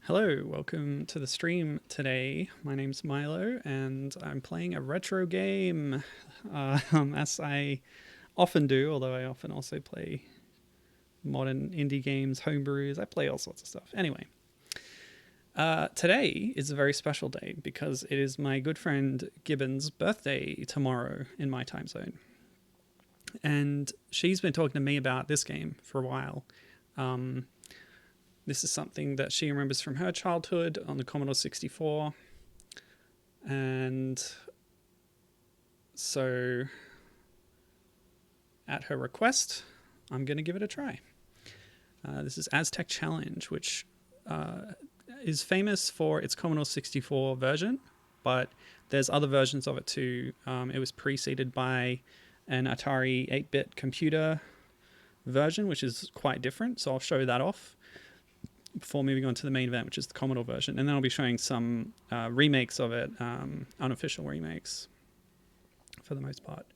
Hello, welcome to the stream today. My name's Milo, and I'm playing a retro game, as I often do, although I often also play modern indie games, homebrews. I play all sorts of stuff. Anyway, today is a very special day because it is my good friend Gibbon's birthday tomorrow in my time zone. And she's been talking to me about this game for a while. This is something that she remembers from her childhood on the Commodore 64. And so, at her request, I'm going to give it a try. This is Aztec Challenge, which is famous for its Commodore 64 version, but there's other versions of it too. It was preceded by an Atari 8-bit computer version, which is quite different, so I'll show that off before moving on to the main event, which is the Commodore version. And then I'll be showing some remakes of it, unofficial remakes for the most part.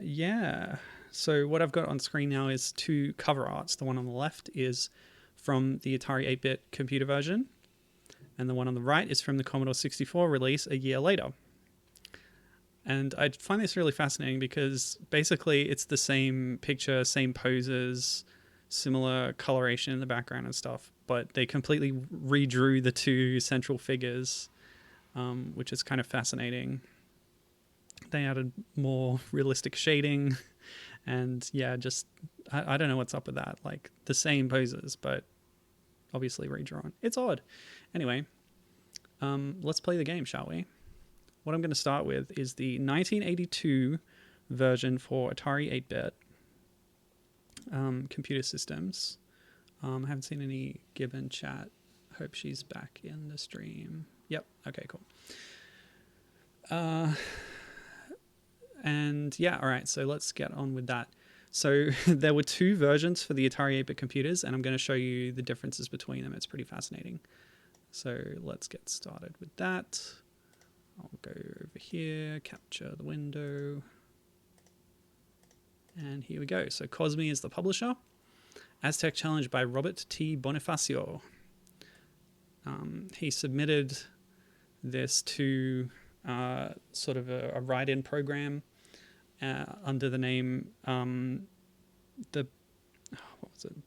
Yeah. So what I've got on screen now is two cover arts. The one on the left is from the Atari 8-bit computer version, and the one on the right is from the Commodore 64 release a year later. And I find this really fascinating because basically it's the same picture, same poses, similar coloration in the background and stuff, but they completely redrew the two central figures, which is kind of fascinating. They added more realistic shading, and yeah, just I don't know what's up with that. Like the same poses, but obviously redrawn. It's odd. Anyway, let's play the game, shall we? What I'm going to start with is the 1982 version for Atari 8-bit. Computer systems. I haven't seen any Gibbon chat. Hope she's back in the stream. Yep. Okay, cool. And yeah, all right, so let's get on with that. So there were two versions for the Atari 8-bit computers, and I'm going to show you the differences between them. It's pretty fascinating. So let's get started with that. I'll go over here, capture the window. And here we go. So Cosme is the publisher. Aztec Challenge by Robert T. Bonifacio. He submitted this to sort of a write-in program under the name the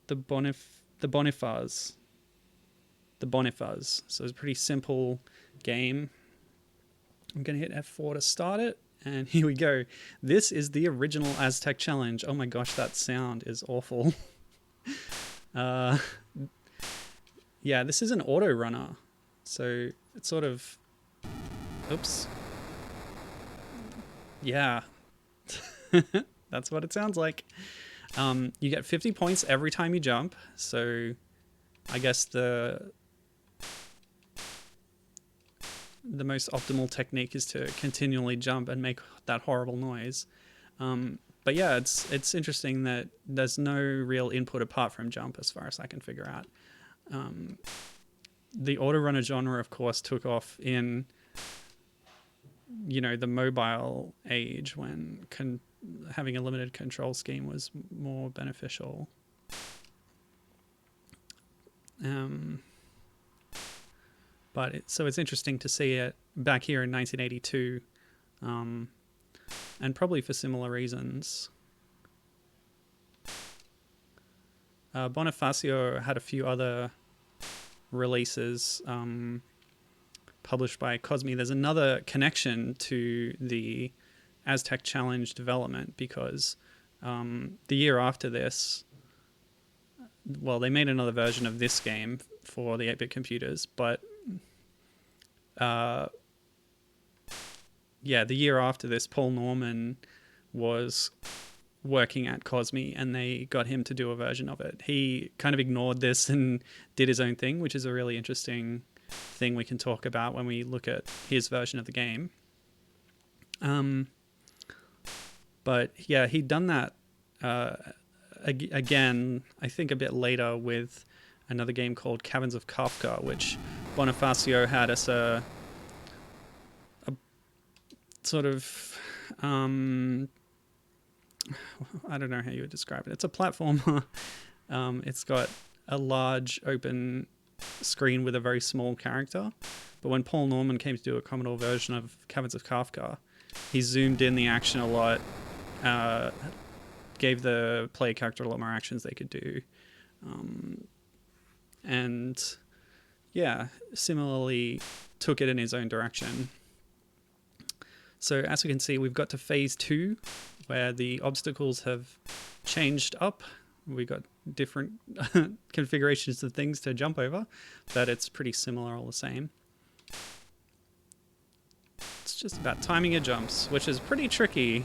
Bonifaz. The Bonifaz. So it's a pretty simple game. I'm going to hit F4 to start it. And here we go. This is the original Aztec Challenge. Oh my gosh, that sound is awful. Yeah, this is an auto runner. So it's sort of... Oops. Yeah. That's what it sounds like. You get 50 points every time you jump. So I guess the most optimal technique is to continually jump and make that horrible noise. But yeah, it's interesting that there's no real input apart from jump as far as I can figure out. The autorunner genre, of course, took off in, the mobile age when having a limited control scheme was more beneficial. So it's interesting to see it back here in 1982, and probably for similar reasons. Bonifacio had a few other releases published by Cosme. There's another connection to the Aztec Challenge development because the year after this, well, they made another version of this game for the 8-bit computers, but the year after this, Paul Norman was working at Cosme and they got him to do a version of it. He kind of ignored this and did his own thing, which is a really interesting thing we can talk about when we look at his version of the game. But yeah, he'd done that again, I think a bit later with another game called Caverns of Kafka, which Bonifacio had as a sort of, I don't know how you would describe it. It's a platformer. It's got a large open screen with a very small character. But when Paul Norman came to do a Commodore version of Caverns of Kafka, he zoomed in the action a lot, gave the player character a lot more actions they could do. And yeah, similarly took it in his own direction. So as we can see, we've got to phase 2, where the obstacles have changed up. We've got different configurations of things to jump over, but it's pretty similar all the same. It's just about timing your jumps, which is pretty tricky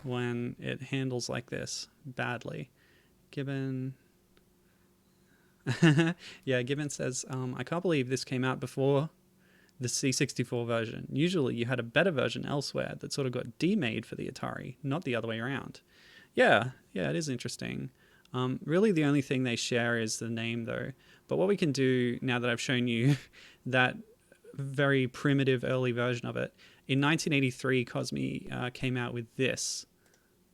when it handles like this badly. Gibbon... yeah, Gibbon says, I can't believe this came out before the C64 version. Usually you had a better version elsewhere that sort of got demade for the Atari, not the other way around. Yeah, it is interesting. Really the only thing they share is the name though. But what we can do, now that I've shown you that very primitive early version of it, in 1983 Cosme came out with this.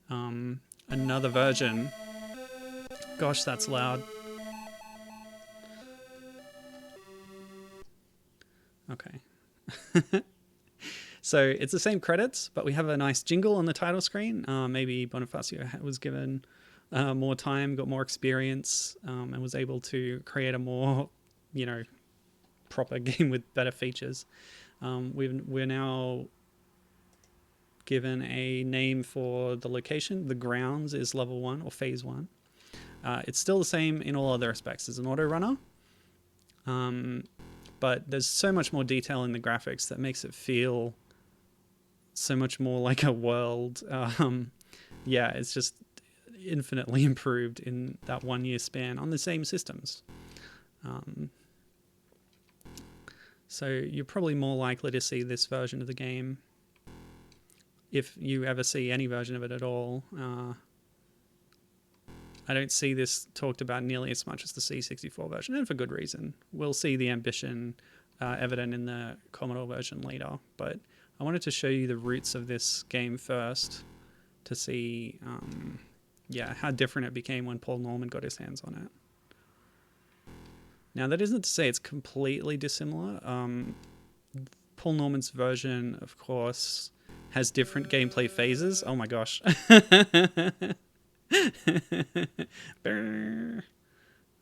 Another version. Gosh, that's loud. Okay. So it's the same credits, but we have a nice jingle on the title screen. Maybe Bonifacio was given more time, got more experience, and was able to create a more, proper game with better features. We're now given a name for the location. The grounds is level 1 or phase 1. It's still the same in all other respects. It's an auto runner. But there's so much more detail in the graphics that makes it feel so much more like a world. Yeah, it's just infinitely improved in that 1 year span on the same systems. So you're probably more likely to see this version of the game if you ever see any version of it at all. I don't see this talked about nearly as much as the C64 version, and for good reason. We'll see the ambition evident in the Commodore version later, but I wanted to show you the roots of this game first to see how different it became when Paul Norman got his hands on it. Now, that isn't to say it's completely dissimilar. Paul Norman's version, of course, has different gameplay phases. Oh my gosh.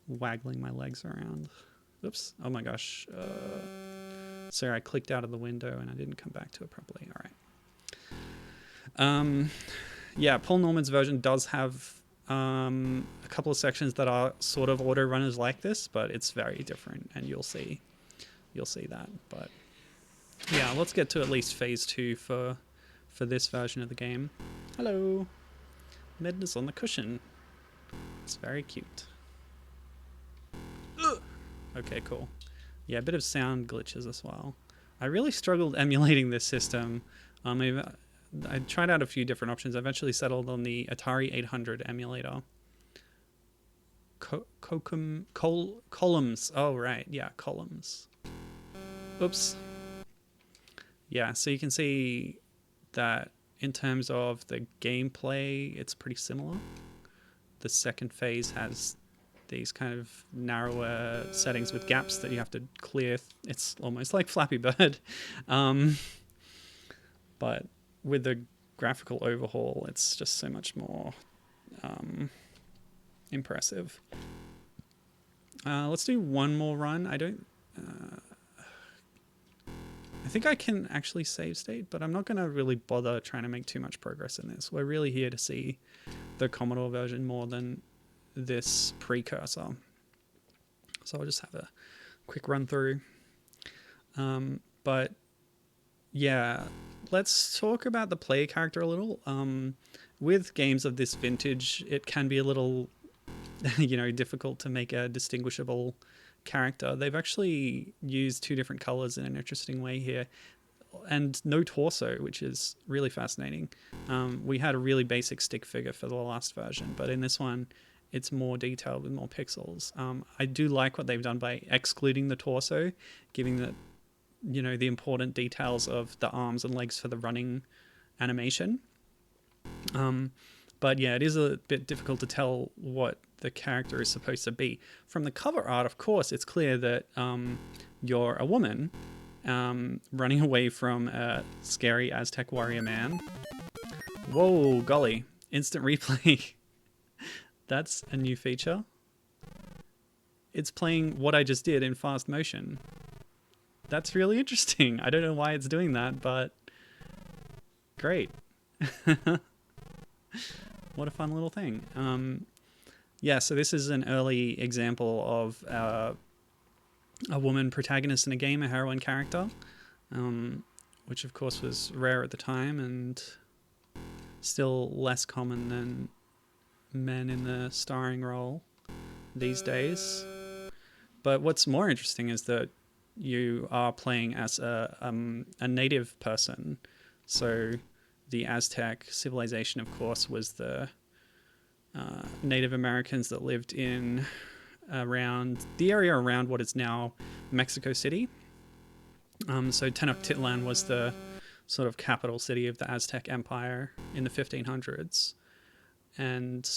Waggling my legs around. Oops. Oh my gosh. Sorry, I clicked out of the window and I didn't come back to it properly. All right. Yeah, Paul Norman's version does have a couple of sections that are sort of auto runners like this, but it's very different, and you'll see that. But yeah, let's get to at least phase 2 for this version of the game. Hello. Midna's on the cushion. It's very cute. Ugh. Okay, cool. Yeah, a bit of sound glitches as well. I really struggled emulating this system. I tried out a few different options. I eventually settled on the Atari 800 emulator. Columns. Oh, right. Yeah, columns. Oops. Yeah, so you can see that in terms of the gameplay, it's pretty similar. The second phase has these kind of narrower settings with gaps that you have to clear. It's almost like Flappy Bird. But with the graphical overhaul, it's just so much more impressive. Let's do one more run. I think I can actually save state, but I'm not going to really bother trying to make too much progress in this. We're really here to see the Commodore version more than this precursor. So I'll just have a quick run through. But yeah, let's talk about the player character a little. With games of this vintage, it can be a little, difficult to make a distinguishable character. They've actually used 2 different colors in an interesting way here, and no torso, which is really fascinating. We had a really basic stick figure for the last version, but in this one it's more detailed with more pixels. I do like what they've done by excluding the torso, giving the important details of the arms and legs for the running animation. But yeah, it is a bit difficult to tell what the character is supposed to be. From the cover art, of course, it's clear that you're a woman running away from a scary Aztec warrior man. Whoa, golly. Instant replay. That's a new feature. It's playing what I just did in fast motion. That's really interesting. I don't know why it's doing that, but great. What a fun little thing. Yeah, so this is an early example of a woman protagonist in a game, a heroine character, which of course was rare at the time and still less common than men in the starring role these days. But what's more interesting is that you are playing as a native person. So the Aztec civilization, of course, was the Native Americans that lived in around the area around what is now Mexico City. So Tenochtitlan was the sort of capital city of the Aztec Empire in the 1500s. And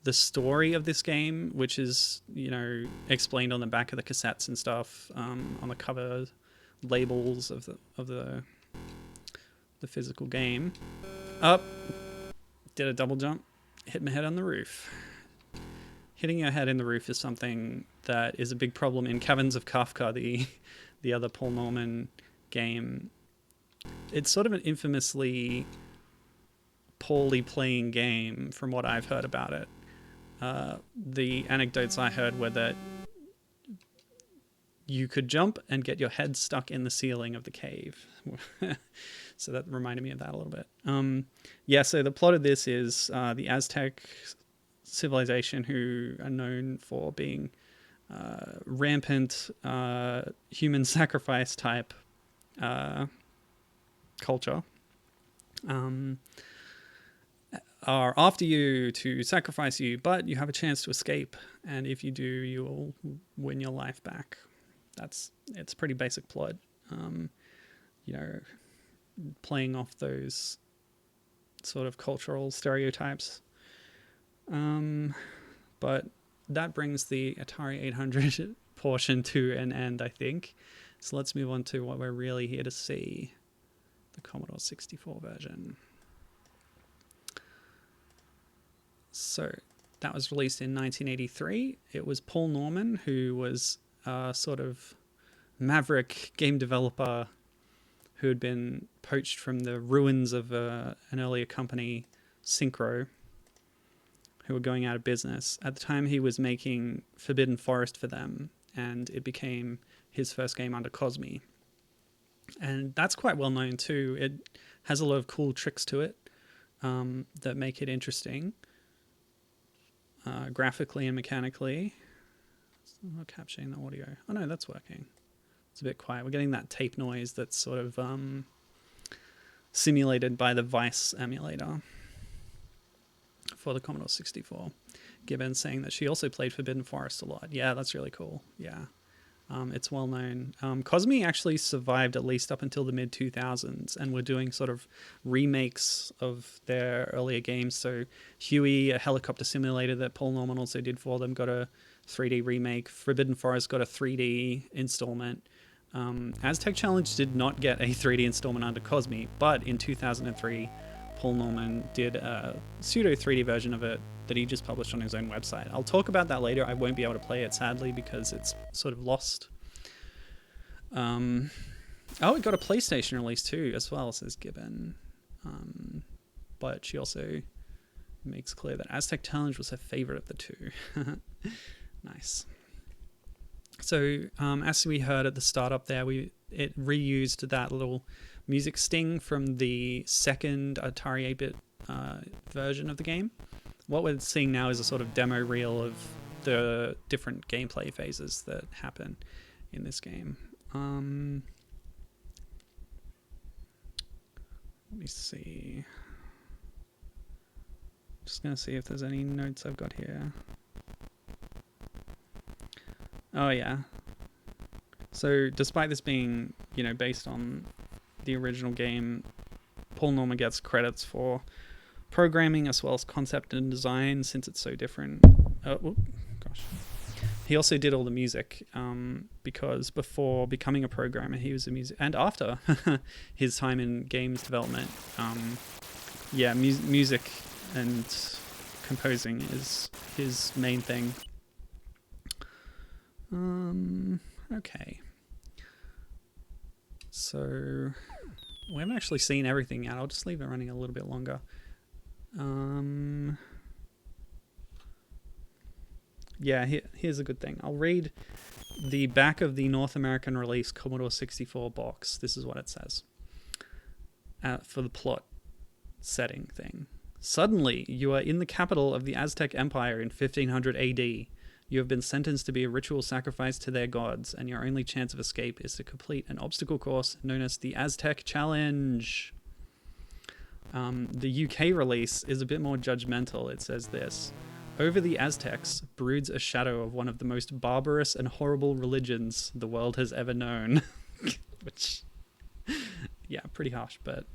the story of this game, which is, you know, explained on the back of the cassettes and stuff, on the cover labels of the physical game. Up, did a double jump, hit my head on the roof. Hitting your head in the roof is something that is a big problem in Caverns of Kafka, the other Paul Norman game. It's sort of an infamously poorly playing game from what I've heard about it. The anecdotes I heard were that you could jump and get your head stuck in the ceiling of the cave. So that reminded me of that a little bit. Yeah, so the plot of this is the Aztec civilization, who are known for being rampant human sacrifice type culture, are after you to sacrifice you, but you have a chance to escape, and if you do, you will win your life back. It's a pretty basic plot. You know, playing off those sort of cultural stereotypes. But that brings the Atari 800 portion to an end, I think. So let's move on to what we're really here to see, the Commodore 64 version. So that was released in 1983. It was Paul Norman, who was a sort of maverick game developer who had been poached from the ruins of an earlier company, Synchro, who were going out of business. At the time, he was making Forbidden Forest for them, and it became his first game under Cosme. And that's quite well known too. It has a lot of cool tricks to it that make it interesting, graphically and mechanically. I'm not capturing the audio. Oh no, that's working. It's a bit quiet. We're getting that tape noise that's sort of simulated by the Vice emulator for the Commodore 64. Gibbon saying that she also played Forbidden Forest a lot. Yeah, that's really cool. Yeah. It's well known. Cosme actually survived at least up until the mid-2000s and were doing sort of remakes of their earlier games. So Huey, a helicopter simulator that Paul Norman also did for them, got a 3D remake. Forbidden Forest got a 3D installment. Aztec Challenge did not get a 3D installment under Cosme, but in 2003, Paul Norman did a pseudo 3D version of it that he just published on his own website. I'll talk about that later. I won't be able to play it, sadly, because it's sort of lost. Oh, it got a PlayStation release too, as well, says Gibbon. But she also makes clear that Aztec Challenge was her favorite of the two. Nice. So, as we heard at the start up there, it reused that little music sting from the second Atari 8-bit version of the game. What we're seeing now is a sort of demo reel of the different gameplay phases that happen in this game. Let me see. Just going to see if there's any notes I've got here. Oh, yeah. So, despite this being, based on the original game, Paul Norman gets credits for programming as well as concept and design, since it's so different. Gosh. He also did all the music because before becoming a programmer, he was a music, and after his time in games development, music and composing is his main thing. Okay. So we haven't actually seen everything yet. I'll just leave it running a little bit longer. Here's a good thing. I'll read the back of the North American release Commodore 64 box. This is what it says for the plot setting thing. Suddenly, you are in the capital of the Aztec Empire in 1500 AD. You have been sentenced to be a ritual sacrifice to their gods, and your only chance of escape is to complete an obstacle course known as the Aztec Challenge. The UK release is a bit more judgmental. It says this: over the Aztecs broods a shadow of one of the most barbarous and horrible religions the world has ever known. Which, yeah, pretty harsh, but...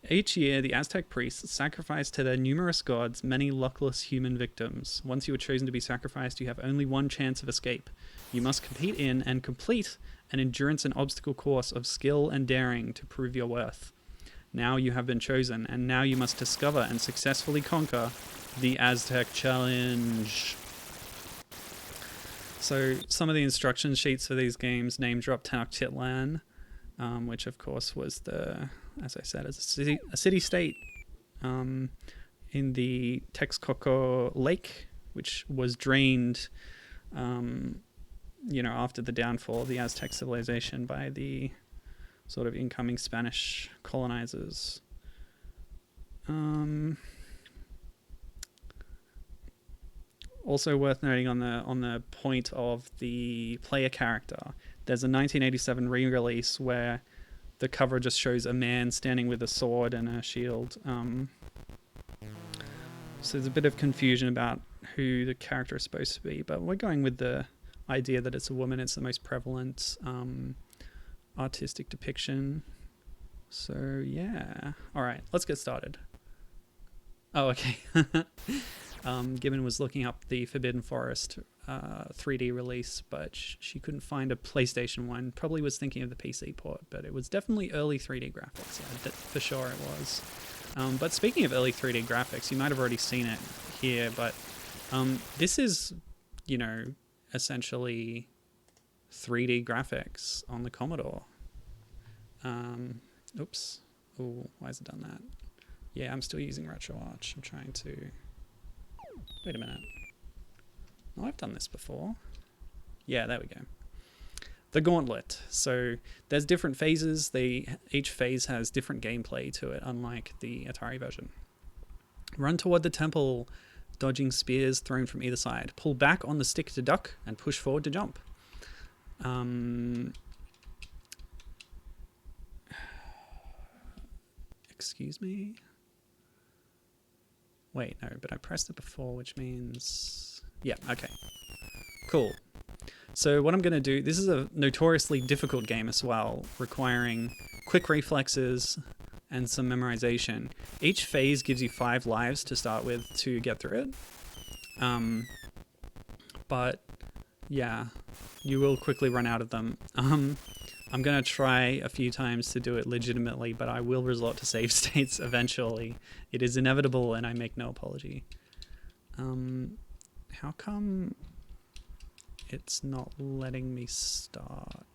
Each year, the Aztec priests sacrifice to their numerous gods many luckless human victims. Once you are chosen to be sacrificed, you have only one chance of escape. You must compete in and complete an endurance and obstacle course of skill and daring to prove your worth. Now you have been chosen, and now you must discover and successfully conquer the Aztec Challenge. So some of the instruction sheets for these games name drop Tenochtitlan, which of course was as I said, as a city-state in the Texcoco Lake, which was drained, after the downfall of the Aztec civilization by the sort of incoming Spanish colonizers. Also worth noting on the point of the player character, there's a 1987 re-release where the cover just shows a man standing with a sword and a shield. So there's a bit of confusion about who the character is supposed to be, but we're going with the idea that it's a woman. It's the most prevalent artistic depiction. So yeah. All right, let's get started. Oh, okay. Gibbon was looking up the Forbidden Forest 3D release, but she couldn't find a PlayStation one. Probably was thinking of the PC port, but it was definitely early 3D graphics. Yeah, for sure it was. But speaking of early 3D graphics, you might have already seen it here, but this is, essentially 3D graphics on the Commodore. Oops. Oh, why has it done that? Yeah, I'm still using RetroArch. I'm trying to... Wait a minute. Oh, I've done this before. Yeah, there we go. The Gauntlet. So there's different phases. Each phase has different gameplay to it, unlike the Atari version. Run toward the temple, dodging spears thrown from either side. Pull back on the stick to duck and push forward to jump. Excuse me? Wait, no, but I pressed it before, which means... Yeah, okay. Cool. So what I'm going to do... This is a notoriously difficult game as well, requiring quick reflexes and some memorization. Each phase gives you 5 lives to start with to get through it. But, yeah, you will quickly run out of them. I'm going to try a few times to do it legitimately, but I will resort to save states eventually. It is inevitable, and I make no apology. How come it's not letting me start?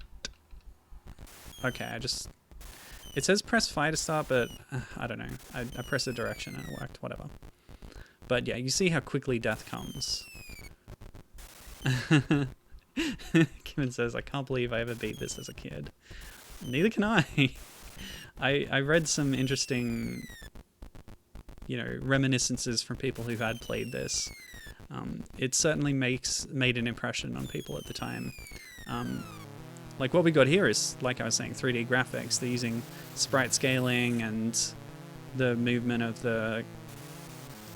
Okay, it says press fire to start, but I don't know. I pressed the direction and it worked, whatever. But yeah, you see how quickly death comes. Gibbon says, I can't believe I ever beat this as a kid. Neither can I. I read some interesting, reminiscences from people who had played this. It certainly made an impression on people at the time. Like what we got here is, like I was saying, 3D graphics. They're using sprite scaling and the movement of the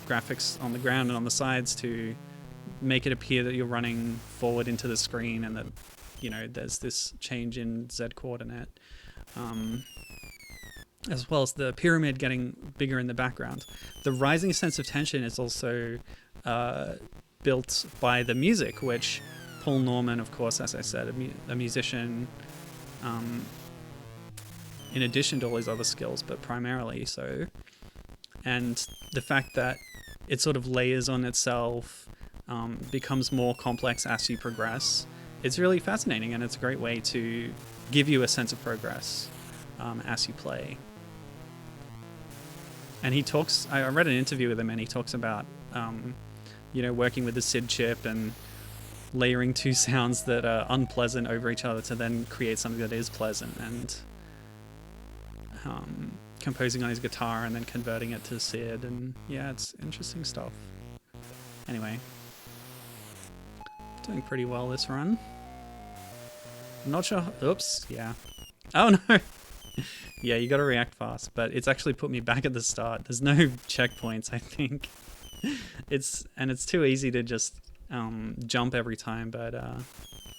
graphics on the ground and on the sides to make it appear that you're running forward into the screen and that, there's this change in Z coordinate. As well as the pyramid getting bigger in the background. The rising sense of tension is also built by the music, which Paul Norman, of course, as I said, a musician, in addition to all his other skills, but primarily so. And the fact that it sort of layers on itself, becomes more complex as you progress, it's really fascinating, and it's a great way to give you a sense of progress as you play. And he talks, I read an interview with him, and he talks about, working with the SID chip and layering two sounds that are unpleasant over each other to then create something that is pleasant, and composing on his guitar and then converting it to SID, and yeah, it's interesting stuff. Anyway, doing pretty well this run. I'm not sure. Oops, yeah. Oh no! Yeah, you gotta react fast, but it's actually put me back at the start. There's no checkpoints, I think. It's too easy to just jump every time, but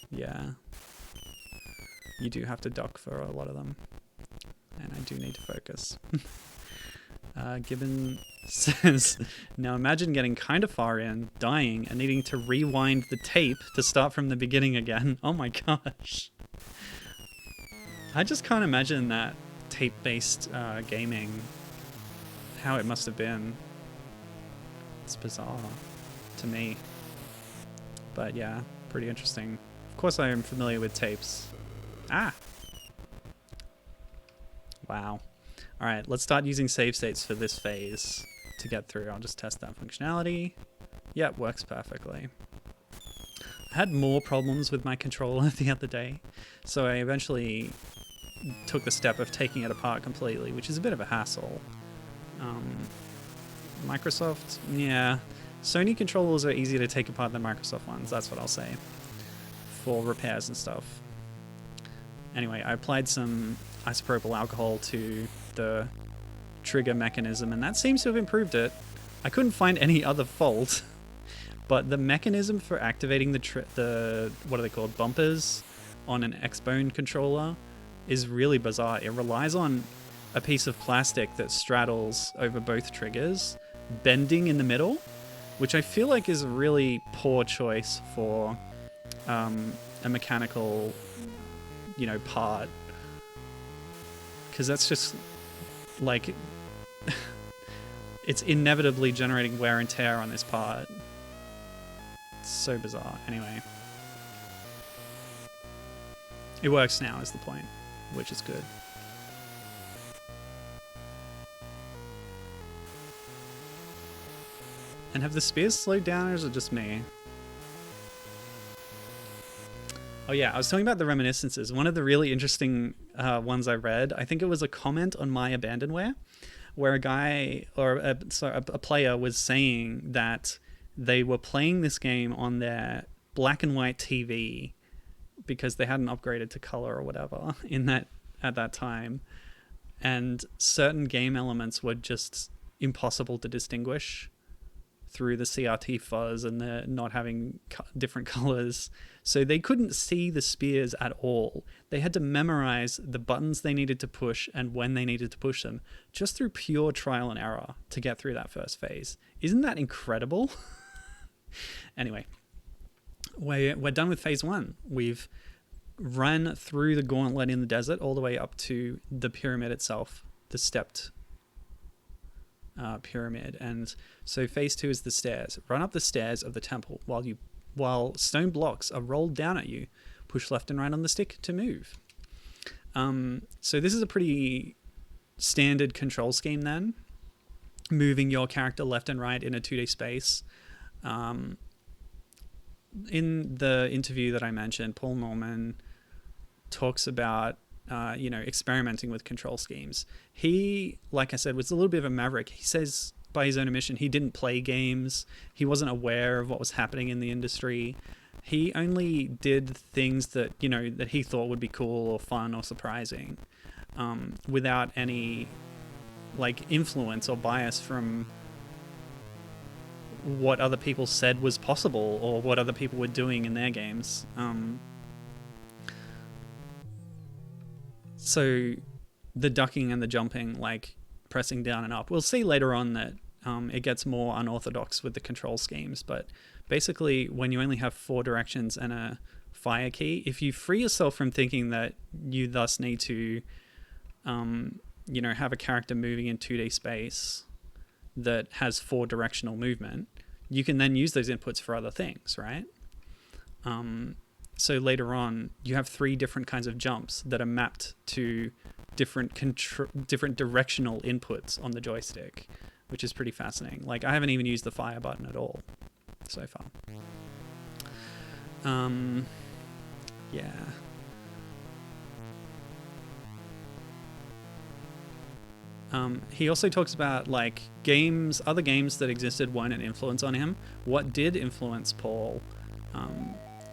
yeah. You do have to duck for a lot of them. And I do need to focus. Gibbon says, now imagine getting kind of far in, dying, and needing to rewind the tape to start from the beginning again. Oh my gosh. I just can't imagine that tape-based gaming, how it must have been. It's bizarre to me. But yeah, pretty interesting. Of course I am familiar with tapes. Ah! Wow. Alright, let's start using save states for this phase to get through. I'll just test that functionality. Yep, works perfectly. I had more problems with my controller the other day, so I eventually took the step of taking it apart completely, which is a bit of a hassle. Microsoft, yeah. Sony controllers are easier to take apart than Microsoft ones, that's what I'll say, for repairs and stuff. Anyway, I applied some isopropyl alcohol to the trigger mechanism, and that seems to have improved it. I couldn't find any other fault, but the mechanism for activating the what are they called, bumpers on an Xbone controller is really bizarre. It relies on a piece of plastic that straddles over both triggers, bending in the middle, which I feel like is a really poor choice for a mechanical, part. Because that's just, like, it's inevitably generating wear and tear on this part. It's so bizarre. Anyway. It works now, is the point, which is good. And have the spears slowed down, or is it just me? Oh yeah, I was talking about the reminiscences. One of the really interesting ones I read, I think it was a comment on My Abandonware, where a guy, or a player was saying that they were playing this game on their black and white TV because they hadn't upgraded to color or whatever at that time, and certain game elements were just impossible to distinguish through the CRT fuzz and the not having different colors. So they couldn't see the spears at all. They had to memorize the buttons they needed to push and when they needed to push them, just through pure trial and error to get through that first phase. Isn't that incredible? Anyway, we're done with phase one. We've run through the gauntlet in the desert all the way up to the pyramid itself, the stepped pyramid. And so phase two is the stairs. Run up the stairs of the temple while stone blocks are rolled down at you. Push left and right on the stick to move. So this is a pretty standard control scheme then, moving your character left and right in a 2D space. In the interview that I mentioned, Paul Norman talks about experimenting with control schemes. He, like I said, was a little bit of a maverick. He says, by his own admission, he didn't play games. He wasn't aware of what was happening in the industry. He only did things that, that he thought would be cool or fun or surprising, without any, influence or bias from what other people said was possible or what other people were doing in their games. So the ducking and the jumping, pressing down and up. We'll see later on that it gets more unorthodox with the control schemes. But basically, when you only have 4 directions and a fire key, if you free yourself from thinking that you thus need to, have a character moving in 2D space that has 4 directional movement, you can then use those inputs for other things, right? So later on, you have 3 different kinds of jumps that are mapped to different directional inputs on the joystick, which is pretty fascinating. Like, I haven't even used the fire button at all so far. Yeah. He also talks about like other games that existed weren't an influence on him. What did influence Paul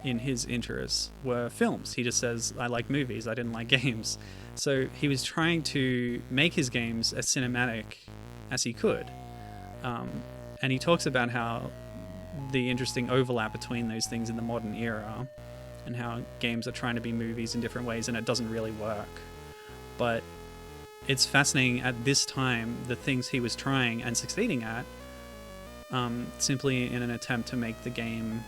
in his interests were films. He just says, I like movies, I didn't like games. So he was trying to make his games as cinematic as he could. And he talks about how the interesting overlap between those things in the modern era and how games are trying to be movies in different ways and it doesn't really work. But it's fascinating at this time, the things he was trying and succeeding at, simply in an attempt to make the game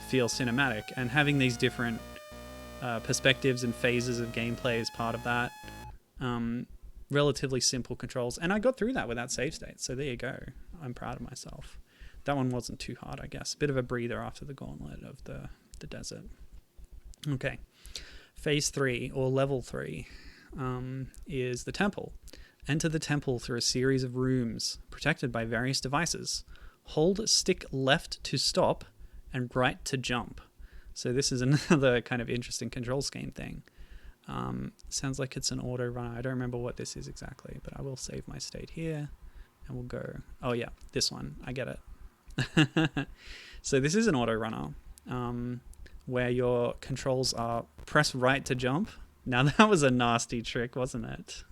feel cinematic, and having these different perspectives and phases of gameplay as part of that. Relatively simple controls. And I got through that without save states, so there you go. I'm proud of myself. That one wasn't too hard, I guess. Bit of a breather after the gauntlet of the desert. Okay. Phase 3, or level 3, is the temple. Enter the temple through a series of rooms protected by various devices. Hold stick left to stop and right to jump. So this is another kind of interesting control scheme thing. Sounds like it's an auto runner. I don't remember what this is exactly, but I will save my state here and we'll go. Oh yeah, this one. I get it. So this is an auto runner where your controls are press right to jump. Now that was a nasty trick, wasn't it?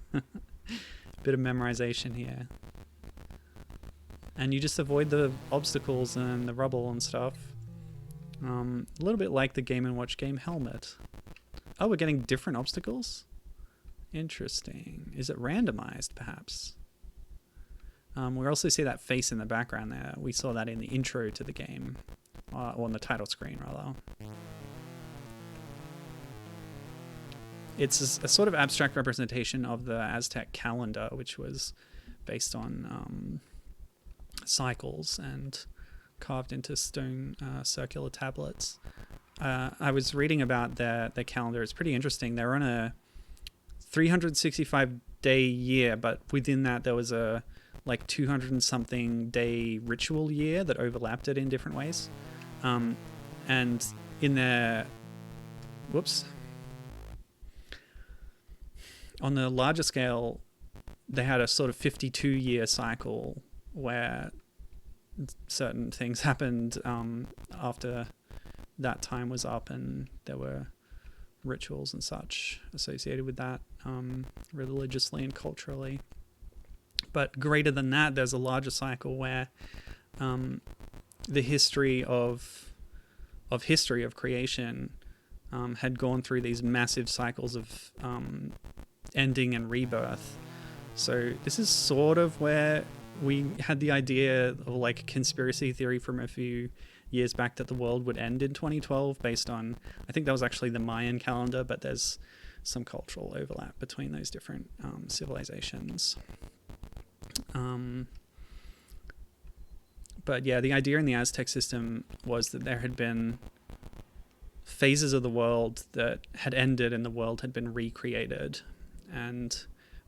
Bit of memorization here. And you just avoid the obstacles and the rubble and stuff. A little bit like the Game & Watch game Helmet. Oh, we're getting different obstacles? Interesting. Is it randomized, perhaps? We also see that face in the background there. We saw that in the intro to the game. Or on the title screen, rather. It's a sort of abstract representation of the Aztec calendar, which was based on cycles and carved into stone circular tablets. I was reading about their calendar. It's pretty interesting. They're on a 365-day year, but within that there was a 200 and something day ritual year that overlapped it in different ways. And in their... Whoops. On the larger scale, they had a sort of 52-year cycle where certain things happened after that time was up, and there were rituals and such associated with that, religiously and culturally. But greater than that, there's a larger cycle where the history of creation had gone through these massive cycles of ending and rebirth. So this is sort of where we had the idea of conspiracy theory from a few years back that the world would end in 2012 based on, I think that was actually the Mayan calendar, but there's some cultural overlap between those different civilizations. But yeah, the idea in the Aztec system was that there had been phases of the world that had ended and the world had been recreated. And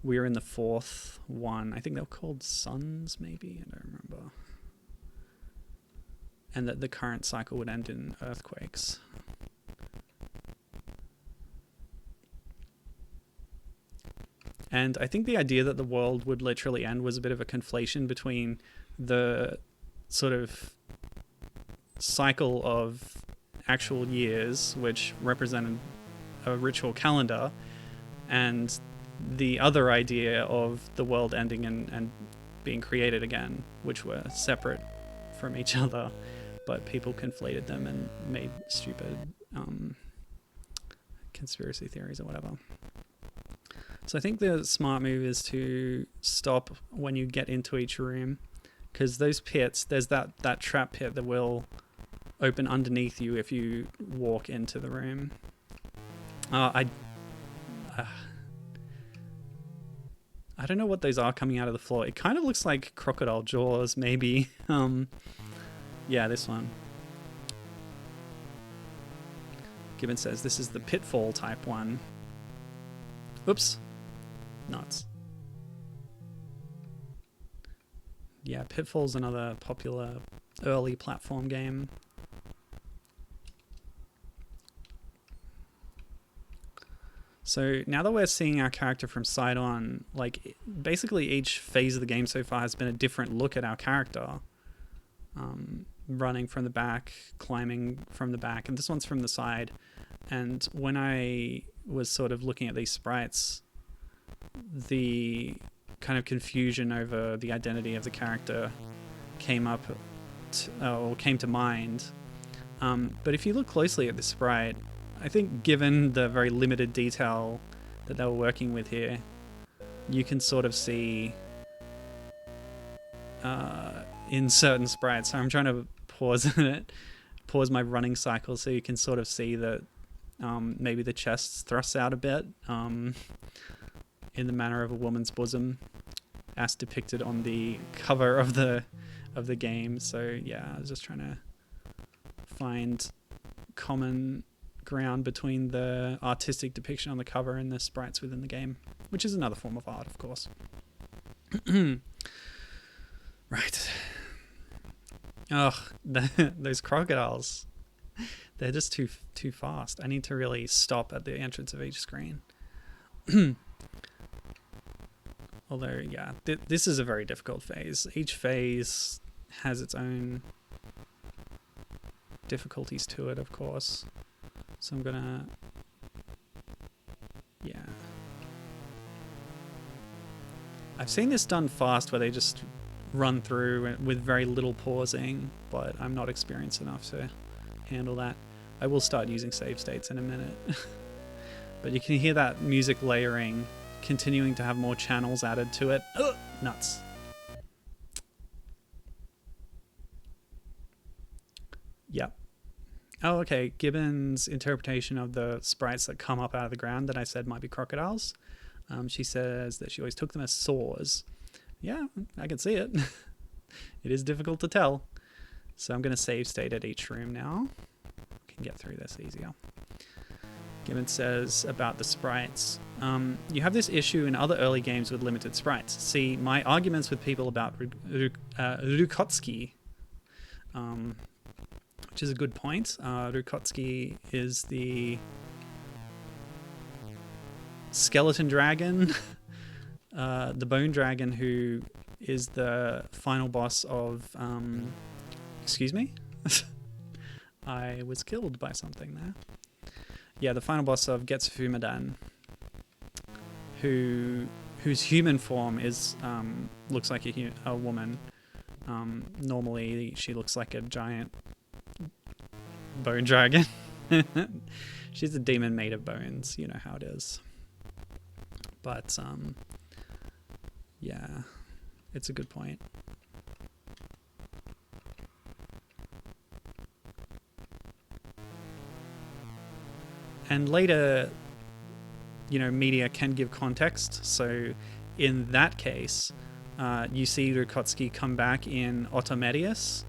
we were in the 4th one. I think they were called suns, maybe? I don't remember. And that the current cycle would end in earthquakes. And I think the idea that the world would literally end was a bit of a conflation between the sort of cycle of actual years, which represented a ritual calendar, and the other idea of the world ending and being created again, which were separate from each other, but people conflated them and made stupid conspiracy theories or whatever. So I think the smart move is to stop when you get into each room, because those pits, there's that trap pit that will open underneath you if you walk into the room. I don't know what those are coming out of the floor. It kind of looks like crocodile jaws, maybe. Yeah, this one. Gibbon says this is the pitfall type one. Oops. Nuts. Yeah, Pitfall's another popular early platform game. So now that we're seeing our character from side on, like basically each phase of the game so far has been a different look at our character. Running from the back, climbing from the back, and this one's from the side. And when I was sort of looking at these sprites, the kind of confusion over the identity of the character came to mind. But if you look closely at the sprite, I think given the very limited detail that they were working with here, you can sort of see in certain sprites. So I'm trying to pause my running cycle so you can sort of see that maybe the chest thrusts out a bit in the manner of a woman's bosom, as depicted on the cover of the game. So yeah, I was just trying to find common ground between the artistic depiction on the cover and the sprites within the game, which is another form of art, of course. Right. Ugh, those crocodiles. They're just too fast. I need to really stop at the entrance of each screen. Although, yeah, this is a very difficult phase. Each phase has its own difficulties to it, of course. So I'm gonna... Yeah. I've seen this done fast where they just run through with very little pausing, but I'm not experienced enough to handle that. I will start using save states in a minute. But you can hear that music layering, continuing to have more channels added to it. Ugh, nuts. Yep. Oh, okay. Gibbon's interpretation of the sprites that come up out of the ground that I said might be crocodiles. She says that she always took them as saws. Yeah, I can see it. It is difficult to tell. So I'm going to save state at each room now. Can get through this easier. Gibbon says about the sprites. You have this issue in other early games with limited sprites. See, my arguments with people about Rukotsky, which is a good point. Rukotsky is the skeleton dragon, the bone dragon who is the final boss of... excuse me? I was killed by something there. Yeah, the final boss of Getsufumadan, whose human form is looks like a woman. Normally, she looks like a giant bone dragon. She's a demon made of bones. You know how it is. But yeah, it's a good point. And later, you know, media can give context. So in that case, you see Rukotsky come back in Automedius,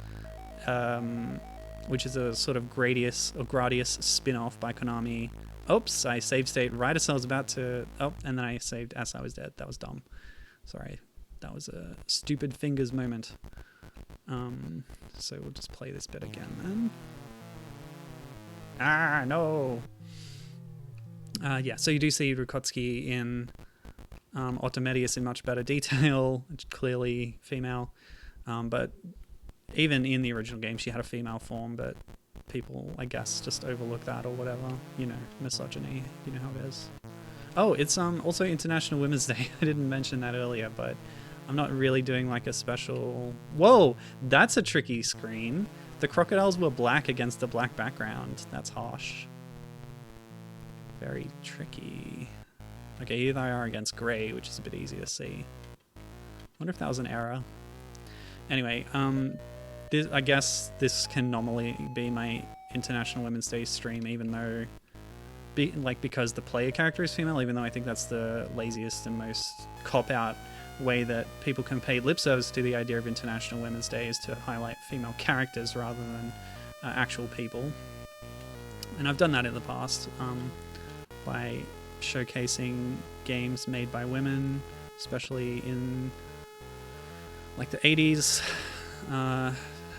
which is a sort of Gradius spin-off by Konami. Oops, I saved state right as I was about to... Oh, and then I saved as I was dead. That was dumb. Sorry. That was a stupid fingers moment. So we'll just play this bit again then. Ah, no! Yeah, so you do see Rukotsky in Automedius in much better detail, clearly female. But even in the original game, she had a female form, but people, I guess, just overlook that or whatever. You know, misogyny, you know how it is. Oh, it's also International Women's Day. I didn't mention that earlier, but I'm not really doing like a special... Whoa, that's a tricky screen. The crocodiles were black against a black background. That's harsh. Very tricky. Okay, here they are against grey, which is a bit easier to see. Wonder if that was an error. Anyway, I guess this can normally be my International Women's Day stream, even though, because the player character is female, even though I think that's the laziest and most cop-out way that people can pay lip service to the idea of International Women's Day is to highlight female characters rather than actual people. And I've done that in the past by showcasing games made by women, especially in like the 80s.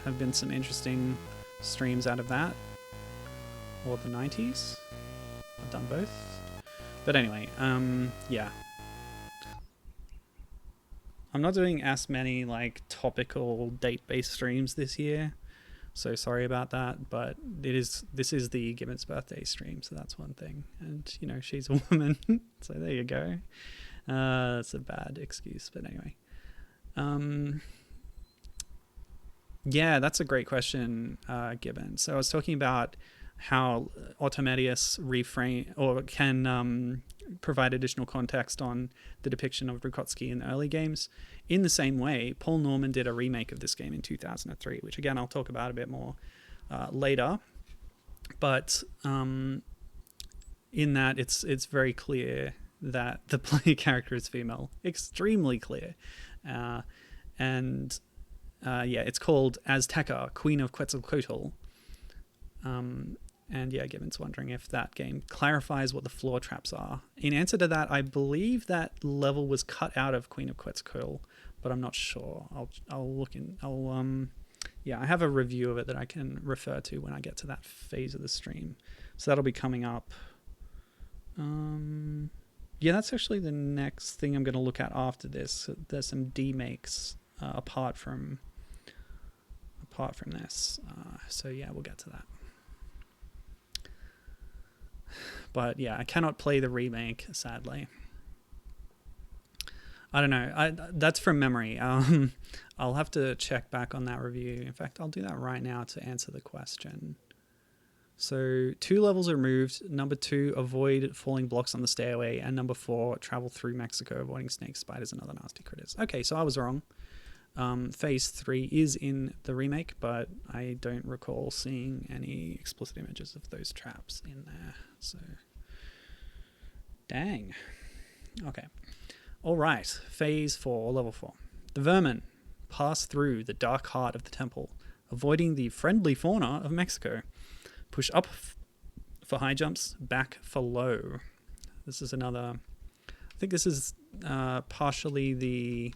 Have been some interesting streams out of that, or the 90s. I've done both, but anyway, yeah, I'm not doing as many like topical date-based streams this year, so sorry about that, but this is the Gibbon's birthday stream, so that's one thing. And you know, she's a woman, so there you go. That's a bad excuse, but anyway. Yeah, that's a great question, Gibbon. So I was talking about how Automedius reframe or can provide additional context on the depiction of Rukotsky in the early games. In the same way, Paul Norman did a remake of this game in 2003, which again I'll talk about a bit more later. But in that, it's very clear that the player character is female, extremely clear, and yeah, it's called Azteca, Queen of Quetzalcoatl. And yeah, Gibbon's wondering if that game clarifies what the floor traps are. In answer to that, I believe that level was cut out of Queen of Quetzalcoatl, but I'm not sure. I'll look in. Yeah, I have a review of it that I can refer to when I get to that phase of the stream. So that'll be coming up. Yeah, that's actually the next thing I'm going to look at after this. There's some demakes apart from this. So yeah, we'll get to that. But yeah, I cannot play the remake, sadly. I don't know. That's from memory. I'll have to check back on that review. In fact, I'll do that right now to answer the question. So 2 levels are removed. Number 2, avoid falling blocks on the stairway. And number 4, travel through Mexico, avoiding snakes, spiders, and other nasty critters. Okay, so I was wrong. Phase 3 is in the remake, but I don't recall seeing any explicit images of those traps in there. So, dang. Okay. All right. Phase 4, level 4. The vermin pass through the dark heart of the temple, avoiding the friendly fauna of Mexico. Push up for high jumps, back for low. This is another... I think this is partially the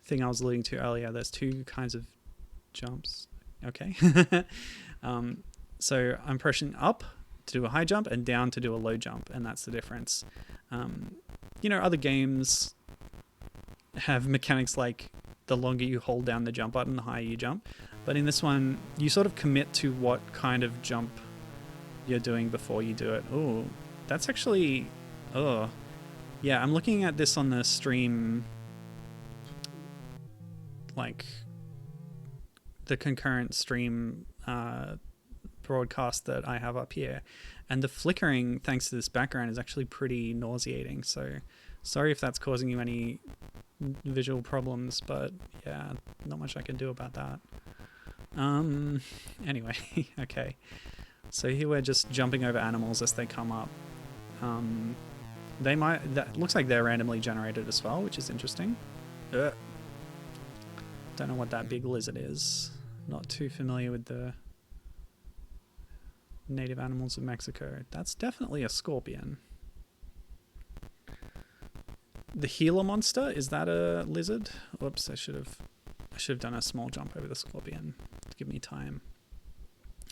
thing I was alluding to earlier. There's 2 kinds of jumps. Okay. So I'm pushing up to do a high jump and down to do a low jump, and that's the difference. You know, other games have mechanics like the longer you hold down the jump button, the higher you jump. But in this one, you sort of commit to what kind of jump you're doing before you do it. Oh, that's actually... Oh. Yeah, I'm looking at this on the stream, like the concurrent stream broadcast that I have up here. And the flickering, thanks to this background, is actually pretty nauseating. So sorry if that's causing you any visual problems, but yeah, not much I can do about that. Anyway, okay. So here we're just jumping over animals as they come up. That looks like they're randomly generated as well, which is interesting. Don't know what that big lizard is. Not too familiar with the native animals of Mexico. That's definitely a scorpion. The Gila monster, is that a lizard? Whoops, I should have done a small jump over the scorpion to give me time.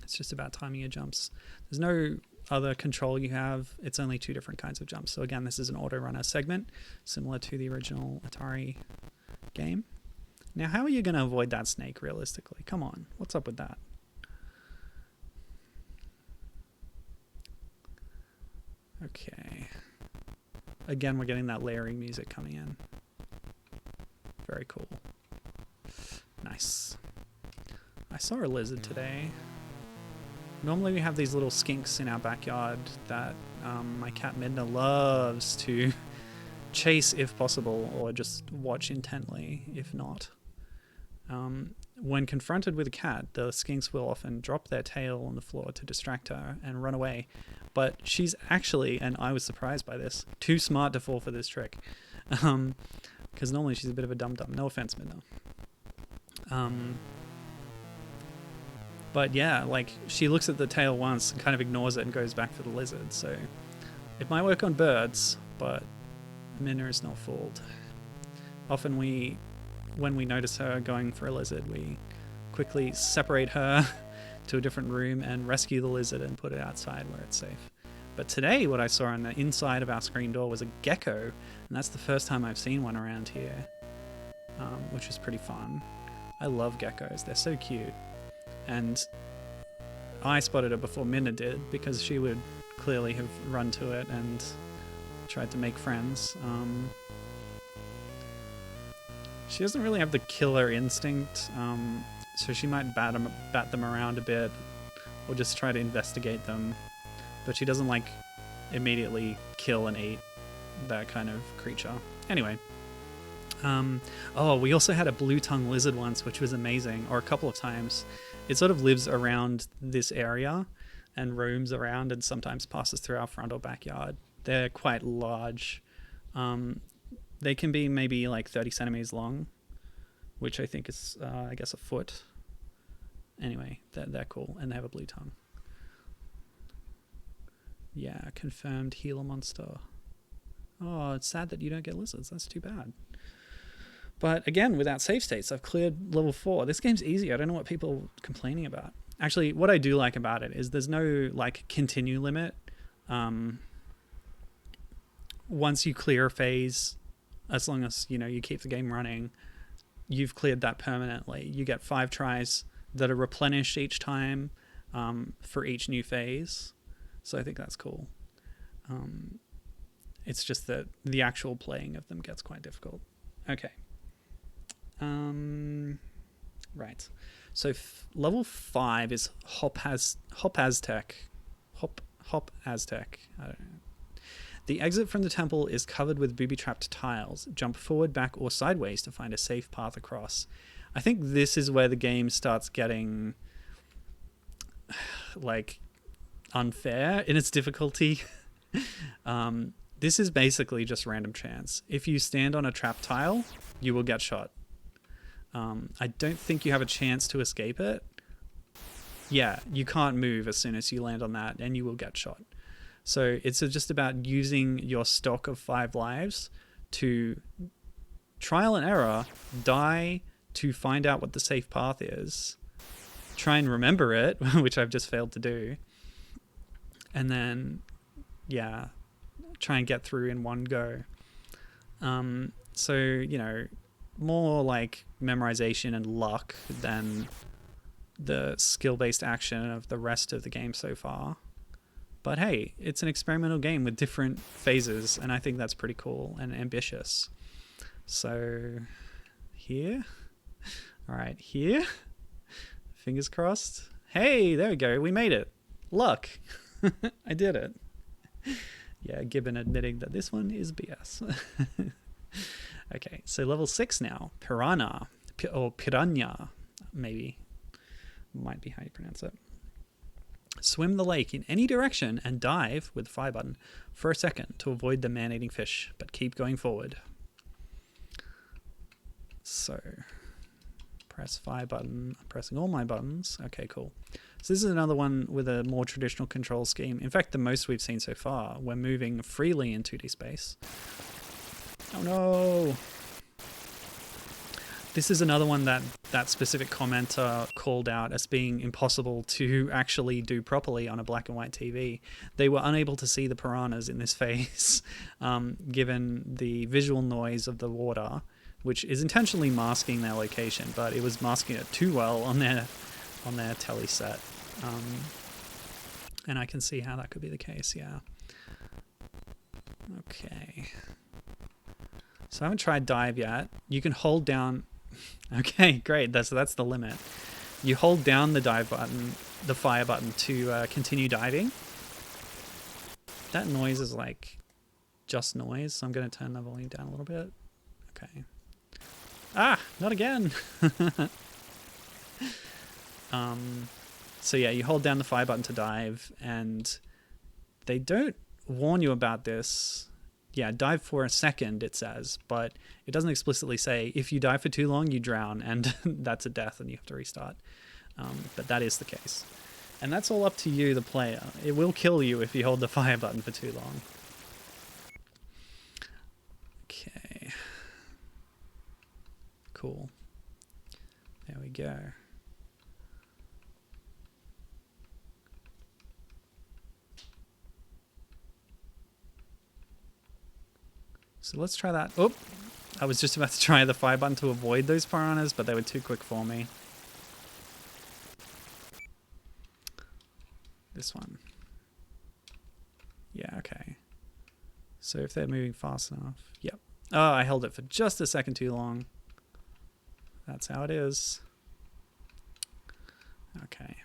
It's just about timing your jumps. There's no other control you have. It's only 2 different kinds of jumps. So again, this is an auto runner segment, similar to the original Atari game. Now, how are you going to avoid that snake realistically? Come on, what's up with that? Okay. Again, we're getting that layering music coming in. Very cool. Nice. I saw a lizard today. Normally we have these little skinks in our backyard that my cat Midna loves to chase if possible, or just watch intently if not. When confronted with a cat, the skinks will often drop their tail on the floor to distract her and run away. But she's actually, and I was surprised by this, too smart to fall for this trick. Because normally she's a bit of a dum-dum. No offense, Midna. But yeah, like, she looks at the tail once and kind of ignores it and goes back for the lizard. So it might work on birds, but Minna is not fooled. Often when we notice her going for a lizard, we quickly separate her to a different room and rescue the lizard and put it outside where it's safe. But today what I saw on the inside of our screen door was a gecko, and that's the first time I've seen one around here, which is pretty fun. I love geckos, they're so cute. And I spotted it before Minna did, because she would clearly have run to it and tried to make friends. She doesn't really have the killer instinct, so she might bat them around a bit, or just try to investigate them. But she doesn't like immediately kill and eat that kind of creature. Anyway. Oh, we also had a blue-tongue lizard once, which was amazing, or a couple of times. It sort of lives around this area and roams around and sometimes passes through our front or backyard. They're quite large. They can be maybe like 30 centimeters long, which I think is, I guess, a foot. Anyway, they're cool, and they have a blue tongue. Yeah, confirmed Gila monster. Oh, it's sad that you don't get lizards. That's too bad. But again, without save states, I've cleared level 4. This game's easy. I don't know what people are complaining about. Actually, what I do like about it is there's no like continue limit. Once you clear a phase, as long as you keep the game running, you've cleared that permanently. You get 5 tries that are replenished each time for each new phase. So I think that's cool. It's just that the actual playing of them gets quite difficult. Okay. Right. So level 5 is Hop Aztec. Hop Aztec. I don't know. The exit from the temple is covered with booby-trapped tiles. Jump forward, back, or sideways to find a safe path across. I think this is where the game starts getting like unfair in its difficulty. This is basically just random chance. If you stand on a trap tile, you will get shot. I don't think you have a chance to escape it. Yeah, you can't move as soon as you land on that, and you will get shot. So it's just about using your stock of 5 lives to trial and error, die to find out what the safe path is, try and remember it, which I've just failed to do, and then, yeah, try and get through in one go. So, more like memorization and luck than the skill-based action of the rest of the game so far. But hey, it's an experimental game with different phases, and I think that's pretty cool and ambitious. So, here. All right, here. Fingers crossed. Hey, there we go. We made it. Luck. I did it. Yeah, Gibbon admitting that this one is BS. Okay, so level 6 now. Piranha. Or Piranha, maybe. Might be how you pronounce it. Swim the lake in any direction and dive with the fire button for a second to avoid the man-eating fish, but keep going forward. So, press fire button. I'm pressing all my buttons. Okay, cool. So this is another one with a more traditional control scheme. In fact, the most we've seen so far. We're moving freely in 2D space. Oh no! This is another one that specific commenter called out as being impossible to actually do properly on a black and white TV. They were unable to see the piranhas in this phase, given the visual noise of the water, which is intentionally masking their location, but it was masking it too well on their telly set. And I can see how that could be the case, yeah. Okay. So I haven't tried dive yet. You can hold down... Okay, great. That's the limit. You hold down the dive button, the fire button, to continue diving. That noise is like just noise, so I'm going to turn the volume down a little bit. Okay. Ah, not again. So yeah, you hold down the fire button to dive, and they don't warn you about this. Yeah, dive for a second, it says, but it doesn't explicitly say if you dive for too long, you drown, and that's a death and you have to restart. But that is the case. And that's all up to you, the player. It will kill you if you hold the fire button for too long. Okay. Cool. There we go. So let's try that. Oh, I was just about to try the fire button to avoid those piranhas, but they were too quick for me. This one. Yeah, okay. So if they're moving fast enough. Yep. Oh, I held it for just a second too long. That's how it is. Okay.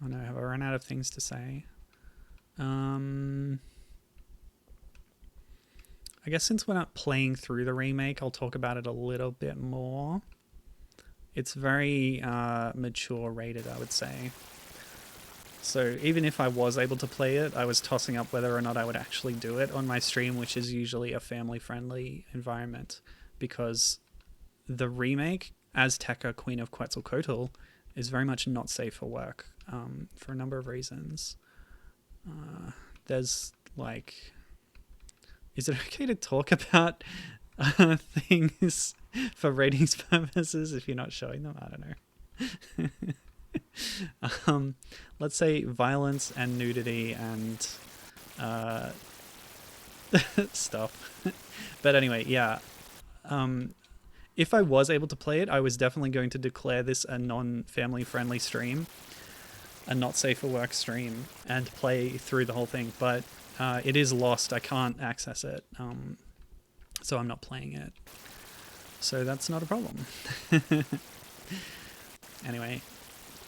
Oh no, have I run out of things to say? I guess since we're not playing through the remake, I'll talk about it a little bit more. It's very mature rated, I would say. So even if I was able to play it, I was tossing up whether or not I would actually do it on my stream, which is usually a family-friendly environment, because the remake, Aztec, Queen of Quetzalcoatl, is very much not safe for work for a number of reasons. There's like... Is it okay to talk about things for ratings purposes if you're not showing them? I don't know. Let's say violence and nudity and stuff. But anyway, yeah. If I was able to play it, I was definitely going to declare this a non-family friendly stream, a not safe for work stream, and play through the whole thing. But it is lost. I can't access it. So I'm not playing it. So that's not a problem. Anyway,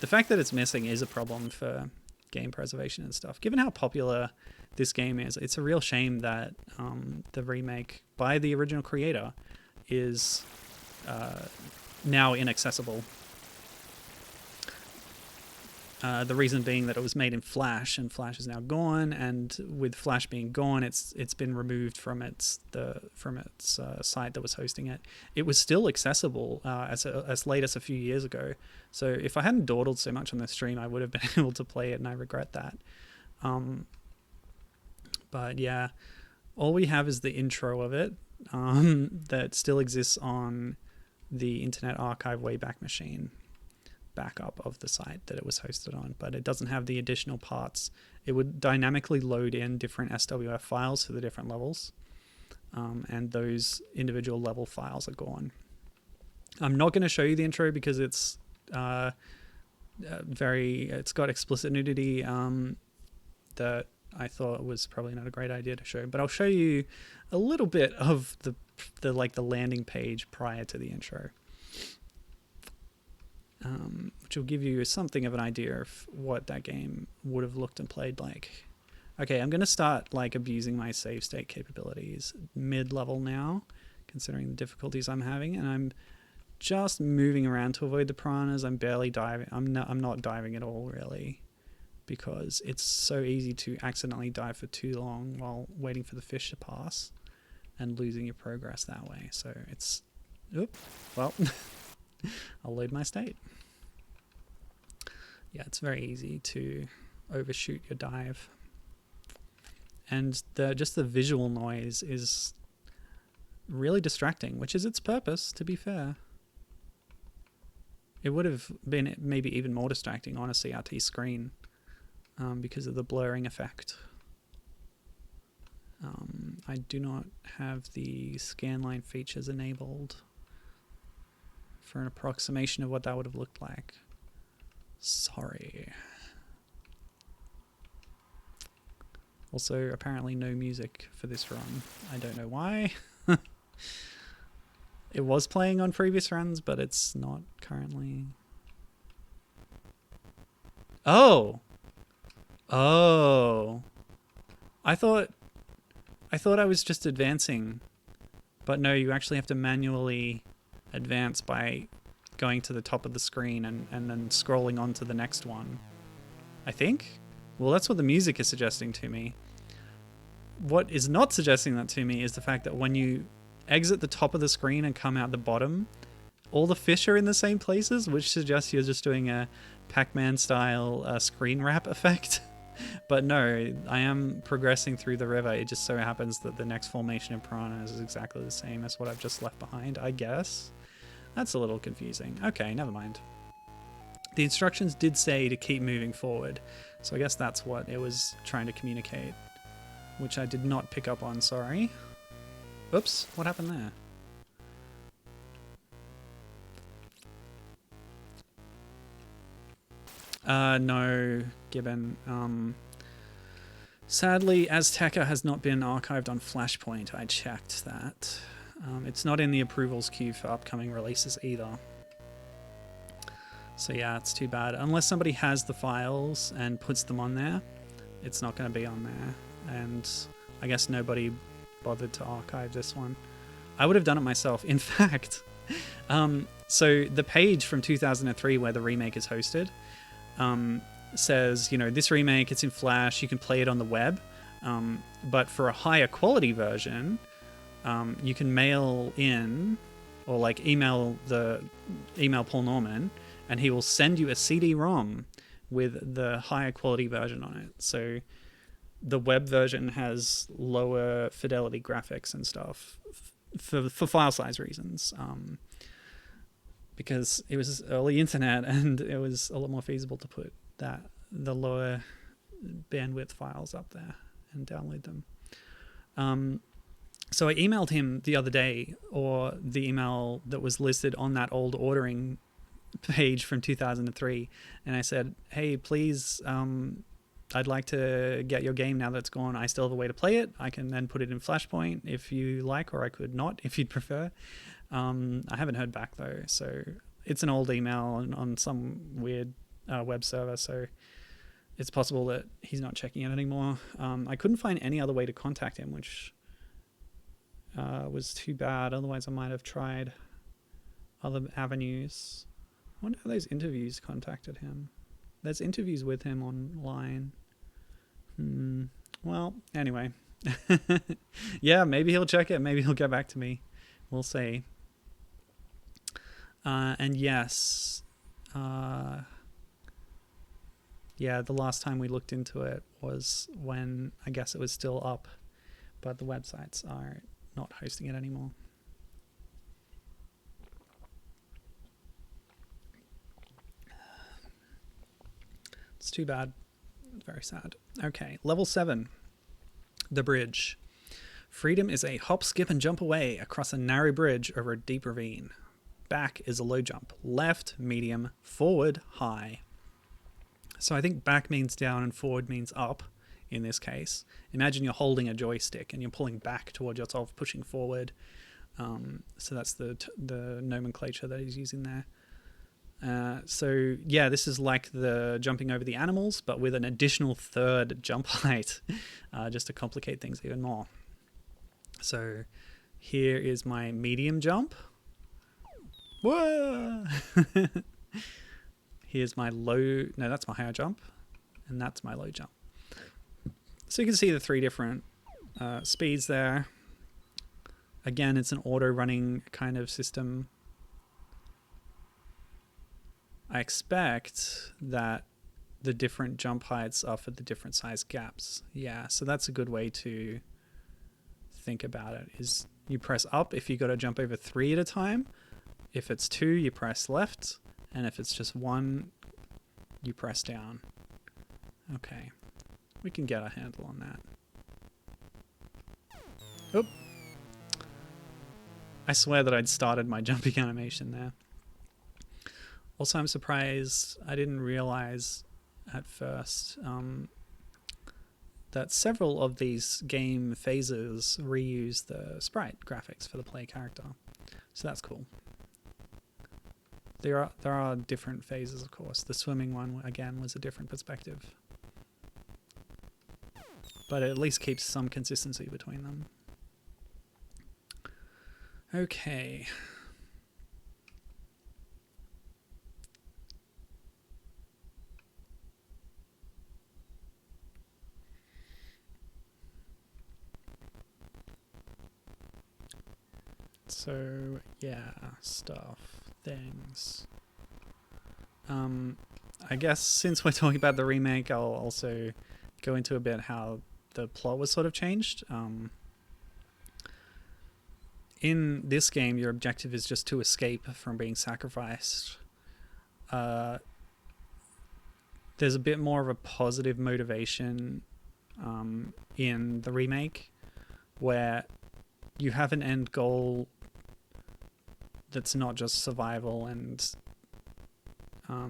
the fact that it's missing is a problem for game preservation and stuff. Given how popular this game is, it's a real shame that the remake by the original creator is now inaccessible. The reason being that it was made in Flash, and Flash is now gone. And with Flash being gone, it's been removed from its site that was hosting it. It was still accessible as late as a few years ago. So if I hadn't dawdled so much on this stream, I would have been able to play it, and I regret that. But yeah, all we have is the intro of it that still exists on the Internet Archive Wayback Machine backup of the site that it was hosted on, but it doesn't have the additional parts. It would dynamically load in different SWF files for the different levels, and those individual level files are gone. I'm not going to show you the intro because it's it's got explicit nudity that I thought was probably not a great idea to show, but I'll show you a little bit of the landing page prior to the intro. Which will give you something of an idea of what that game would have looked and played like. Okay, I'm going to start abusing my save state capabilities mid-level now, considering the difficulties I'm having, and I'm just moving around to avoid the piranhas. I'm barely diving. I'm not diving at all, really, because it's so easy to accidentally dive for too long while waiting for the fish to pass and losing your progress that way. So it's... well... I'll load my state. Yeah, it's very easy to overshoot your dive. And just the visual noise is really distracting, which is its purpose, to be fair. It would have been maybe even more distracting on a CRT screen because of the blurring effect. I do not have the scanline features enabled for an approximation of what that would have looked like. Sorry. Also, apparently no music for this run. I don't know why. It was playing on previous runs, but it's not currently. Oh! Oh! I thought I was just advancing, but no, you actually have to manually advance by going to the top of the screen and then scrolling on to the next one. I think? Well, that's what the music is suggesting to me. What is not suggesting that to me is the fact that when you exit the top of the screen and come out the bottom, all the fish are in the same places, which suggests you're just doing a Pac-Man style screen wrap effect. But no, I am progressing through the river. It just so happens that the next formation of piranhas is exactly the same as what I've just left behind, I guess. That's a little confusing. Okay, never mind. The instructions did say to keep moving forward, so I guess that's what it was trying to communicate, which I did not pick up on, sorry. Oops, what happened there? No, Gibbon. Sadly, Aztec has not been archived on Flashpoint. I checked that. It's not in the approvals queue for upcoming releases either. So yeah, it's too bad. Unless somebody has the files and puts them on there, it's not going to be on there. And I guess nobody bothered to archive this one. I would have done it myself. In fact, so the page from 2003 where the remake is hosted says, you know, this remake, it's in Flash, you can play it on the web, but for a higher quality version, you can mail in or like email Paul Norman, and he will send you a CD-ROM with the higher quality version on it. So the web version has lower fidelity graphics and stuff for file size reasons, because it was early internet and it was a lot more feasible to put the lower bandwidth files up there and download them. So I emailed him the other day, or the email that was listed on that old ordering page from 2003, and I said, hey, please, I'd like to get your game now that it's gone. I still have a way to play it. I can then put it in Flashpoint if you like, or I could not if you'd prefer. I haven't heard back though, so it's an old email on some weird web server, so it's possible that he's not checking it anymore. I couldn't find any other way to contact him, which was too bad. Otherwise I might have tried other avenues. I wonder how those interviews contacted him. There's interviews with him online. Well, anyway. Yeah, maybe he'll check it. Maybe he'll get back to me. We'll see. And yes, yeah, the last time we looked into it was when I guess it was still up, but the websites are not hosting it anymore. It's too bad. Very sad. Okay, level 7. The bridge. Freedom is a hop, skip, and jump away across a narrow bridge over a deep ravine. Back is a low jump. Left, medium. Forward, high. So I think back means down and forward means up in this case. Imagine you're holding a joystick and you're pulling back towards yourself, pushing forward. So that's the nomenclature that he's using there. So yeah, this is like the jumping over the animals, but with an additional third jump height, just to complicate things even more. So here is my medium jump. Whoa! Here's my low, no, that's my higher jump, and that's my low jump. So you can see the 3 different speeds there. Again, it's an auto-running kind of system. I expect that the different jump heights are for the different size gaps. Yeah, so that's a good way to think about it, is you press up if you got to jump over 3 at a time. If it's 2, you press left. And if it's just 1, you press down. Okay, we can get a handle on that. Oop. I swear that I'd started my jumping animation there. Also, I'm surprised I didn't realize at first that several of these game phases reuse the sprite graphics for the play character. So that's cool. There are different phases, of course. The swimming one, again, was a different perspective. but it at least keeps some consistency between them. Okay. So, yeah, stuff, things. I guess since we're talking about the remake, I'll also go into a bit how the plot was sort of changed. In this game, your objective is just to escape from being sacrificed. There's a bit more of a positive motivation in the remake, where you have an end goal that's not just survival and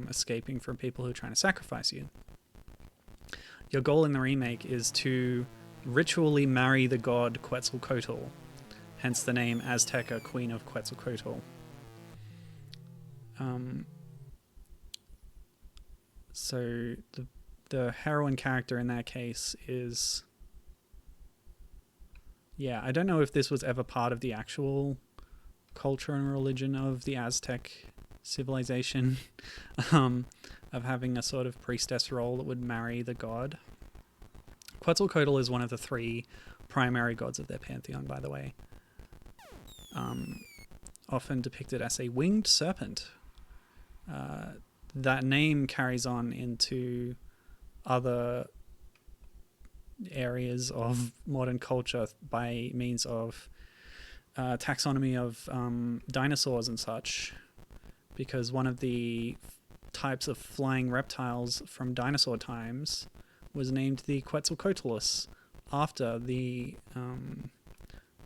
escaping from people who are trying to sacrifice you. Your goal in the remake is to ritually marry the god Quetzalcoatl, hence the name Azteca, Queen of Quetzalcoatl. So the heroine character in that case is... Yeah, I don't know if this was ever part of the actual culture and religion of the Aztec civilization, of having a sort of priestess role that would marry the god. Quetzalcoatl is one of the 3 primary gods of their pantheon, by the way. Often depicted as a winged serpent. That name carries on into other areas of modern culture by means of taxonomy of dinosaurs and such, because one of the types of flying reptiles from dinosaur times was named the Quetzalcoatlus, after the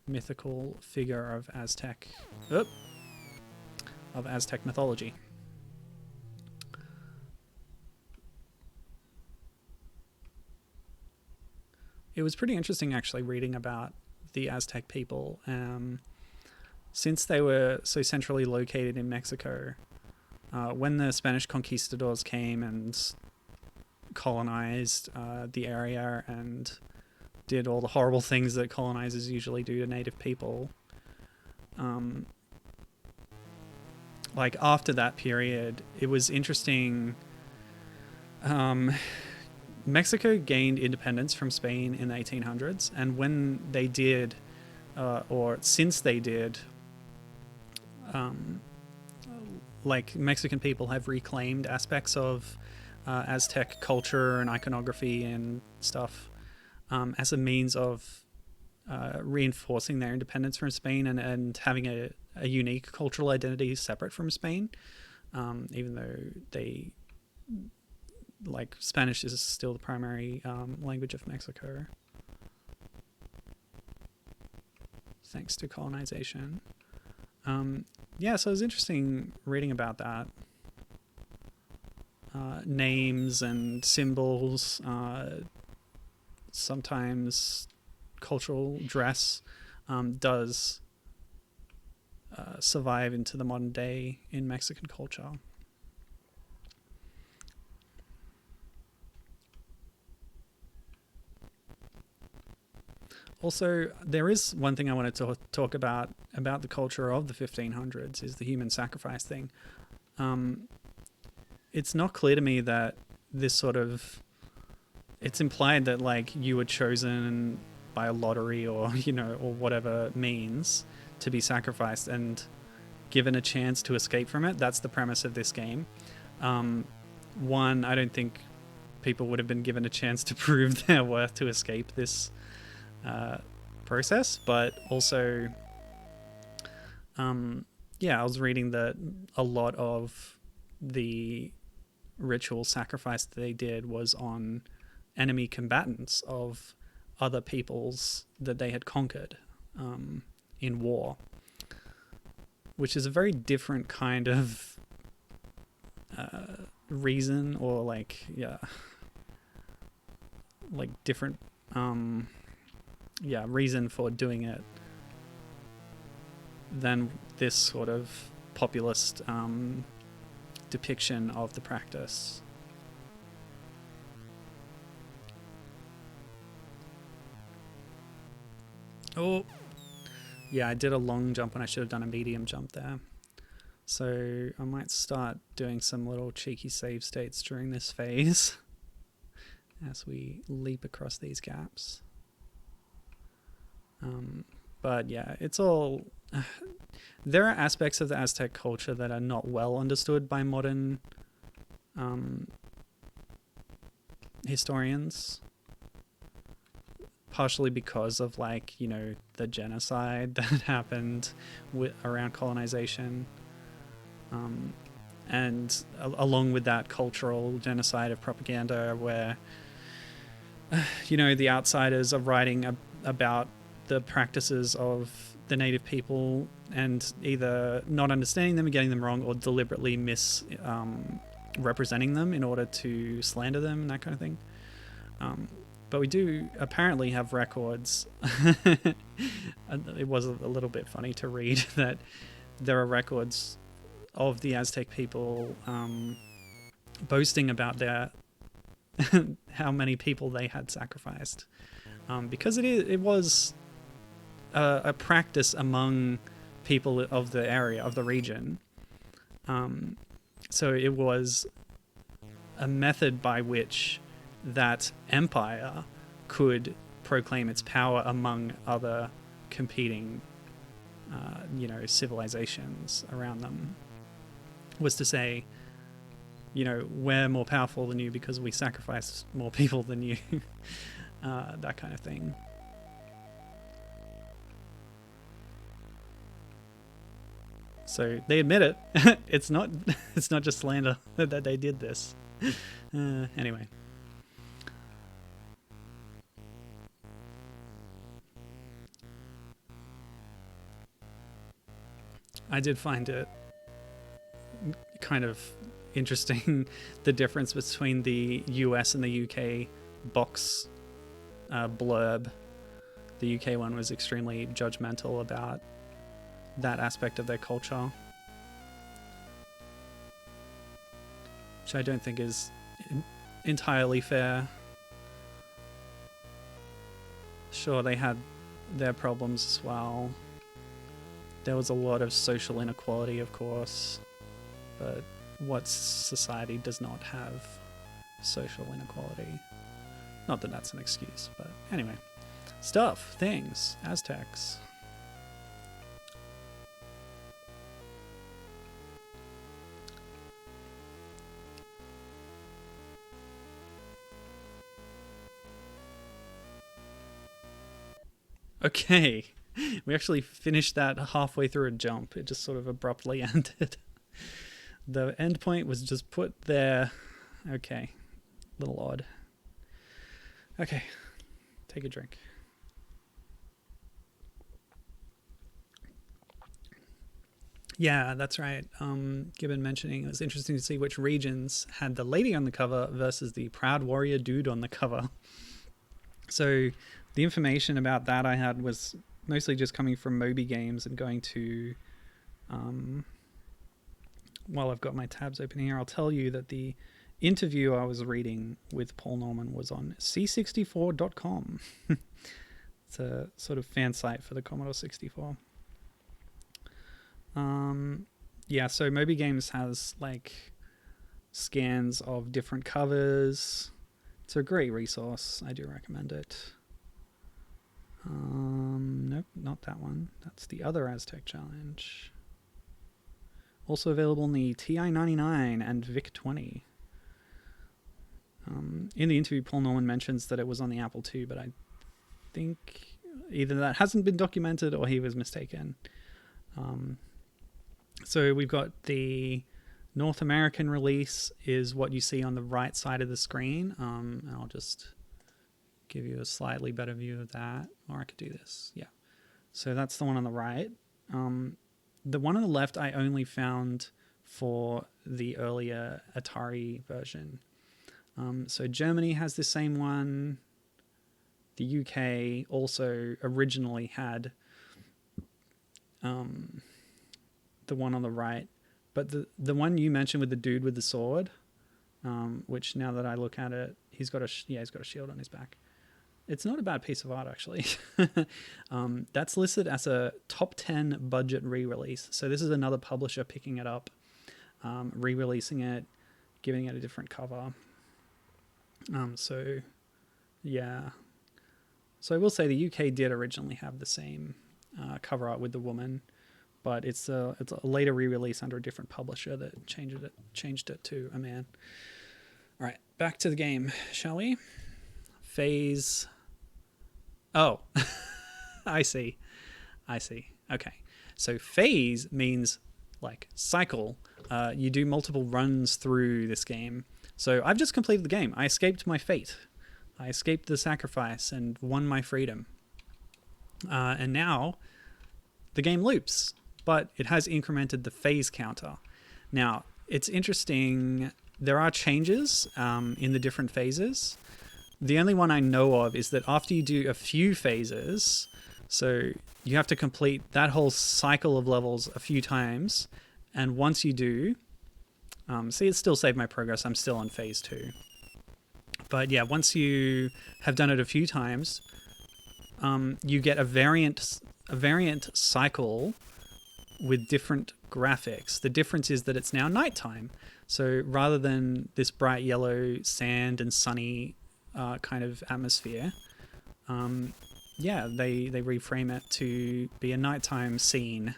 mythical figure of Aztec mythology. It was pretty interesting actually reading about the Aztec people, since they were so centrally located in Mexico. When the Spanish conquistadors came and colonized the area and did all the horrible things that colonizers usually do to native people, like after that period, it was interesting. Mexico gained independence from Spain in the 1800s, and when they did, or since they did, like Mexican people have reclaimed aspects of Aztec culture and iconography and stuff as a means of reinforcing their independence from Spain and having a unique cultural identity separate from Spain, even though they... like Spanish is still the primary language of Mexico, thanks to colonization. Yeah, so it was interesting reading about that. Names and symbols, sometimes cultural dress does survive into the modern day in Mexican culture. Also, there is one thing I wanted to talk about the culture of the 1500s, is the human sacrifice thing. It's not clear to me that this sort of... It's implied that, like, you were chosen by a lottery or, you know, or whatever means to be sacrificed and given a chance to escape from it. That's the premise of this game. One, I don't think people would have been given a chance to prove their worth to escape this process, but also yeah, I was reading that a lot of the ritual sacrifice that they did was on enemy combatants of other peoples that they had conquered in war, which is a very different kind of reason, or like different reason for doing it than this sort of populist depiction of the practice. Oh, yeah, I did a long jump when I should have done a medium jump there. So I might start doing some little cheeky save states during this phase as we leap across these gaps. But yeah, it's all... there are aspects of the Aztec culture that are not well understood by modern historians, partially because of, like, you know, the genocide that happened around colonization, and along with that, cultural genocide of propaganda where, you know, the outsiders are writing about the practices of the native people and either not understanding them and getting them wrong, or deliberately representing them in order to slander them and that kind of thing. But we do apparently have records. It was a little bit funny to read that there are records of the Aztec people boasting about their how many people they had sacrificed, because it was a practice among people of the area, of the region. So it was a method by which that empire could proclaim its power among other competing, civilizations around them. Was to say, you know, we're more powerful than you because we sacrificed more people than you. That kind of thing. So they admit it. It's not just slander that they did this. Anyway. I did find it kind of interesting, the difference between the US and the UK box blurb. The UK one was extremely judgmental about that aspect of their culture, which I don't think is entirely fair. Sure, they had their problems as well. There was a lot of social inequality, of course, but what society does not have social inequality? Not that that's an excuse, but anyway. Stuff, things, Aztecs. Okay, we actually finished that halfway through a jump. It just sort of abruptly ended. The end point was just put there. Okay, a little odd. Okay, take a drink. Yeah, that's right. Gibbon mentioning it was interesting to see which regions had the lady on the cover versus the proud warrior dude on the cover. So the information about that I had was mostly just coming from Moby Games and going to... while I've got my tabs open here, I'll tell you that the interview I was reading with Paul Norman was on C64.com. It's a sort of fan site for the Commodore 64. Yeah, so Moby Games has like scans of different covers. It's a great resource. I do recommend it. Nope, not that one. That's the other Aztec challenge. Also available in the TI-99 and VIC-20. In the interview, Paul Norman mentions that it was on the Apple II, but I think either that hasn't been documented or he was mistaken. So we've got the North American release is what you see on the right side of the screen. And I'll just give you a slightly better view of that. Or I could do this. Yeah. So that's the one on the right. The one on the left I only found for the earlier Atari version. So Germany has the same one. The UK also originally had the one on the right. But the one you mentioned with the dude with the sword, which now that I look at it, he's got a shield on his back. It's not a bad piece of art, actually. That's listed as a top 10 budget re-release. So this is another publisher picking it up, re-releasing it, giving it a different cover. So, yeah. So I will say the UK did originally have the same cover art with the woman, but it's a later re-release under a different publisher that changed it to a man. All right, back to the game, shall we? Phase. Oh, I see. Okay, so phase means like cycle. You do multiple runs through this game. So I've just completed the game. I escaped my fate. I escaped the sacrifice and won my freedom. And now the game loops, but it has incremented the phase counter. Now, it's interesting. There are changes in the different phases. The only one I know of is that after you do a few phases, so you have to complete that whole cycle of levels a few times, and once you do, see, it still saved my progress. I'm still on phase 2. But yeah, once you have done it a few times, you get a variant cycle with different graphics. The difference is that it's now nighttime. So rather than this bright yellow sand and sunny kind of atmosphere, yeah, they reframe it to be a nighttime scene.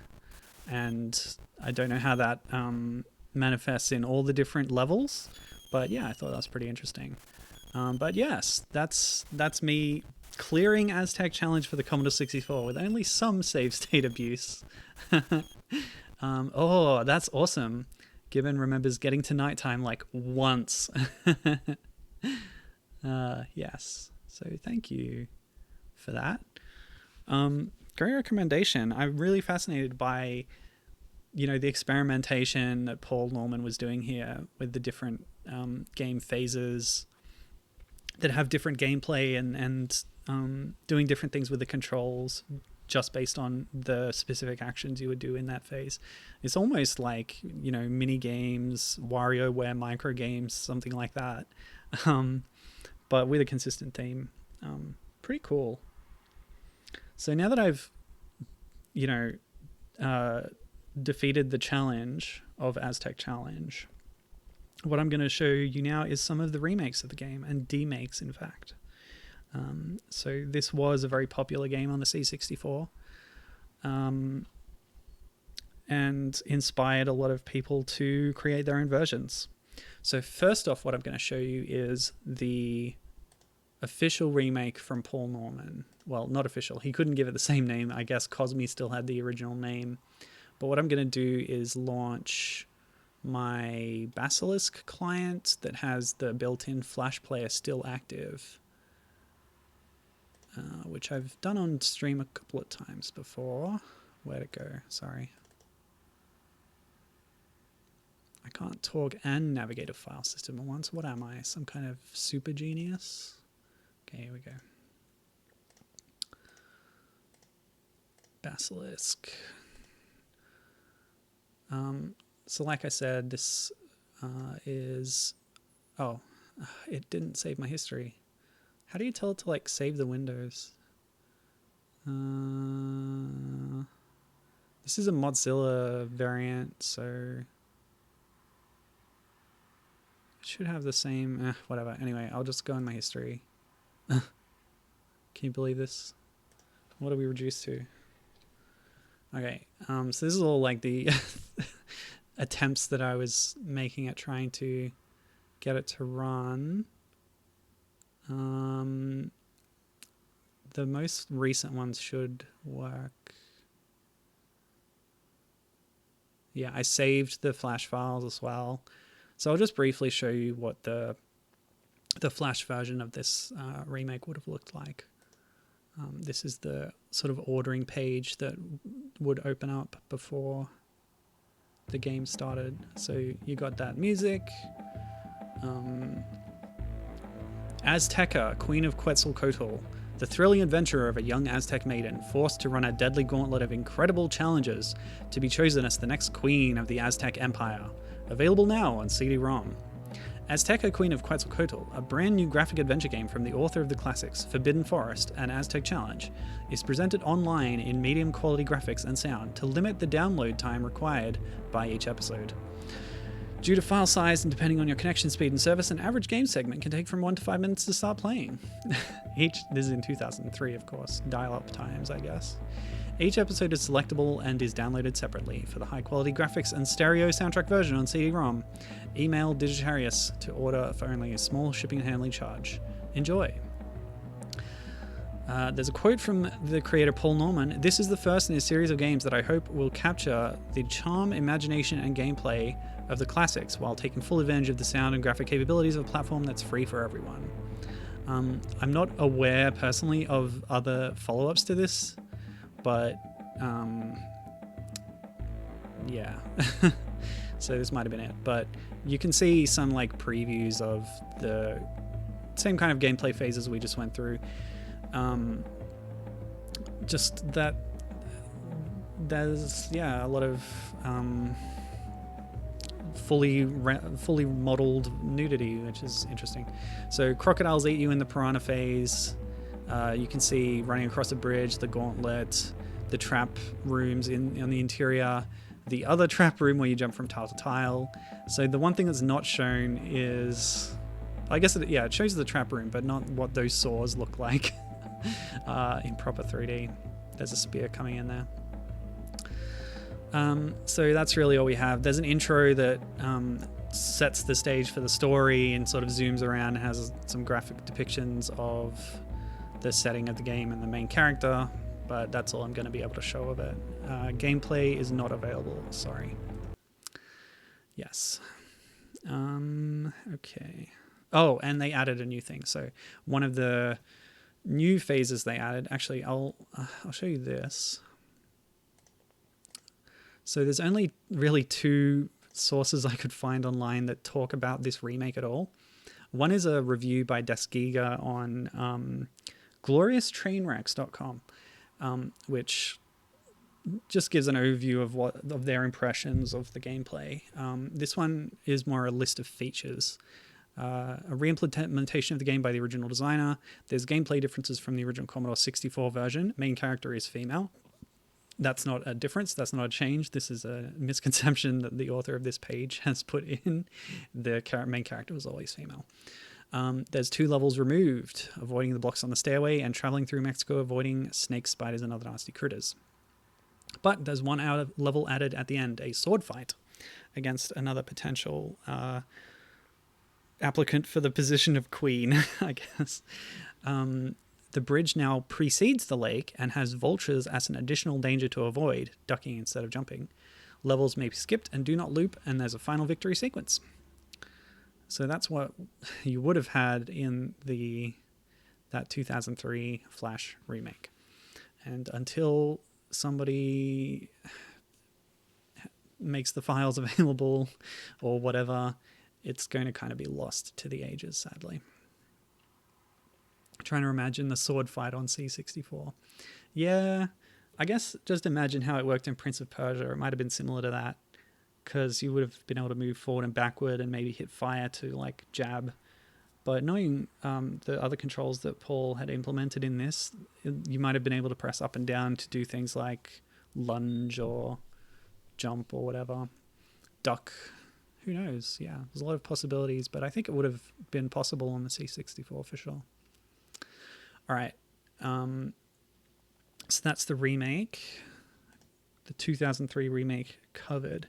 And I don't know how that manifests in all the different levels, but yeah, I thought that was pretty interesting. But yes, that's me clearing Aztec Challenge for the Commodore 64 with only some save state abuse. Oh, that's awesome. Gibbon remembers getting to nighttime like once. Yes, so thank you for that. Great recommendation. I'm really fascinated by, the experimentation that Paul Norman was doing here with the different game phases that have different gameplay and doing different things with the controls just based on the specific actions you would do in that phase. It's almost like, mini games, WarioWare micro games, something like that, but with a consistent theme. Pretty cool. So now that I've, defeated the challenge of Aztec Challenge, what I'm going to show you now is some of the remakes of the game, and demakes, in fact. So this was a very popular game on the C64, and inspired a lot of people to create their own versions. So first off, what I'm going to show you is the official remake from Paul Norman. Well, not official. He couldn't give it the same name. I guess Cosme still had the original name. But what I'm going to do is launch my Basilisk client that has the built-in Flash player still active, which I've done on stream a couple of times before. Where'd it go? Sorry. I can't talk and navigate a file system at once. What am I? Some kind of super genius? Okay, here we go. Basilisk. So like I said, this is... Oh, it didn't save my history. How do you tell it to, like, save the windows? This is a Mozilla variant, so... It should have the same... whatever. Anyway, I'll just go in my history. Can you believe this? What are we reduced to? Okay, so this is all like the attempts that I was making at trying to get it to run. The most recent ones should work. Yeah, I saved the Flash files as well. So I'll just briefly show you what the Flash version of this remake would have looked like. This is the sort of ordering page that would open up before the game started. So you got that music. Azteca, Queen of Quetzalcoatl, the thrilling adventure of a young Aztec maiden forced to run a deadly gauntlet of incredible challenges to be chosen as the next queen of the Aztec Empire. Available now on CD-ROM. Azteca Queen of Quetzalcoatl, a brand new graphic adventure game from the author of the classics Forbidden Forest and Aztec Challenge, is presented online in medium quality graphics and sound to limit the download time required by each episode. Due to file size and depending on your connection speed and service, an average game segment can take from 1 to 5 minutes to start playing. This is in 2003, of course, dial-up times, I guess. Each episode is selectable and is downloaded separately. For the high-quality graphics and stereo soundtrack version on CD-ROM, email Digitarius to order for only a small shipping and handling charge. Enjoy! There's a quote from the creator Paul Norman. "This is the first in a series of games that I hope will capture the charm, imagination, and gameplay of the classics while taking full advantage of the sound and graphic capabilities of a platform that's free for everyone." I'm not aware personally of other follow-ups to this, but yeah. So this might have been it, but you can see some like previews of the same kind of gameplay phases we just went through. Just that there's a lot of fully modeled nudity, which is interesting. So crocodiles eat you in the piranha phase. You can see running across a bridge, the gauntlet, the trap rooms on the interior, the other trap room where you jump from tile to tile. So the one thing that's not shown is, I guess, it shows the trap room, but not what those saws look like in proper 3D. There's a spear coming in there. So that's really all we have. There's an intro that sets the stage for the story and sort of zooms around and has some graphic depictions of the setting of the game and the main character, but that's all I'm going to be able to show of it. Gameplay is not available, sorry. Yes. Okay. Oh, and they added a new thing. So one of the new phases they added, actually, I'll show you this. So there's only really 2 sources I could find online that talk about this remake at all. One is a review by Desgiga on glorioustrainwrecks.com, which just gives an overview of their impressions of the gameplay. This one is more a list of features. A re-implementation of the game by the original designer. There's gameplay differences from the original Commodore 64 version. Main character is female. That's not a difference. That's not a change. This is a misconception that the author of this page has put in. The main character was always female. There's 2 levels removed, avoiding the blocks on the stairway and traveling through Mexico, avoiding snakes, spiders, and other nasty critters. But there's 1 level added at the end, a sword fight against another potential applicant for the position of queen, I guess. The bridge now precedes the lake and has vultures as an additional danger to avoid, ducking instead of jumping. Levels may be skipped and do not loop, and there's a final victory sequence. So that's what you would have had in that 2003 Flash remake. And until somebody makes the files available or whatever, it's going to kind of be lost to the ages, sadly. Trying to imagine the sword fight on C64. Yeah, I guess just imagine how it worked in Prince of Persia. It might have been similar to that, because you would have been able to move forward and backward and maybe hit fire to like jab. But knowing the other controls that Paul had implemented in this, you might have been able to press up and down to do things like lunge or jump or whatever, duck. Who knows? Yeah, there's a lot of possibilities, but I think it would have been possible on the C64 for sure. All right, so that's the remake, the 2003 remake covered.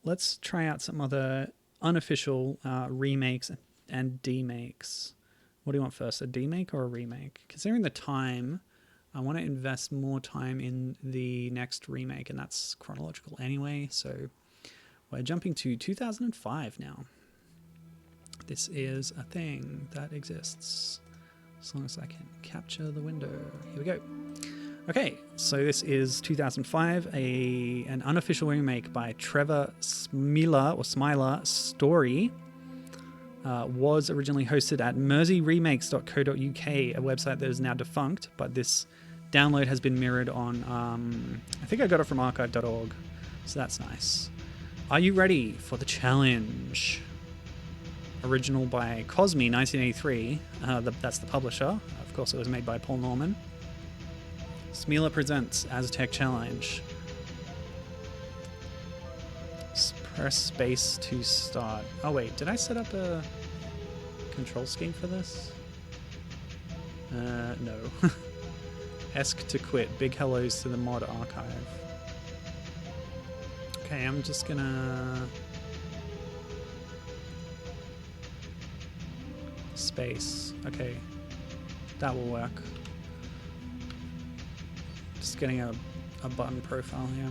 Let's try out some other unofficial remakes and demakes. What do you want first, a demake or a remake? Considering the time, I want to invest more time in the next remake, and that's chronological anyway, so we're jumping to 2005 now. This is a thing that exists. As long as I can capture the window. Here we go. Okay, so this is 2005, an unofficial remake by Trevor Smiler Story. Was originally hosted at merseyremakes.co.uk, a website that is now defunct, but this download has been mirrored on, I think I got it from archive.org, so that's nice. Are you ready for the challenge? Original by Cosme, 1983. That's the publisher. Of course, it was made by Paul Norman. Smeela presents Aztec Challenge. Press space to start. Oh wait, did I set up a control scheme for this? No. Esc to quit. Big hellos to the mod archive. Okay, I'm just gonna... Space. Okay. That will work. Just getting a button profile here.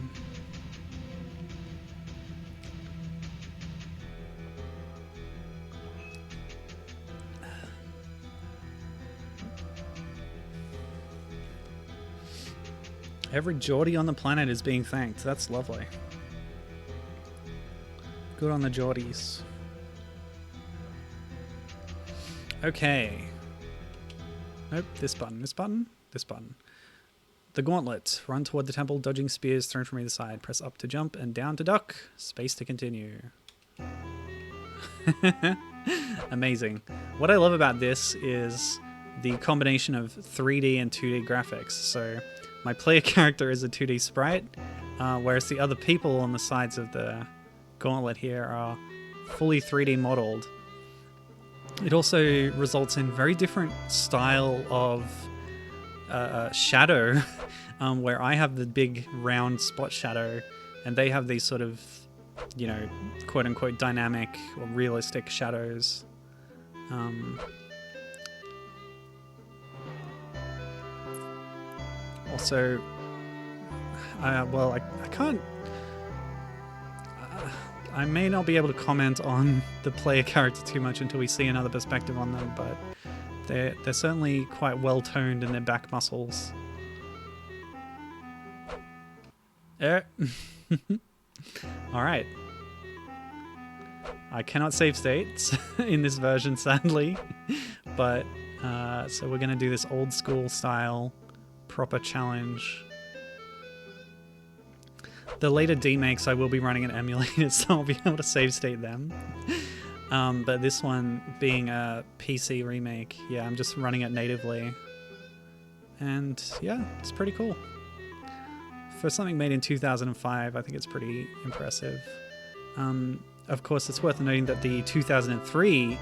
Every Geordie on the planet is being thanked. That's lovely. Good on the Geordies. Okay. Nope, this button, this button, this button. The gauntlet. Run toward the temple, dodging spears thrown from either side. Press up to jump and down to duck. Space to continue. Amazing. What I love about this is the combination of 3D and 2D graphics. So my player character is a 2D sprite, whereas the other people on the sides of the gauntlet here are fully 3D modeled. It also results in very different style of shadow, where I have the big round spot shadow, and they have these sort of, you know, quote-unquote dynamic or realistic shadows. Also, well, I can't... I may not be able to comment on the player character too much until we see another perspective on them, but they're certainly quite well toned in their back muscles. Alright. I cannot save states in this version, sadly, but so we're going to do this old school style proper challenge. The later demakes I will be running an emulator, so I'll be able to save state them. But this one being a PC remake, yeah, I'm just running it natively. And yeah, it's pretty cool. For something made in 2005, I think it's pretty impressive. Of course, it's worth noting that the 2003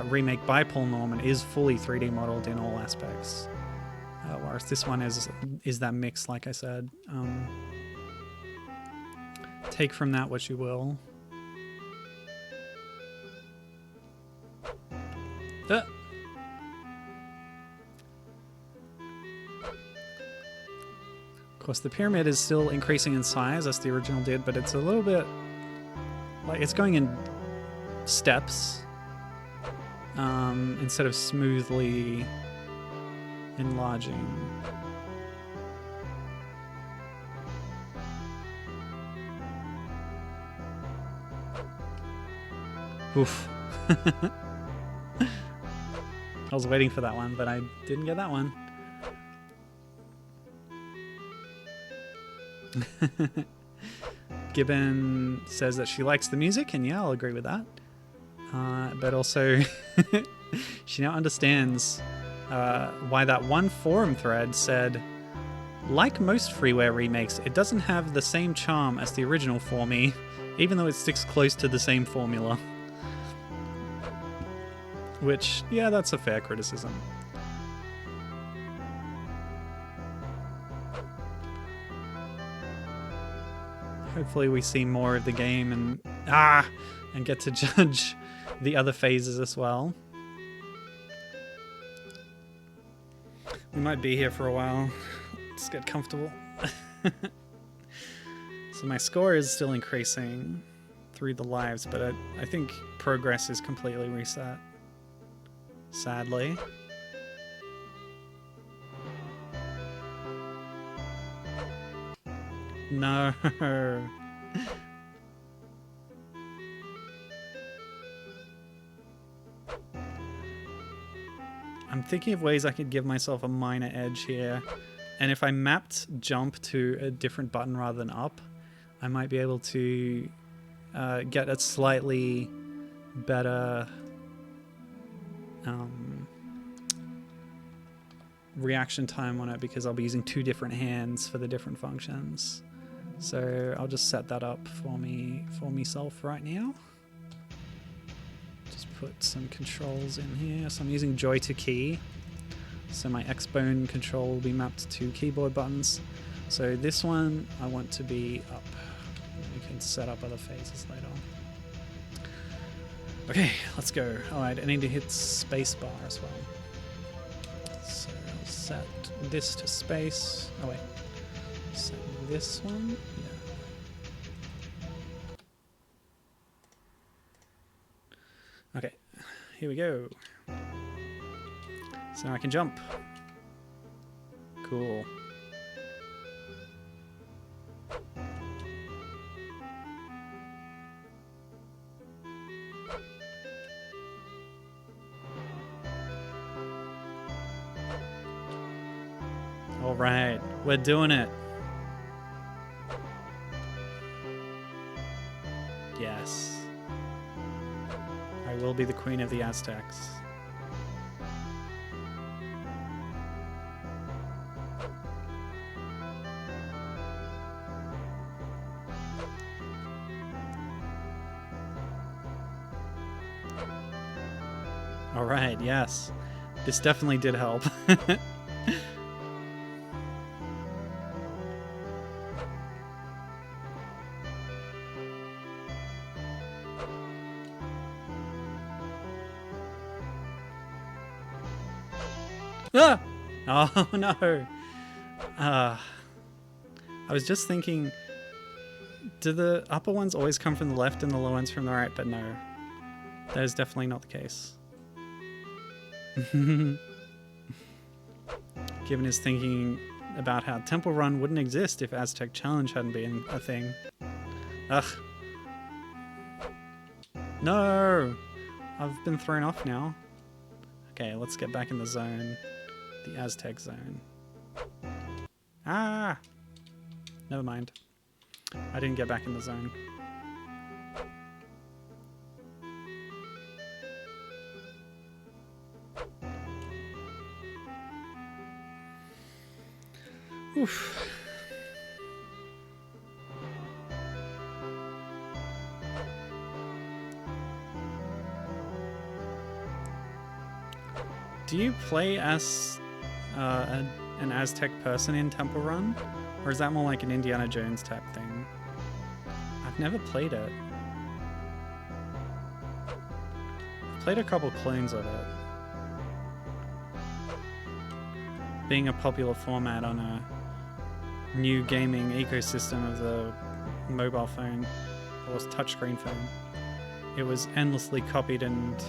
remake by Paul Norman is fully 3D modeled in all aspects. Whereas this one is that mix, like I said. Take from that what you will. Of course, the pyramid is still increasing in size as the original did, but it's a little bit like it's going in steps instead of smoothly enlarging. Oof. I was waiting for that one, but I didn't get that one. Gibbon says that she likes the music, and yeah, I'll agree with that. But also, she now understands why that one forum thread said, like most freeware remakes, it doesn't have the same charm as the original for me, even though it sticks close to the same formula. Which, yeah, that's a fair criticism. Hopefully we see more of the game and get to judge the other phases as well. We might be here for a while. Let's get comfortable. So my score is still increasing through the lives, but I think progress is completely reset. Sadly. No. I'm thinking of ways I could give myself a minor edge here. And if I mapped jump to a different button rather than up, I might be able to get a slightly better reaction time on it because I'll be using 2 different hands for the different functions. So I'll just set that up for myself right now. Just put some controls in here. So I'm using joy to key. So my X-Bone control will be mapped to keyboard buttons. So this one I want to be up. We can set up other phases later. Okay, let's go. Alright, I need to hit spacebar as well. So I'll set this to space. Oh wait. Set this one. Yeah. Okay, here we go. So now I can jump. Cool. All right, we're doing it. Yes. I will be the queen of the Aztecs. All right, yes. This definitely did help. Ah! Oh no! I was just thinking, do the upper ones always come from the left and the lower ones from the right? But no, that is definitely not the case. Gibbon is thinking about how Temple Run wouldn't exist if Aztec Challenge hadn't been a thing. Ugh. No! I've been thrown off now. Okay, let's get back in the zone. The Aztec zone. Ah! Never mind. I didn't get back in the zone. Oof. Do you play as an Aztec person in Temple Run? Or is that more like an Indiana Jones type thing? I've never played it. I've played a couple clones of it. Being a popular format on a new gaming ecosystem of the mobile phone, or touchscreen phone, it was endlessly copied and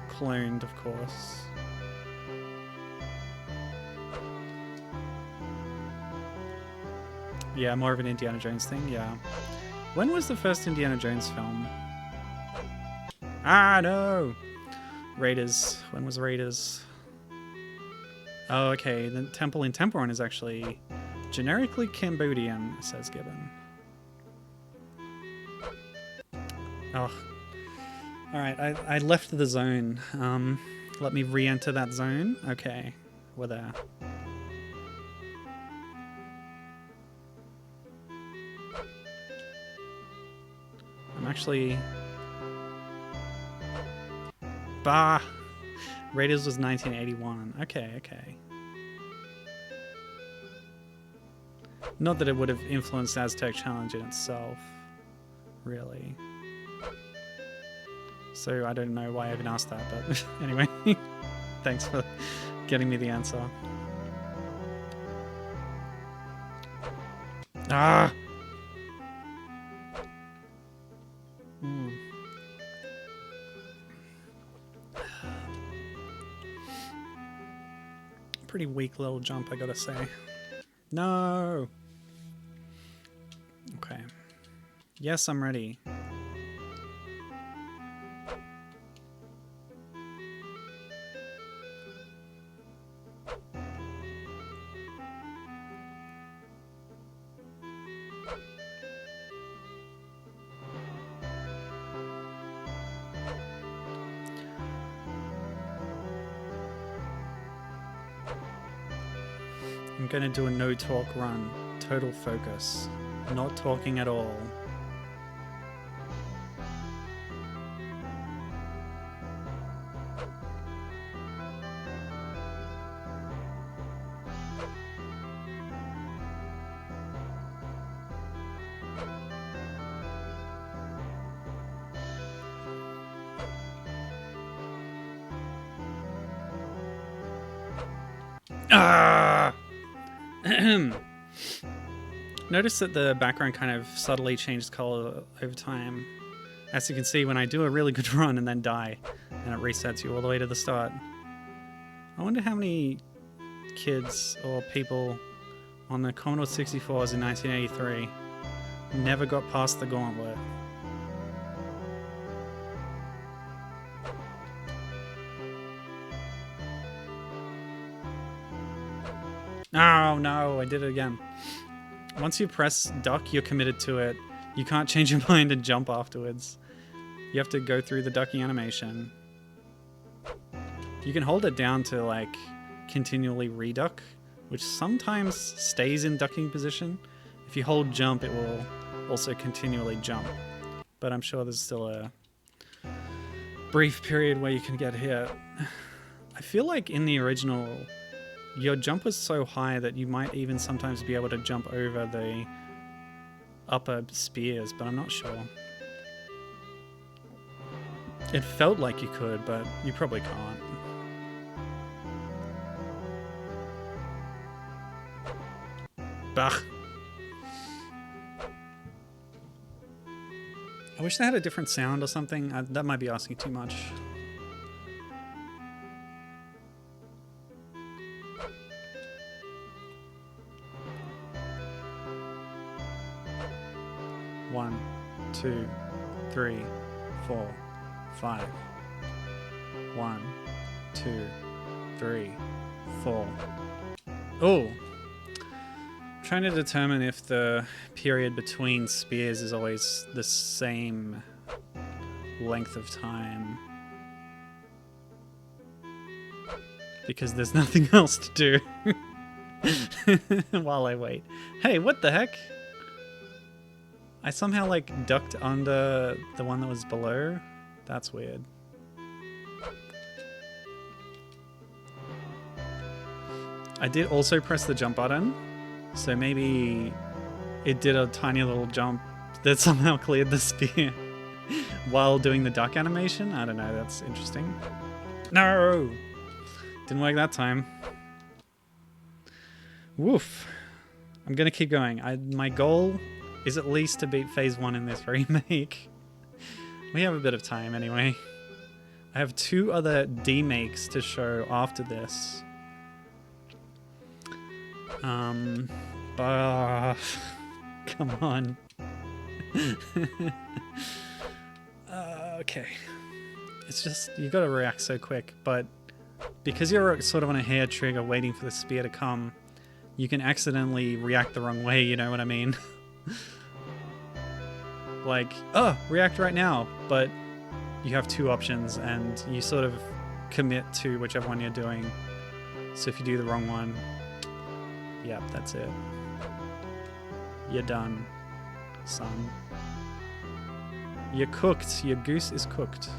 cloned, of course. Yeah, more of an Indiana Jones thing, yeah. When was the first Indiana Jones film? Ah, no! Raiders. When was Raiders? Oh, okay. The temple in Temple Run is actually generically Cambodian, says Gibbon. Oh. Alright, I left the zone. Let me re-enter that zone. Okay, we're there. I'm actually... Bah! Raiders was 1981. Okay, okay. Not that it would have influenced Aztec Challenge in itself, really. So I don't know why I even asked that, but anyway. Thanks for getting me the answer. Ah! Pretty weak little jump, I gotta say. No! Okay. Yes, I'm ready. I'm gonna do a no talk run. Total focus. Not talking at all. Ah! Notice that the background kind of subtly changes color over time. As you can see, when I do a really good run and then die, and it resets you all the way to the start. I wonder how many kids or people on the Commodore 64s in 1983 never got past the gauntlet. Oh no, I did it again. Once you press duck, you're committed to it. You can't change your mind and jump afterwards. You have to go through the ducking animation. You can hold it down to like continually reduck, which sometimes stays in ducking position. If you hold jump, it will also continually jump. But I'm sure there's still a brief period where you can get hit. I feel like in the original, your jump was so high that you might even sometimes be able to jump over the upper spears, but I'm not sure. It felt like you could, but you probably can't. Bah. I wish they had a different sound or something. That might be asking too much. One, 2, 3, 4, 5. 1, 2, 3, 4. Oh! Trying to determine if the period between spears is always the same length of time. Because there's nothing else to do while I wait. Hey, what the heck? I somehow like ducked under the one that was below. That's weird. I did also press the jump button, so maybe it did a tiny little jump that somehow cleared the spear while doing the duck animation. I don't know, that's interesting. No! Didn't work that time. Woof. I'm gonna keep going. My goal is at least to beat phase 1 in this remake. We have a bit of time anyway. I have 2 other demakes to show after this. Come on. Okay. It's just, you gotta react so quick, but because you're sort of on a hair trigger waiting for the spear to come, you can accidentally react the wrong way, you know what I mean? Like, oh, react right now, but you have 2 options and you sort of commit to whichever one you're doing. So if you do the wrong one, yep, that's it. You're done, son. You're cooked. Your goose is cooked.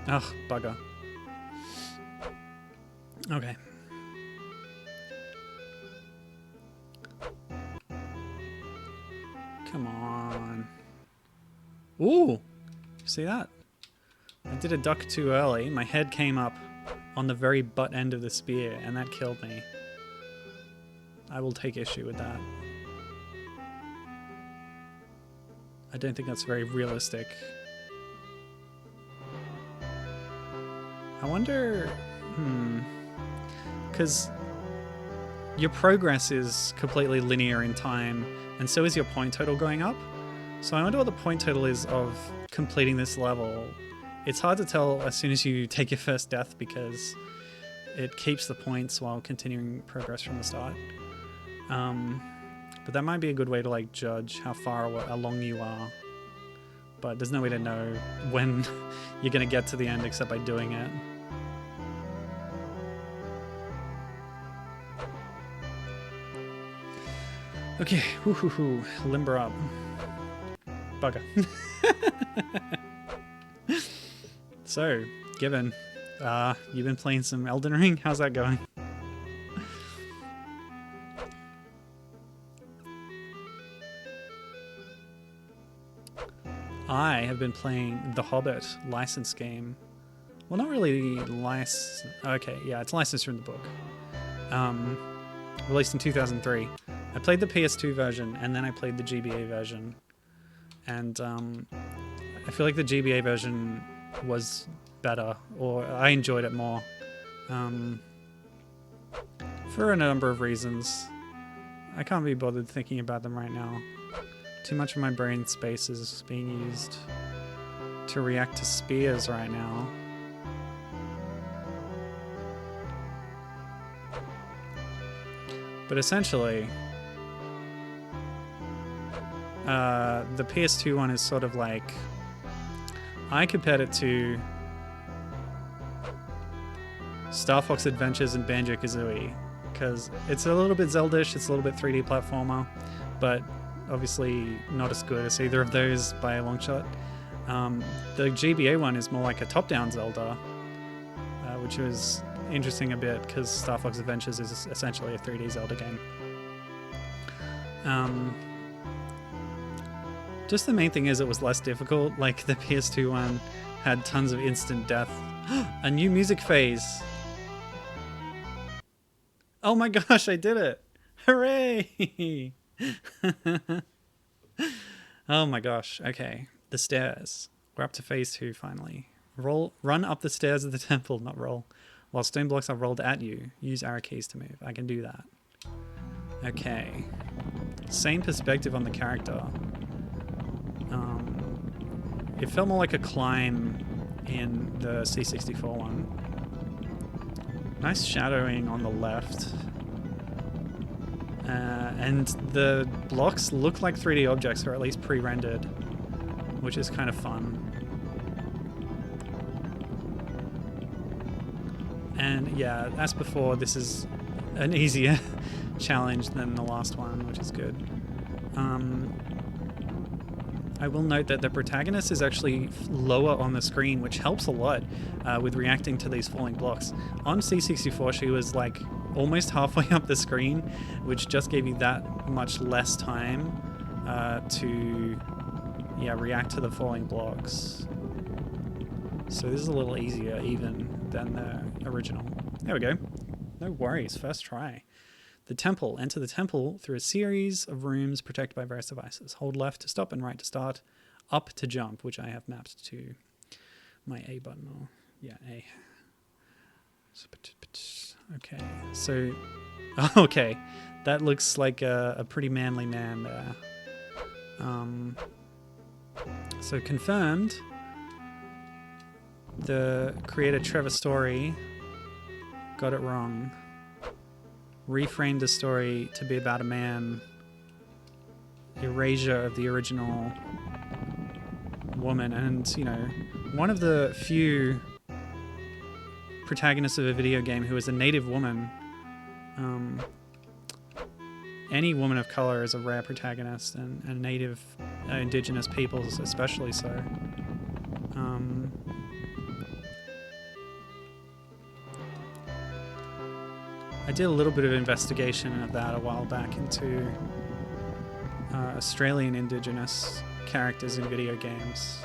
Ugh, bugger. Okay. Come on. Ooh! See that? I did a duck too early. My head came up on the very butt end of the spear, and that killed me. I will take issue with that. I don't think that's very realistic. I wonder... Because your progress is completely linear in time, and so is your point total going up. So I wonder what the point total is of completing this level. It's hard to tell as soon as you take your first death because it keeps the points while continuing progress from the start. But that might be a good way to like judge how far along you are. But there's no way to know when you're going to get to the end except by doing it. Okay, whoo, limber up. Bugger. So, Gibbon, you've been playing some Elden Ring? How's that going? I have been playing the Hobbit licensed game. Well, not really licensed. Okay, yeah, it's licensed from the book. Released in 2003. I played the PS2 version, and then I played the GBA version. And I feel like the GBA version was better, or I enjoyed it more. For a number of reasons. I can't be bothered thinking about them right now. Too much of my brain space is being used to react to spears right now. But essentially, the PS2 one is sort of like, I compared it to Star Fox Adventures and Banjo-Kazooie, because it's a little bit Zelda-ish, it's a little bit 3D platformer, but obviously not as good as either of those by a long shot. The GBA one is more like a top-down Zelda, which was interesting a bit because Star Fox Adventures is essentially a 3D Zelda game. Just the main thing is it was less difficult. Like the PS2 one had tons of instant death. A new music phase. Oh my gosh, I did it. Hooray! Oh my gosh. Okay. The stairs. We're up to phase 2 finally. Run up the stairs of the temple, not roll. While stone blocks are rolled at you, use arrow keys to move. I can do that. Okay. Same perspective on the character. It felt more like a climb in the C64 one. Nice shadowing on the left. And the blocks look like 3D objects, or at least pre-rendered, which is kind of fun. And yeah, as before, this is an easier challenge than the last one, which is good. I will note that the protagonist is actually lower on the screen, which helps a lot with reacting to these falling blocks. On C64, she was like almost halfway up the screen, which just gave you that much less time to react to the falling blocks. So this is a little easier even than the original. There we go. No worries, first try. The temple. Enter the temple through a series of rooms protected by various devices. Hold left to stop and right to start. Up to jump, which I have mapped to my A button. Or yeah, A. Okay, so... Okay, that looks like a pretty manly man there. So confirmed. The creator Trevor Story got it wrong. Reframed the story to be about a man. Erasure of the original woman. And, you know, one of the few protagonists of a video game who is a native woman. Any woman of color is a rare protagonist, and native indigenous peoples especially so. I did a little bit of investigation of that a while back into Australian Indigenous characters in video games.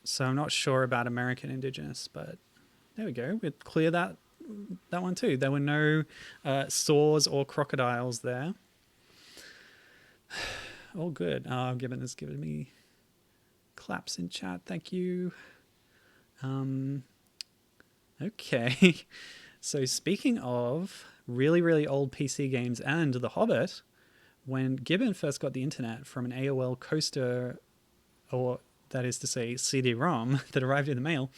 So I'm not sure about American Indigenous, but there we go. We'd clear that one too. There were no saws or crocodiles there. All good. Gibbon has given me claps in chat. Thank you. Okay, so speaking of really, really old PC games and The Hobbit, when Gibbon first got the internet from an AOL coaster, or that is to say CD-ROM, that arrived in the mail,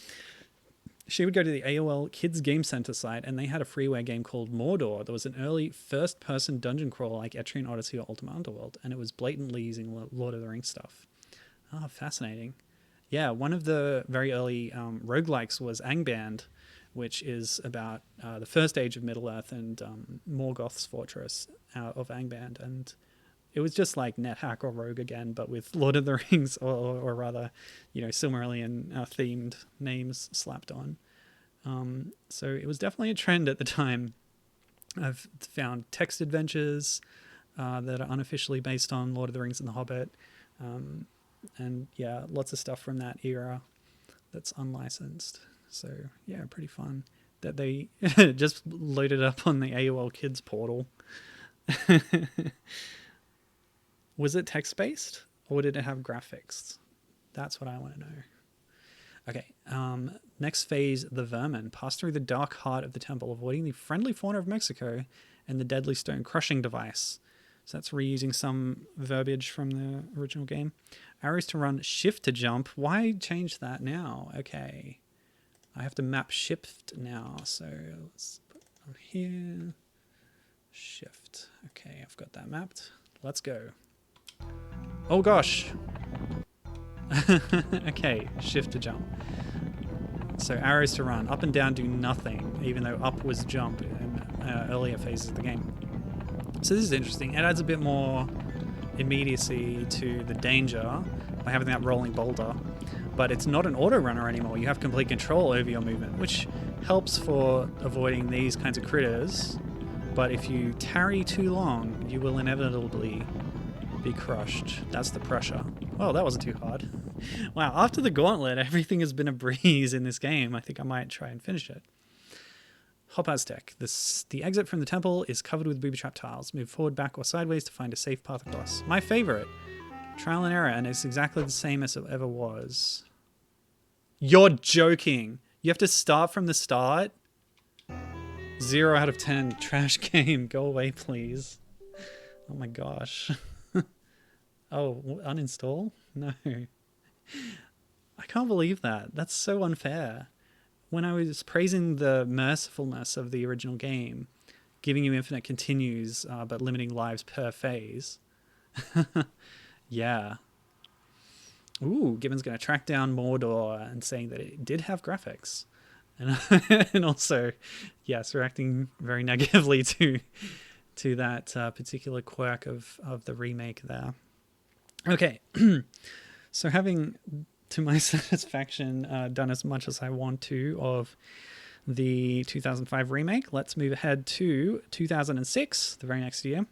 she would go to the AOL Kids Game Center site, and they had a freeware game called Mordor. There was an early first-person dungeon crawler like Etrian Odyssey or Ultima Underworld, and it was blatantly using Lord of the Rings stuff. Oh, fascinating. Yeah, one of the very early roguelikes was Angband, which is about the first age of Middle-earth and Morgoth's fortress out of Angband. And it was just like NetHack or Rogue again, but with Lord of the Rings, or rather, Silmarillion themed names slapped on. So it was definitely a trend at the time. I've found text adventures that are unofficially based on Lord of the Rings and The Hobbit. And yeah, lots of stuff from that era that's unlicensed. So yeah, pretty fun that they just loaded up on the AOL Kids portal. Was it text-based or did it have graphics? That's what I want to know. Okay, next phase, the vermin. Pass through the dark heart of the temple, avoiding the friendly fauna of Mexico and the deadly stone crushing device. So that's reusing some verbiage from the original game. Arrows to run, shift to jump. Why change that now? Okay. I have to map shift now. So let's put on here. Shift. Okay, I've got that mapped. Let's go. Oh gosh. Okay, shift to jump. So arrows to run. Up and down do nothing, even though up was jump in earlier phases of the game. So this is interesting. It adds a bit more immediacy to the danger by having that rolling boulder. But it's not an auto runner anymore. You have complete control over your movement, which helps for avoiding these kinds of critters. But if you tarry too long, you will inevitably be crushed. That's the pressure. Oh, that wasn't too hard. Wow, after the gauntlet, everything has been a breeze in this game. I think I might try and finish it. Hop Aztec. The exit from the temple is covered with booby trap tiles. Move forward, back, or sideways to find a safe path across. My favorite. Trial and error, and it's exactly the same as it ever was. You're joking. You have to start from the start? 0 out of 10. Trash game. Go away, please. Oh my gosh. Oh, uninstall? No. I can't believe that. That's so unfair. When I was praising the mercifulness of the original game, giving you infinite continues, but limiting lives per phase. Yeah. Ooh, Gibbon's going to track down Mordor and saying that it did have graphics. And also, yes, reacting very negatively to that particular quirk of the remake there. Okay, so having, to my satisfaction, done as much as I want to of the 2005 remake, let's move ahead to 2006, the very next year.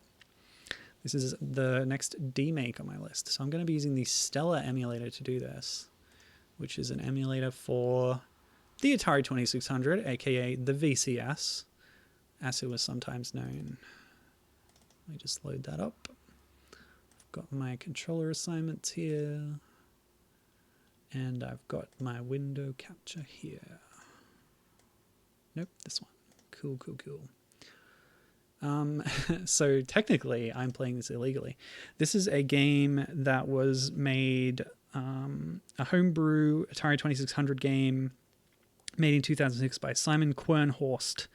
This is the next demake on my list. So I'm going to be using the Stellar emulator to do this, which is an emulator for the Atari 2600, aka the VCS, as it was sometimes known. Let me just load that up. Got my controller assignments here, and I've got my window capture here. Nope, this one. Cool. So technically, I'm playing this illegally. This is a game that was made, a homebrew Atari 2600 game made in 2006 by Simon Quernhorst.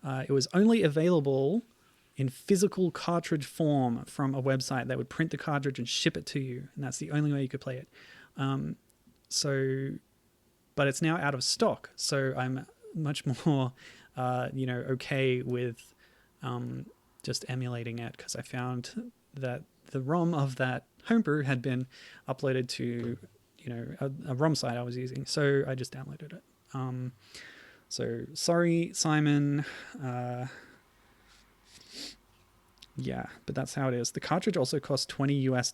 It was only available in physical cartridge form from a website that would print the cartridge and ship it to you, and that's the only way you could play it. But it's now out of stock, so I'm much more, okay with just emulating it, because I found that the ROM of that homebrew had been uploaded to, a ROM site I was using, so I just downloaded it. So sorry, Simon. Yeah, but that's how it is. The cartridge also costs $20 US,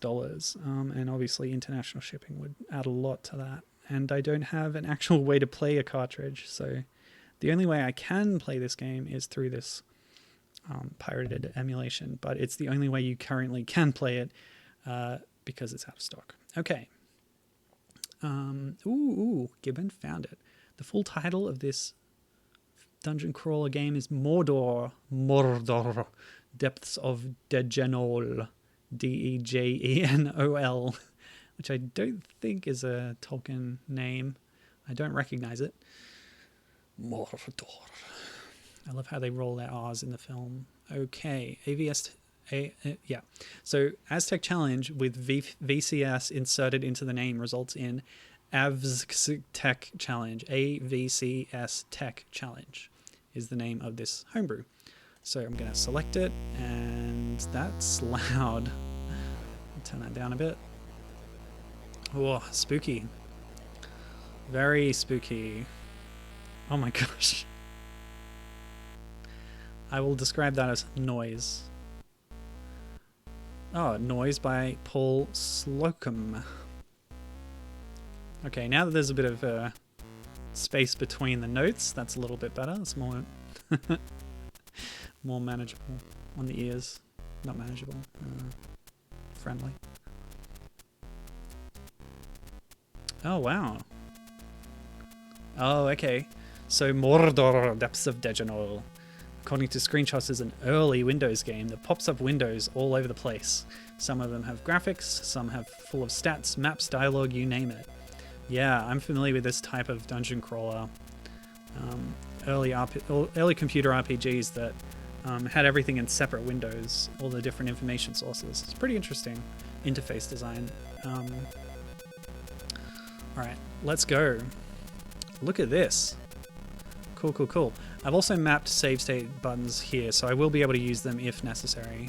and obviously international shipping would add a lot to that. And I don't have an actual way to play a cartridge, so the only way I can play this game is through this pirated emulation, but it's the only way you currently can play it because it's out of stock. Okay. Gibbon found it. The full title of this dungeon crawler game is Mordor, Depths of Degenol, Degenol, which I don't think is a Tolkien name. I don't recognize it. Mordor. I love how they roll their R's in the film. Okay, yeah. So Aztec Challenge with VCS inserted into the name results in Aztec Challenge. AVCS Tech Challenge is the name of this homebrew. So I'm going to select it, and that's loud. Turn that down a bit. Oh, spooky. Very spooky. Oh my gosh. I will describe that as noise. Oh, Noise by Paul Slocum. Okay, now that there's a bit of space between the notes, that's a little bit better. It's more more manageable on the ears. Not manageable, friendly. Oh, wow. Oh, okay. So Mordor, Depths of Dejanol, according to screenshots, is an early Windows game that pops up windows all over the place. Some of them have graphics, some have full of stats, maps, dialogue, you name it. Yeah, I'm familiar with this type of dungeon crawler. Early computer RPGs that had everything in separate windows, all the different information sources. It's pretty interesting interface design. Alright, let's go. Look at this. Cool, cool, cool. I've also mapped save state buttons here, so I will be able to use them if necessary.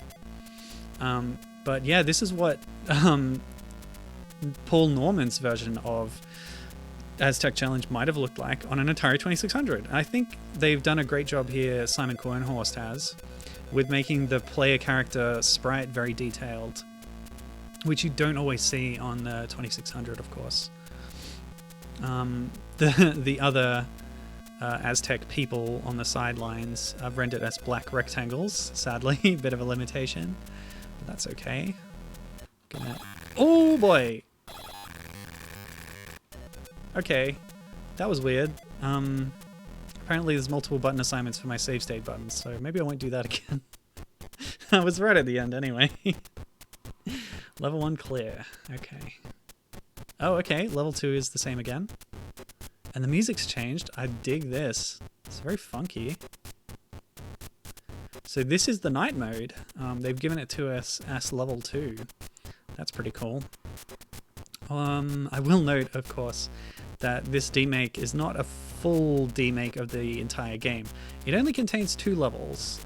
But yeah, this is what Paul Norman's version of Aztec Challenge might have looked like on an Atari 2600. I think they've done a great job here, Simon Kornhorst has, with making the player character sprite very detailed, which you don't always see on the 2600, of course. The other Aztec people on the sidelines are rendered as black rectangles, sadly. Bit of a limitation, but that's okay. Oh boy! Okay, that was weird. Apparently there's multiple button assignments for my save state buttons, so maybe I won't do that again. I was right at the end anyway. Level 1 clear. Okay. Oh, okay, level 2 is the same again. And the music's changed. I dig this. It's very funky. So this is the night mode. They've given it to us as level 2. That's pretty cool. I will note, of course, that this demake is not a full demake of the entire game. It only contains 2 levels.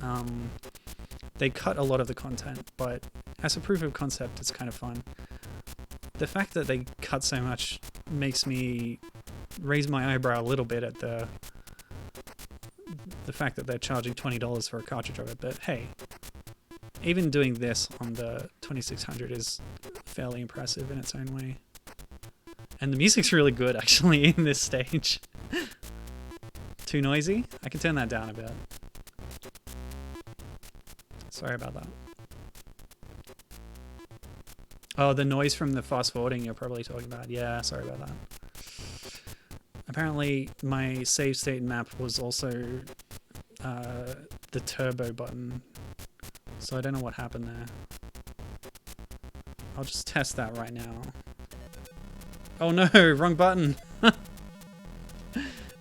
They cut a lot of the content, but as a proof of concept, it's kind of fun. The fact that they cut so much makes me raise my eyebrow a little bit at the fact that they're charging $20 for a cartridge of it, but hey, even doing this on the 2600 is fairly impressive in its own way. And the music's really good, actually, in this stage. Too noisy? I can turn that down a bit. Sorry about that. Oh, the noise from the fast forwarding you're probably talking about. Yeah, sorry about that. Apparently, my save state map was also the turbo button. So I don't know what happened there. I'll just test that right now. Oh no, wrong button.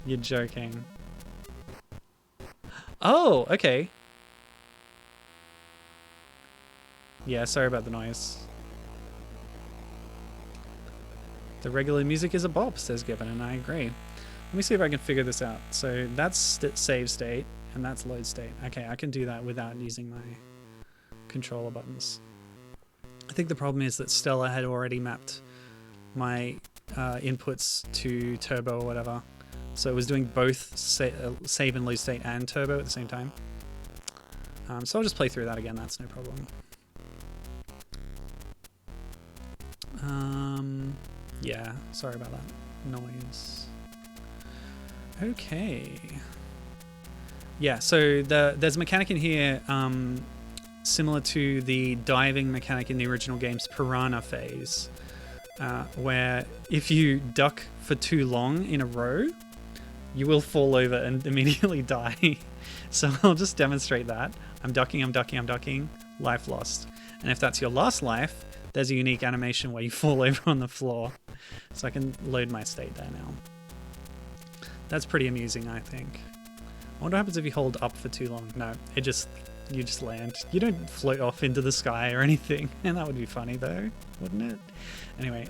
You're joking. Oh, okay. Yeah, sorry about the noise. The regular music is a bop, says Gibbon, and I agree. Let me see if I can figure this out. So that's save state, and that's load state. Okay, I can do that without using my controller buttons. I think the problem is that Stella had already mapped my inputs to turbo or whatever. So it was doing both save and load state and turbo at the same time. So I'll just play through that again, that's no problem. Yeah, sorry about that noise. Okay. Yeah, so there's a mechanic in here similar to the diving mechanic in the original game's Piranha phase, where if you duck for too long in a row, you will fall over and immediately die. So I'll just demonstrate that. I'm ducking, I'm ducking, I'm ducking, life lost. And if that's your last life, there's a unique animation where you fall over on the floor. So I can load my state there now. That's pretty amusing, I think. I wonder what happens if you hold up for too long. No, you just land. You don't float off into the sky or anything. And that would be funny though, wouldn't it? Anyway,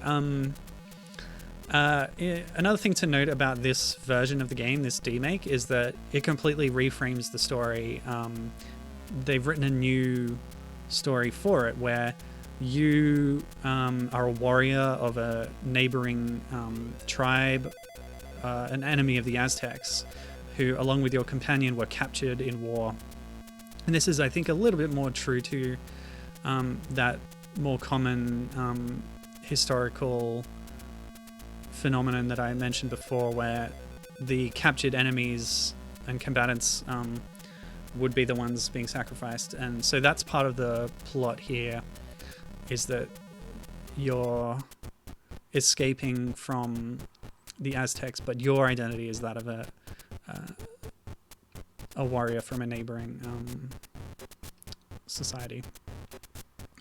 Another thing to note about this version of the game, this demake, is that it completely reframes the story. They've written a new story for it where you are a warrior of a neighboring tribe, an enemy of the Aztecs, who, along with your companion, were captured in war. And this is, I think, a little bit more true to that more common historical phenomenon that I mentioned before, where the captured enemies and combatants would be the ones being sacrificed. And so that's part of the plot here, is that you're escaping from the Aztecs, but your identity is that of a warrior from a neighboring society.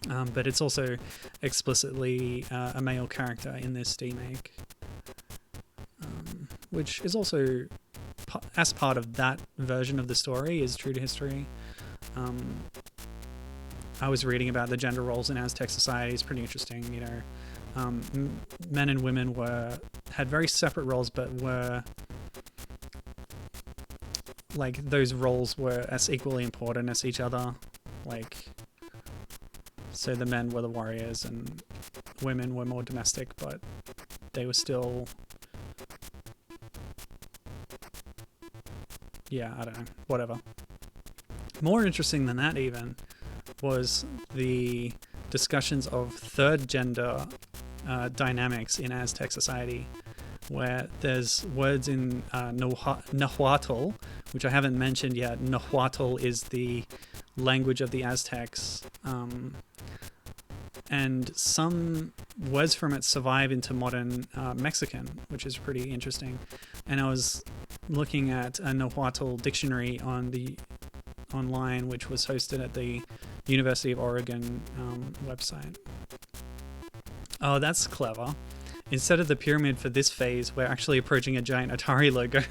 But it's also explicitly a male character in this remake, which is also, as part of that version of the story, is true to history. I was reading about the gender roles in Aztec society. It's pretty interesting, you know. Men and women had very separate roles, but were like those roles were as equally important as each other. Like, so the men were the warriors and women were more domestic, but they were still, yeah, I don't know, whatever. More interesting than that even was the discussions of third gender dynamics in Aztec society, where there's words in Nahuatl, which I haven't mentioned yet. Nahuatl is the language of the Aztecs, and some words from it survive into modern Mexican, which is pretty interesting. And I was looking at a Nahuatl dictionary online, which was hosted at the University of Oregon website. Oh, that's clever. Instead of the pyramid for this phase, we're actually approaching a giant Atari logo.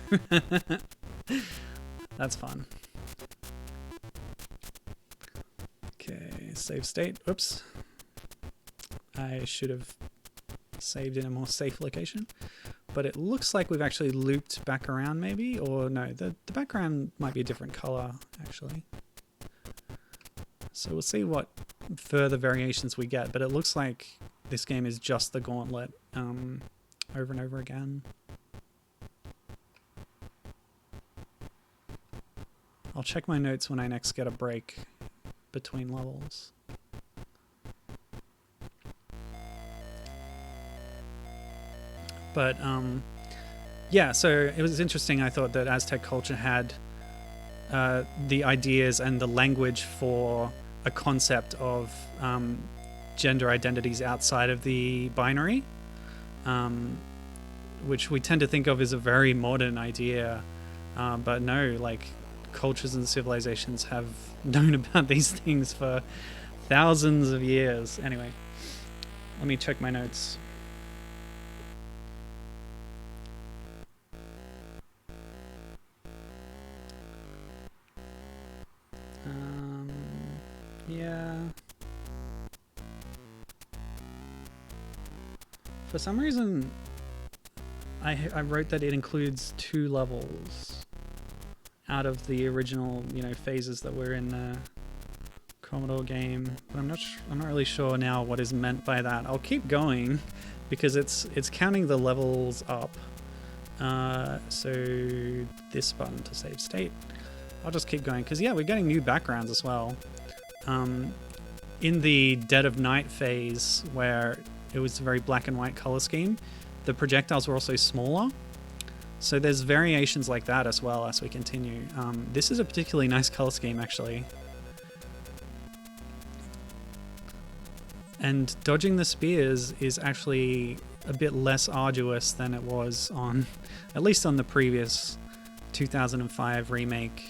That's fun. Okay, save state. Oops. I should have saved in a more safe location. But it looks like we've actually looped back around maybe, or no, the background might be a different color actually. So we'll see what further variations we get, but it looks like this game is just the gauntlet over and over again. I'll check my notes when I next get a break between levels. But yeah, so it was interesting. I thought that Aztec culture had the ideas and the language for a concept of gender identities outside of the binary, which we tend to think of as a very modern idea, but no, like cultures and civilizations have known about these things for thousands of years. Anyway, let me check my notes. Yeah. For some reason, I wrote that it includes 2 levels out of the original, phases that were in the Commodore game. But I'm not really sure now what is meant by that. I'll keep going because it's counting the levels up. So this button to save state. I'll just keep going because yeah, we're getting new backgrounds as well. In the Dead of Night phase, where it was a very black and white color scheme, the projectiles were also smaller. So there's variations like that as well as we continue. This is a particularly nice color scheme, actually. And dodging the spears is actually a bit less arduous than it was on, at least on the previous 2005 remake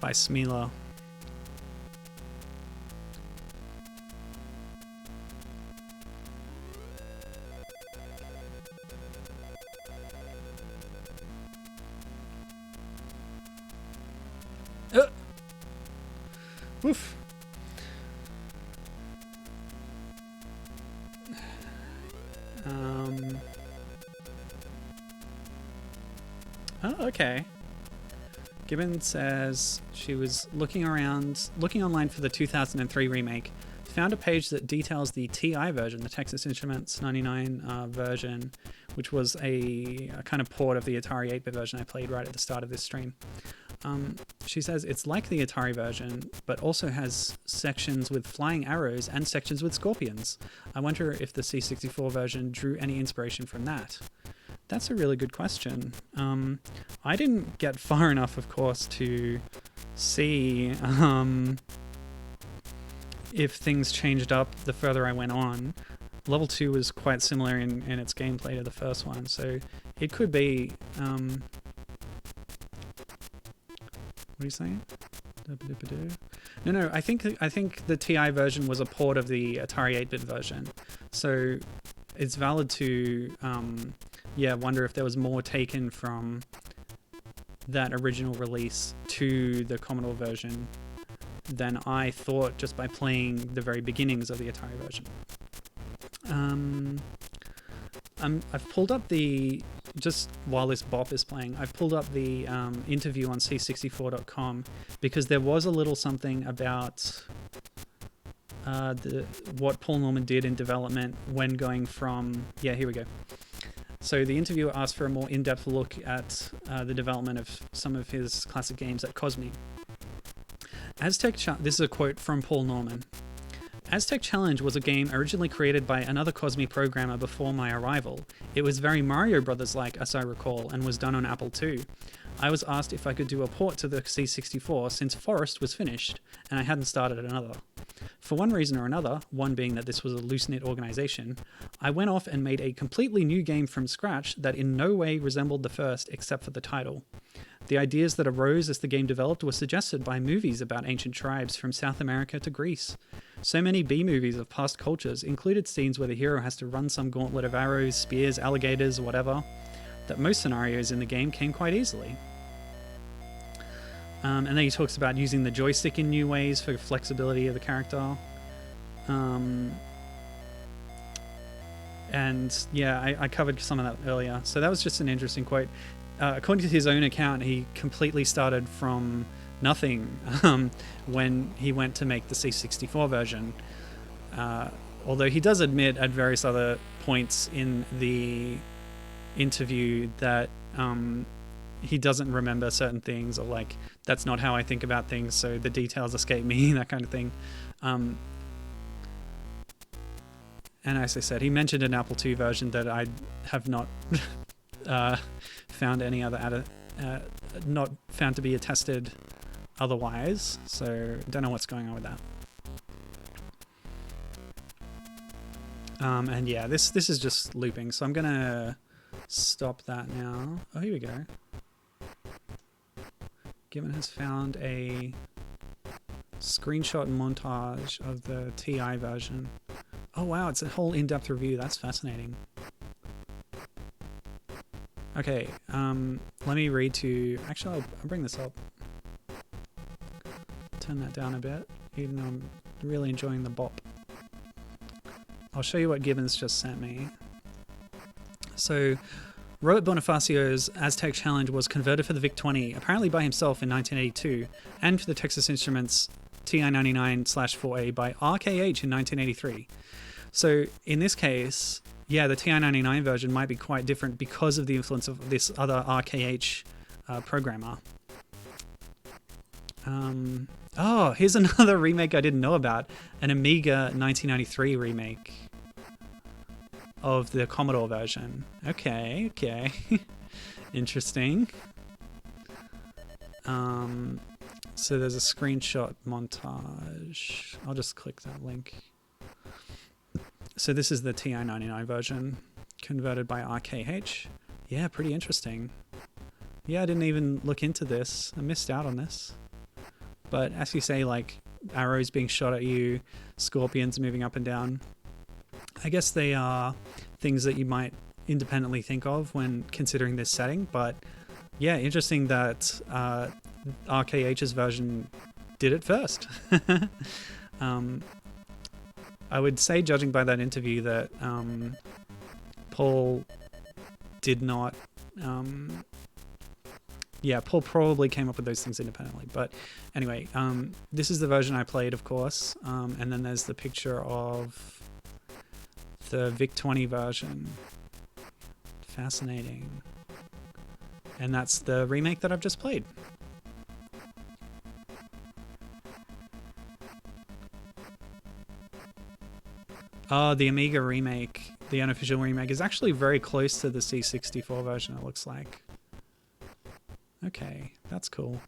by Smila. Oof. Okay. Gibbon says she was looking online for the 2003 remake, found a page that details the TI version, the Texas Instruments 99 version, which was a kind of port of the Atari 8-bit version I played right at the start of this stream. She says it's like the Atari version, but also has sections with flying arrows and sections with scorpions. I wonder if the C64 version drew any inspiration from that. That's a really good question. I didn't get far enough, of course, to see if things changed up the further I went on. Level 2 was quite similar in its gameplay to the first one, so it could be... what are you saying? No, I think the TI version was a port of the Atari 8-bit version, so it's valid to wonder if there was more taken from that original release to the Commodore version than I thought just by playing the very beginnings of the Atari version. I've pulled up just while this bop is playing, I've pulled up the interview on C64.com because there was a little something about what Paul Norman did in development when going from... Yeah, here we go. So the interviewer asked for a more in-depth look at the development of some of his classic games at Cosme. Aztec... This is a quote from Paul Norman. Aztec Challenge was a game originally created by another Cosme programmer before my arrival. It was very Mario Brothers-like, as I recall, and was done on Apple II. I was asked if I could do a port to the C64 since Forest was finished, and I hadn't started another. For one reason or another, one being that this was a loose-knit organization, I went off and made a completely new game from scratch that in no way resembled the first except for the title. The ideas that arose as the game developed were suggested by movies about ancient tribes from South America to Greece. So many B-movies of past cultures included scenes where the hero has to run some gauntlet of arrows, spears, alligators, whatever, that most scenarios in the game came quite easily. And then he talks about using the joystick in new ways for flexibility of the character. And yeah, I covered some of that earlier. So that was just an interesting quote. According to his own account, he completely started from nothing when he went to make the C64 version. Although he does admit at various other points in the interview that he doesn't remember certain things, or like, that's not how I think about things, so the details escape me, that kind of thing. And as I said, he mentioned an Apple II version that I have not found any other not found to be attested otherwise, so don't know what's going on with that. And yeah, this is just looping, so I'm gonna stop that now. Oh, here we go. Gibbon has found a screenshot montage of the TI version. Oh wow, it's a whole in-depth review. That's fascinating. Okay, let me read to... Actually, I'll bring this up. Turn that down a bit, even though I'm really enjoying the bop. I'll show you what Gibbons just sent me. So, Robert Bonifacio's Aztec Challenge was converted for the VIC-20, apparently by himself in 1982, and for the Texas Instruments TI-99/4A by RKH in 1983. So, in this case... Yeah, the TI-99 version might be quite different because of the influence of this other RKH programmer. Oh, here's another remake I didn't know about. An Amiga 1993 remake of the Commodore version. Okay. Interesting. So there's a screenshot montage. I'll just click that link. So this is the TI-99 version, converted by RKH. Yeah, pretty interesting. Yeah, I didn't even look into this. I missed out on this. But as you say, like, arrows being shot at you, scorpions moving up and down. I guess they are things that you might independently think of when considering this setting. But yeah, interesting that RKH's version did it first. I would say, judging by that interview, that Paul did not Yeah, Paul probably came up with those things independently. But anyway, this is the version I played, of course. And then there's the picture of the VIC-20 version. Fascinating. And that's the remake that I've just played. Oh, the Amiga remake, the unofficial remake, is actually very close to the C64 version, it looks like. Okay, that's cool.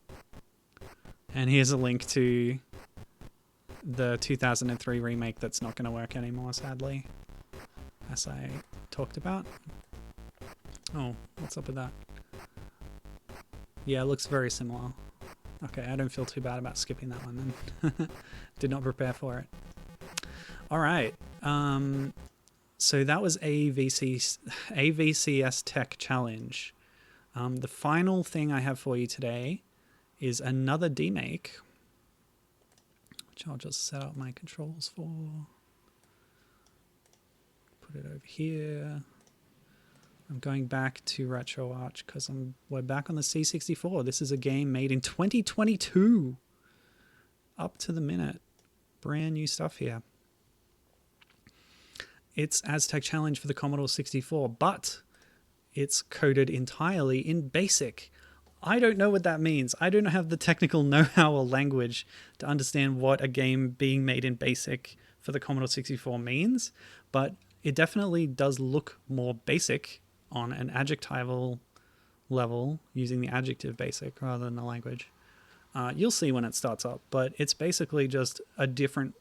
And here's a link to the 2003 remake that's not going to work anymore, sadly, as I talked about. Oh, what's up with that? Yeah, it looks very similar. Okay, I don't feel too bad about skipping that one then. Did not prepare for it. All right. So that was AVCS Tech Challenge. The final thing I have for you today is another demake, which I'll just set up my controls for. Put it over here. I'm going back to RetroArch because we're back on the C64. This is a game made in 2022. Up to the minute. Brand new stuff here. It's Aztec Challenge for the Commodore 64, but it's coded entirely in BASIC. I don't know what that means. I don't have the technical know-how or language to understand what a game being made in BASIC for the Commodore 64 means, but it definitely does look more basic on an adjectival level, using the adjective basic rather than the language. You'll see when it starts up, but it's basically just a different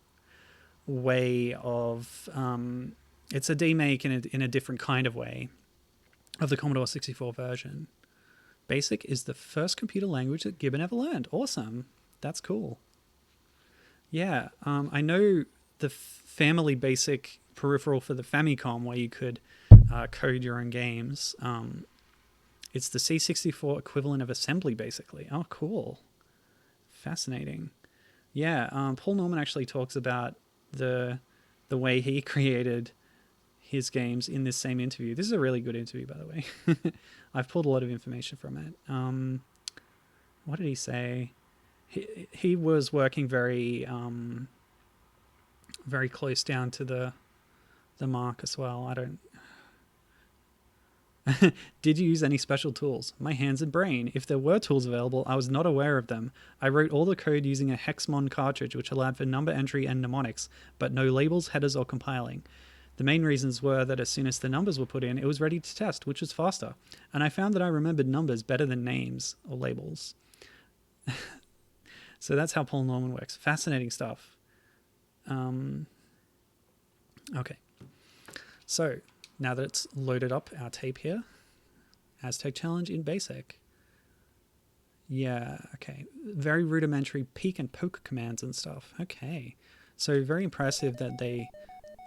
way of... it's a demake in a different kind of way of the Commodore 64 version. BASIC is the first computer language that Gibbon ever learned. Awesome. That's cool. Yeah, I know the Family BASIC peripheral for the Famicom where you could code your own games. It's the C64 equivalent of assembly, basically. Oh, cool. Fascinating. Yeah, Paul Norman actually talks about the way he created his games in this same interview. This is a really good interview, by the way. I've pulled a lot of information from it. What did he say? He was working very very close down to the mark as well. I don't... Did you use any special tools? My hands and brain. If there were tools available, I was not aware of them. I wrote all the code using a Hexmon cartridge, which allowed for number entry and mnemonics, but no labels, headers, or compiling. The main reasons were that as soon as the numbers were put in, it was ready to test, which was faster. And I found that I remembered numbers better than names or labels. So that's how Paul Norman works. Fascinating stuff. Okay. So now that it's loaded up our tape here, Aztec Challenge in BASIC. Yeah, okay. Very rudimentary peek and poke commands and stuff. Okay. So very impressive that they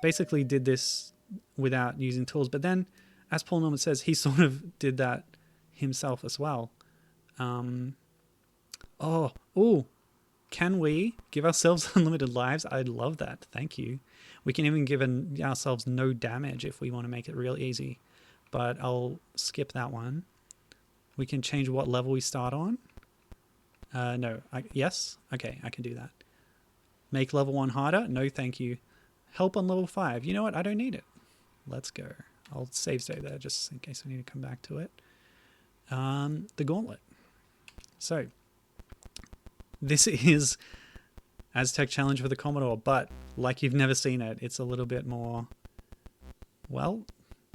basically did this without using tools. But then, as Paul Norman says, he sort of did that himself as well. Can we give ourselves unlimited lives? I'd love that. Thank you. We can even give ourselves no damage if we want to make it real easy. But I'll skip that one. We can change what level we start on. No. Yes? Okay, I can do that. Make level 1 harder? No, thank you. Help on level 5. You know what? I don't need it. Let's go. I'll save there just in case I need to come back to it. The gauntlet. So, this is Aztec Challenge for the Commodore, but like you've never seen it, it's a little bit more... Well,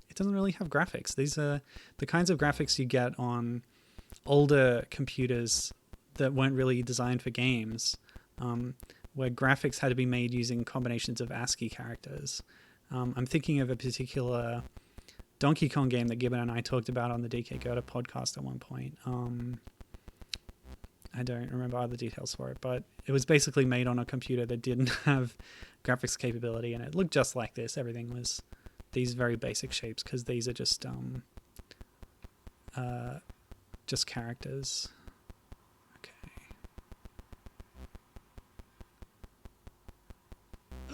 it doesn't really have graphics. These are the kinds of graphics you get on older computers that weren't really designed for games, where graphics had to be made using combinations of ASCII characters. I'm thinking of a particular Donkey Kong game that Gibbon and I talked about on the DK Gerda podcast at one point. I don't remember other details for it, but it was basically made on a computer that didn't have graphics capability, and it looked just like this. Everything was these very basic shapes because these are just characters. Okay.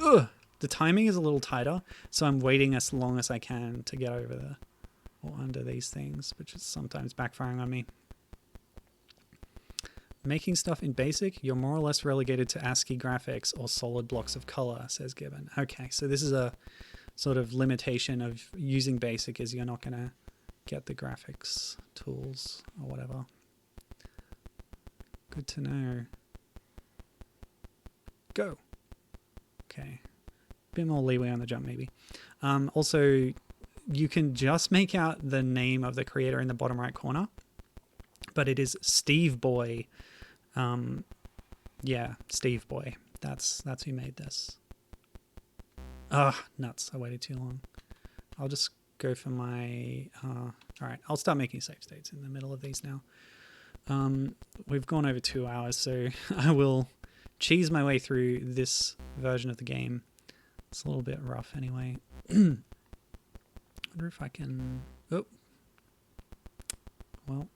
Ugh! The timing is a little tighter, so I'm waiting as long as I can to get over or under these things, which is sometimes backfiring on me. Making stuff in BASIC, you're more or less relegated to ASCII graphics or solid blocks of color, says Gibbon. Okay, so this is a sort of limitation of using BASIC, is you're not going to get the graphics tools or whatever. Good to know. Go. Okay. Bit more leeway on the jump, maybe. Also, you can just make out the name of the creator in the bottom right corner, but it is Steve Boy. Yeah, Steve Boy. That's who made this. Nuts. I waited too long. I'll just go for my... all right, I'll start making save states in the middle of these now. We've gone over 2 hours, so I will cheese my way through this version of the game. It's a little bit rough anyway. I wonder if I can... Oh. Well.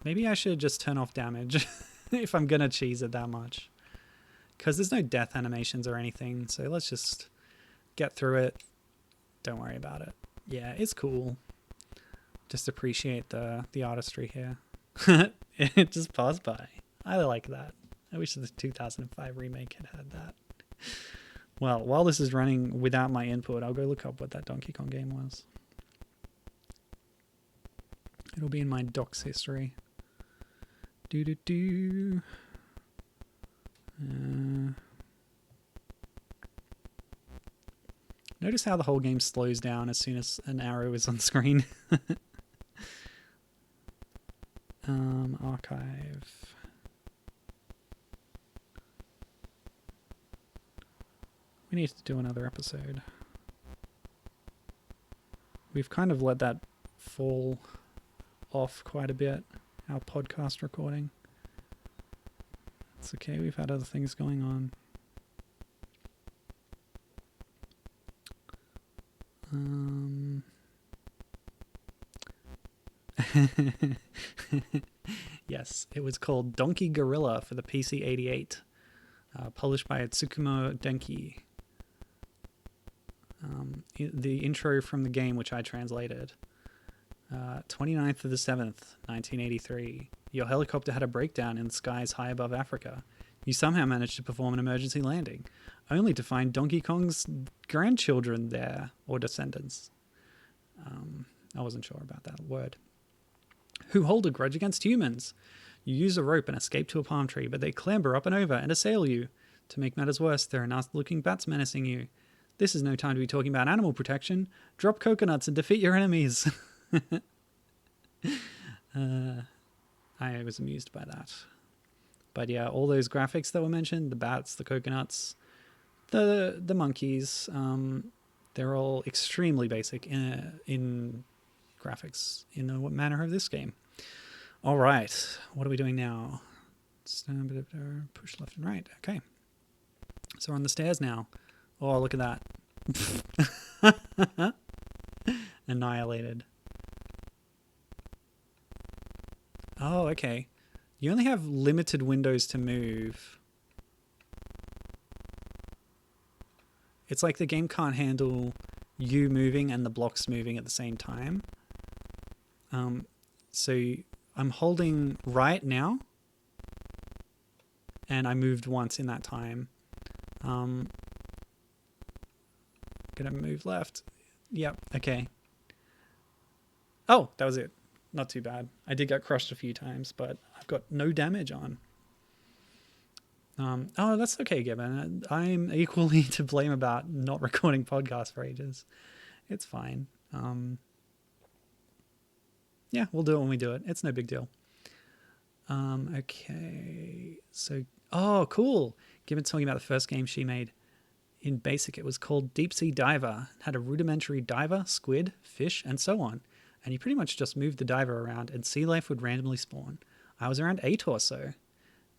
Maybe I should just turn off damage if I'm going to cheese it that much. Because there's no death animations or anything, so let's just get through it. Don't worry about it. Yeah, it's cool. Just appreciate the artistry here. It just passed by. I like that. I wish the 2005 remake had that. Well, while this is running without my input, I'll go look up what that Donkey Kong game was. It'll be in my docs history. Notice how the whole game slows down as soon as an arrow is on screen. Archive. We need to do another episode. We've kind of let that fall off quite a bit, our podcast recording. It's okay, we've had other things going on. Yes, it was called Donkey Gorilla for the PC-88, published by Tsukumo Denki. The intro from the game, which I translated. 29th of the 7th, 1983. Your helicopter had a breakdown in the skies high above Africa. You somehow managed to perform an emergency landing, only to find Donkey Kong's grandchildren there, or descendants. I wasn't sure about that word. Who hold a grudge against humans. You use a rope and escape to a palm tree, but they clamber up and over and assail you. To make matters worse, there are nasty-looking bats menacing you. This is no time to be talking about animal protection. Drop coconuts and defeat your enemies. I was amused by that. But yeah, all those graphics that were mentioned, the bats, the coconuts, the monkeys, they're all extremely basic in graphics in the manner of this game. All right, what are we doing now? Push left and right. Okay. So we're on the stairs now. Oh, look at that. Annihilated. Oh, okay. You only have limited windows to move. It's like the game can't handle you moving and the blocks moving at the same time. So I'm holding right now, and I moved once in that time. Gonna move left. Yep, okay. Oh, that was it. Not too bad. I did get crushed a few times, but I've got no damage on. Oh, that's okay, Gibbon. I'm equally to blame about not recording podcasts for ages. It's fine. Yeah, we'll do it when we do it. It's no big deal. Okay. So, oh, cool. Gibbon's talking about the first game she made. In BASIC, it was called Deep Sea Diver. It had a rudimentary diver, squid, fish, and so on. And you pretty much just moved the diver around and sea life would randomly spawn. I was around 8 or so.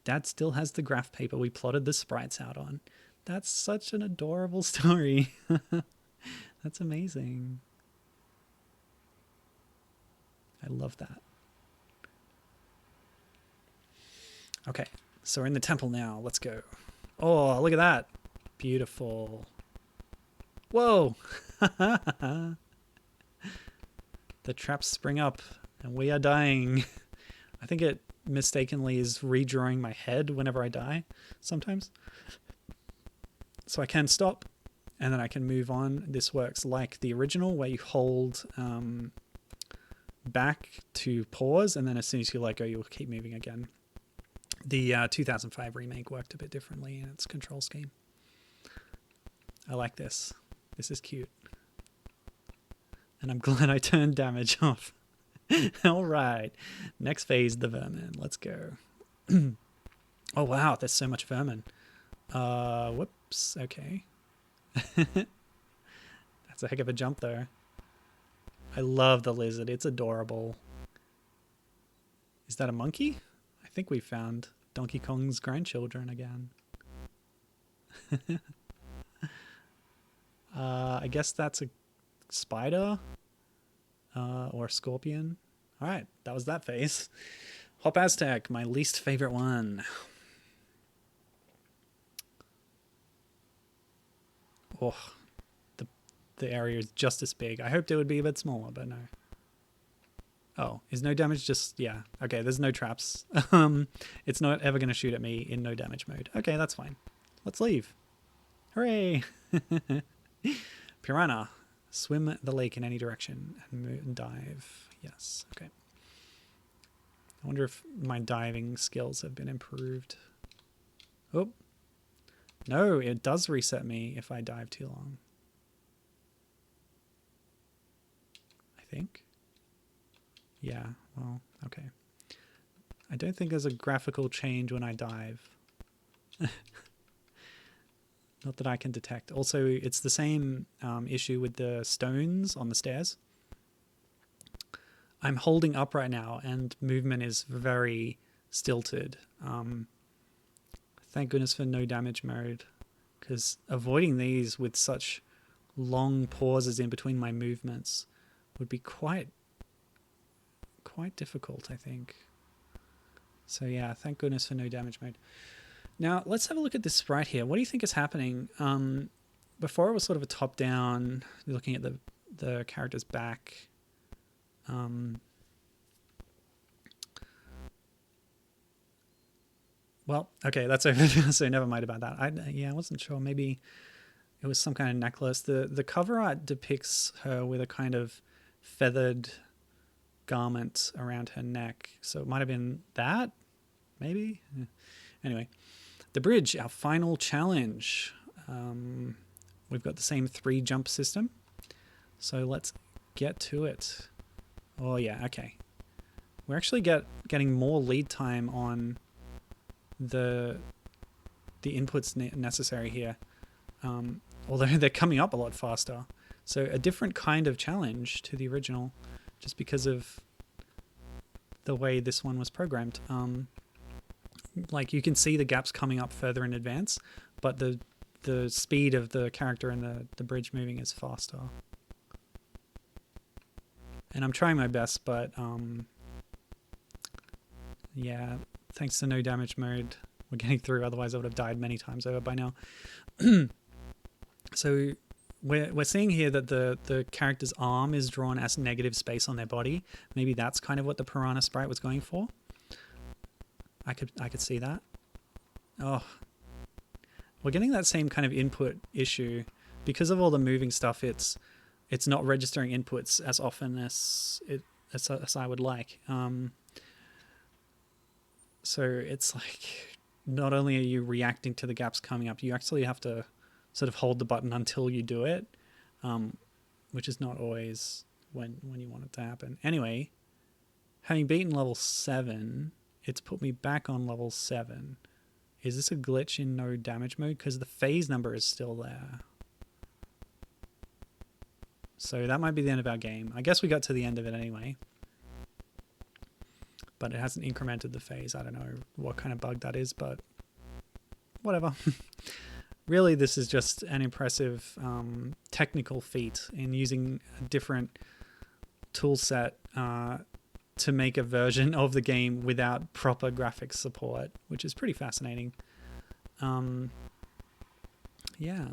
Dad still has the graph paper we plotted the sprites out on. That's such an adorable story. That's amazing. I love that. Okay, so we're in the temple now. Let's go. Oh, look at that. Beautiful. Whoa. The traps spring up and we are dying. I think it mistakenly is redrawing my head whenever I die sometimes. So I can stop and then I can move on. This works like the original where you hold back to pause, and then as soon as you let go, you'll keep moving again. The 2005 remake worked a bit differently in its control scheme. I like this. This is cute. And I'm glad I turned damage off. All right. Next phase, the vermin. Let's go. Oh, wow. There's so much vermin. Whoops. Okay. That's a heck of a jump, though. I love the lizard. It's adorable. Is that a monkey? I think we found Donkey Kong's grandchildren again. I guess that's a spider or a scorpion. All right, that was that phase. Hop Aztec, my least favorite one. Oh, the area is just as big. I hoped it would be a bit smaller, but no. Oh, is no damage just... Yeah, okay, there's no traps. It's not ever going to shoot at me in no damage mode. Okay, that's fine. Let's leave. Hooray! Piranha. Swim the lake in any direction and dive. Yes, okay. I wonder if my diving skills have been improved. Oh. No, it does reset me if I dive too long. I think. Yeah, well, okay. I don't think there's a graphical change when I dive. Not that I can detect. Also, it's the same issue with the stones on the stairs. I'm holding up right now and movement is very stilted. Thank goodness for no damage mode, because avoiding these with such long pauses in between my movements would be quite difficult, I think. So yeah, thank goodness for no damage mode. Now, let's have a look at this sprite here. What do you think is happening? Before it was sort of a top-down, looking at the character's back. Well, okay, that's over. So never mind about that. I wasn't sure. Maybe it was some kind of necklace. The cover art depicts her with a kind of feathered garment around her neck. So it might have been that, maybe? Anyway, the bridge, our final challenge. We've got the same 3 jump system. So let's get to it. Oh, yeah, okay. We're actually getting more lead time on the inputs necessary here. Although they're coming up a lot faster. So a different kind of challenge to the original, just because of the way this one was programmed. Like you can see the gaps coming up further in advance, but the speed of the character and the bridge moving is faster. And I'm trying my best, but yeah, thanks to no damage mode, we're getting through. Otherwise, I would have died many times over by now. So we're seeing here that the character's arm is drawn as negative space on their body. Maybe that's kind of what the piranha sprite was going for. I could see that. Oh, we're getting that same kind of input issue because of all the moving stuff. It's not registering inputs as often as I would like. So it's like not only are you reacting to the gaps coming up, you actually have to sort of hold the button until you do it, which is not always when you want it to happen. Anyway, having beaten level 7, it's put me back on level 7. Is this a glitch in no damage mode? Because the phase number is still there. So that might be the end of our game. I guess we got to the end of it anyway. But it hasn't incremented the phase. I don't know what kind of bug that is, but whatever. Really, this is just an impressive technical feat in using a different tool set to make a version of the game without proper graphics support, which is pretty fascinating. Yeah.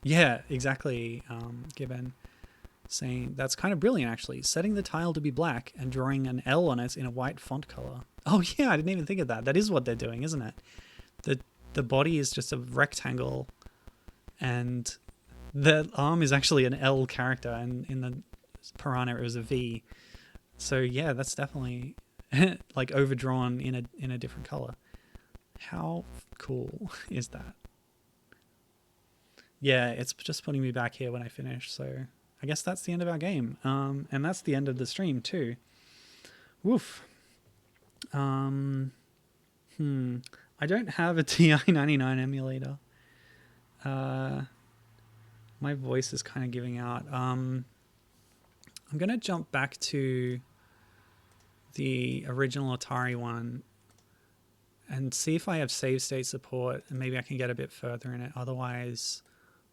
Yeah, exactly, Gibbon. saying that's kind of brilliant actually. Setting the tile to be black and drawing an L on it in a white font color. Oh yeah, I didn't even think of that. That is what they're doing, isn't it? The body is just a rectangle and the arm is actually an L character, and in the piranha it was a V. So yeah, that's definitely like overdrawn in a different color. How cool is that? Yeah, it's just putting me back here when I finish, so I guess that's the end of our game. And that's the end of the stream too. Woof. I don't have a TI-99 emulator. My voice is kind of giving out. I'm going to jump back to the original Atari one and see if I have save state support, and maybe I can get a bit further in it. Otherwise,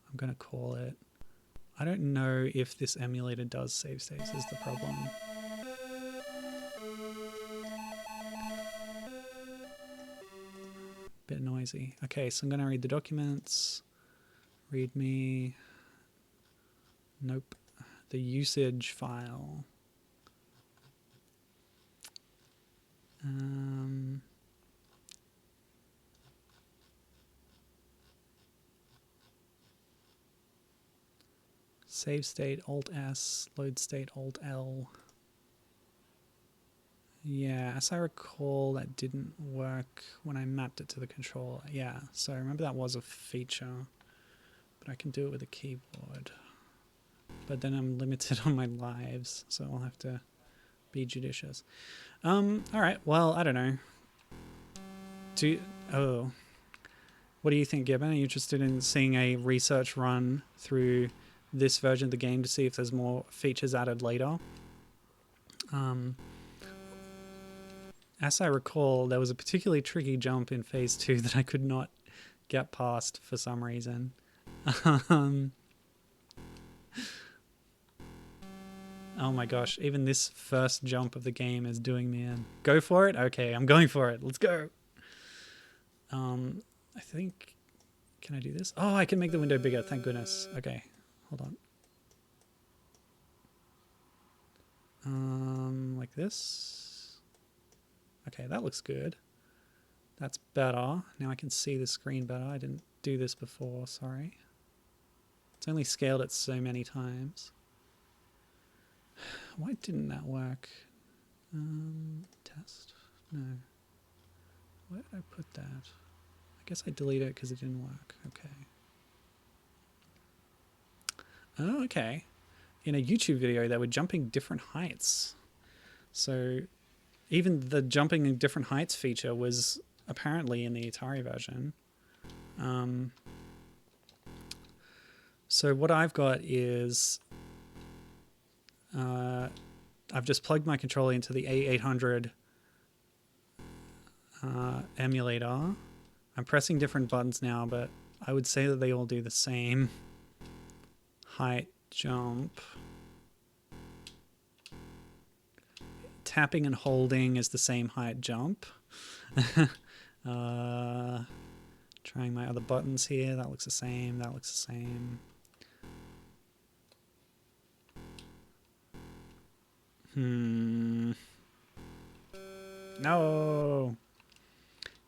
I'm going to call it. I don't know if this emulator does save states is the problem. Bit noisy. Okay, so I'm going to read the documents. Read me. Nope. The usage file. Save state Alt S, load state Alt L. Yeah, as I recall, that didn't work when I mapped it to the controller. Yeah, so I remember that was a feature, but I can do it with a keyboard. But then I'm limited on my lives, so I'll have to be judicious. All right, well, I don't know. What do you think, Gibbon? Are you interested in seeing a research run through this version of the game to see if there's more features added later? As I recall, there was a particularly tricky jump in Phase 2 that I could not get past for some reason. Oh my gosh, even this first jump of the game is doing me in. Go for it? Okay, I'm going for it. Let's go. I think... Can I do this? Oh, I can make the window bigger. Thank goodness. Okay, hold on. Like this. Okay, that looks good. That's better. Now I can see the screen better. I didn't do this before, sorry. It's only scaled it so many times. Why didn't that work? Test? No. Where did I put that? I guess I deleted it because it didn't work. Okay. Oh, okay. In a YouTube video, they were jumping different heights. So even the jumping in different heights feature was apparently in the Atari version. So what I've got is... I've just plugged my controller into the A800 emulator. I'm pressing different buttons now, but I would say that they all do the same height jump. Tapping and holding is the same height jump. Trying my other buttons here. That looks the same. That looks the same. No.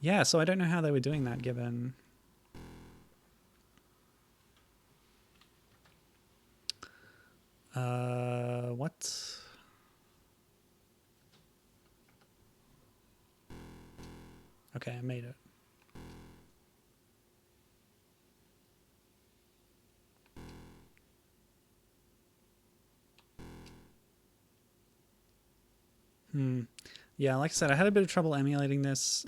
Yeah, so I don't know how they were doing that, Gibbon. What? Okay, I made it. Yeah, like I said, I had a bit of trouble emulating this.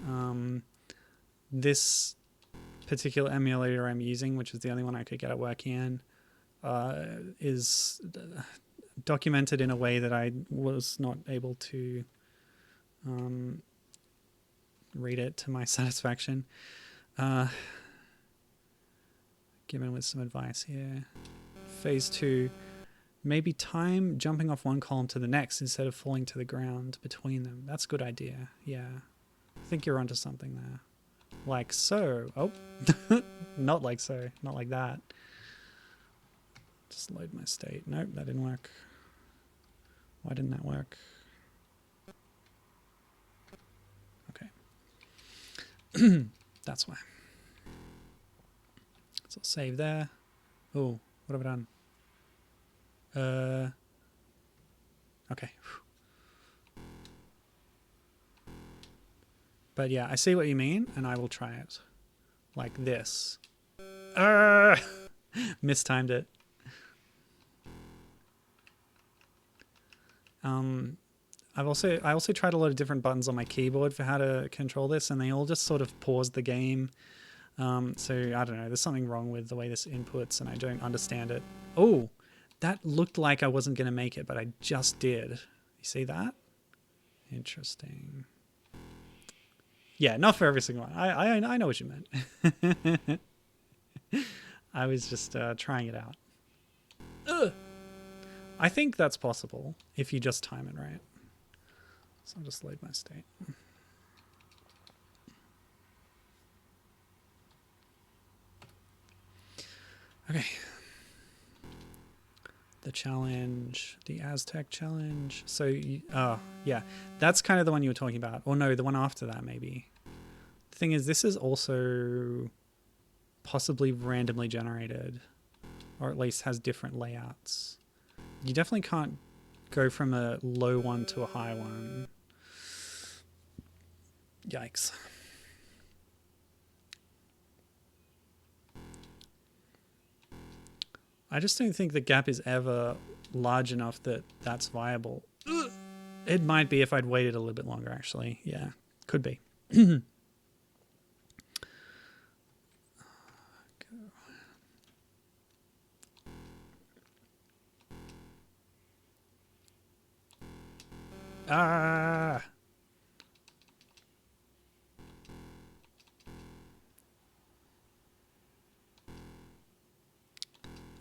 This particular emulator I'm using, which is the only one I could get it working in, is documented in a way that I was not able to read it to my satisfaction. Given with some advice here. Phase 2. Maybe time jumping off one column to the next instead of falling to the ground between them. That's a good idea. Yeah. I think you're onto something there. Like so. Oh. Not like so. Not like that. Just load my state. Nope, that didn't work. Why didn't that work? Okay. That's why. So I'll save there. Oh, what have I done? Okay. But yeah, I see what you mean, and I will try it like this. Mistimed it. I also tried a lot of different buttons on my keyboard for how to control this, and they all just sort of pause the game. So I don't know, there's something wrong with the way this inputs, and I don't understand it. Oh, that looked like I wasn't going to make it, but I just did. You see that? Interesting. Yeah, not for every single one. I know what you meant. I was just trying it out. Ugh. I think that's possible if you just time it right. So I'll just load my state. Okay. The challenge, the Aztec challenge. So, yeah, that's kind of the one you were talking about. Or no, the one after that maybe. The thing is, this is also possibly randomly generated, or at least has different layouts. You definitely can't go from a low one to a high one. Yikes. I just don't think the gap is ever large enough that that's viable. It might be if I'd waited a little bit longer, actually. Yeah, could be. Ah!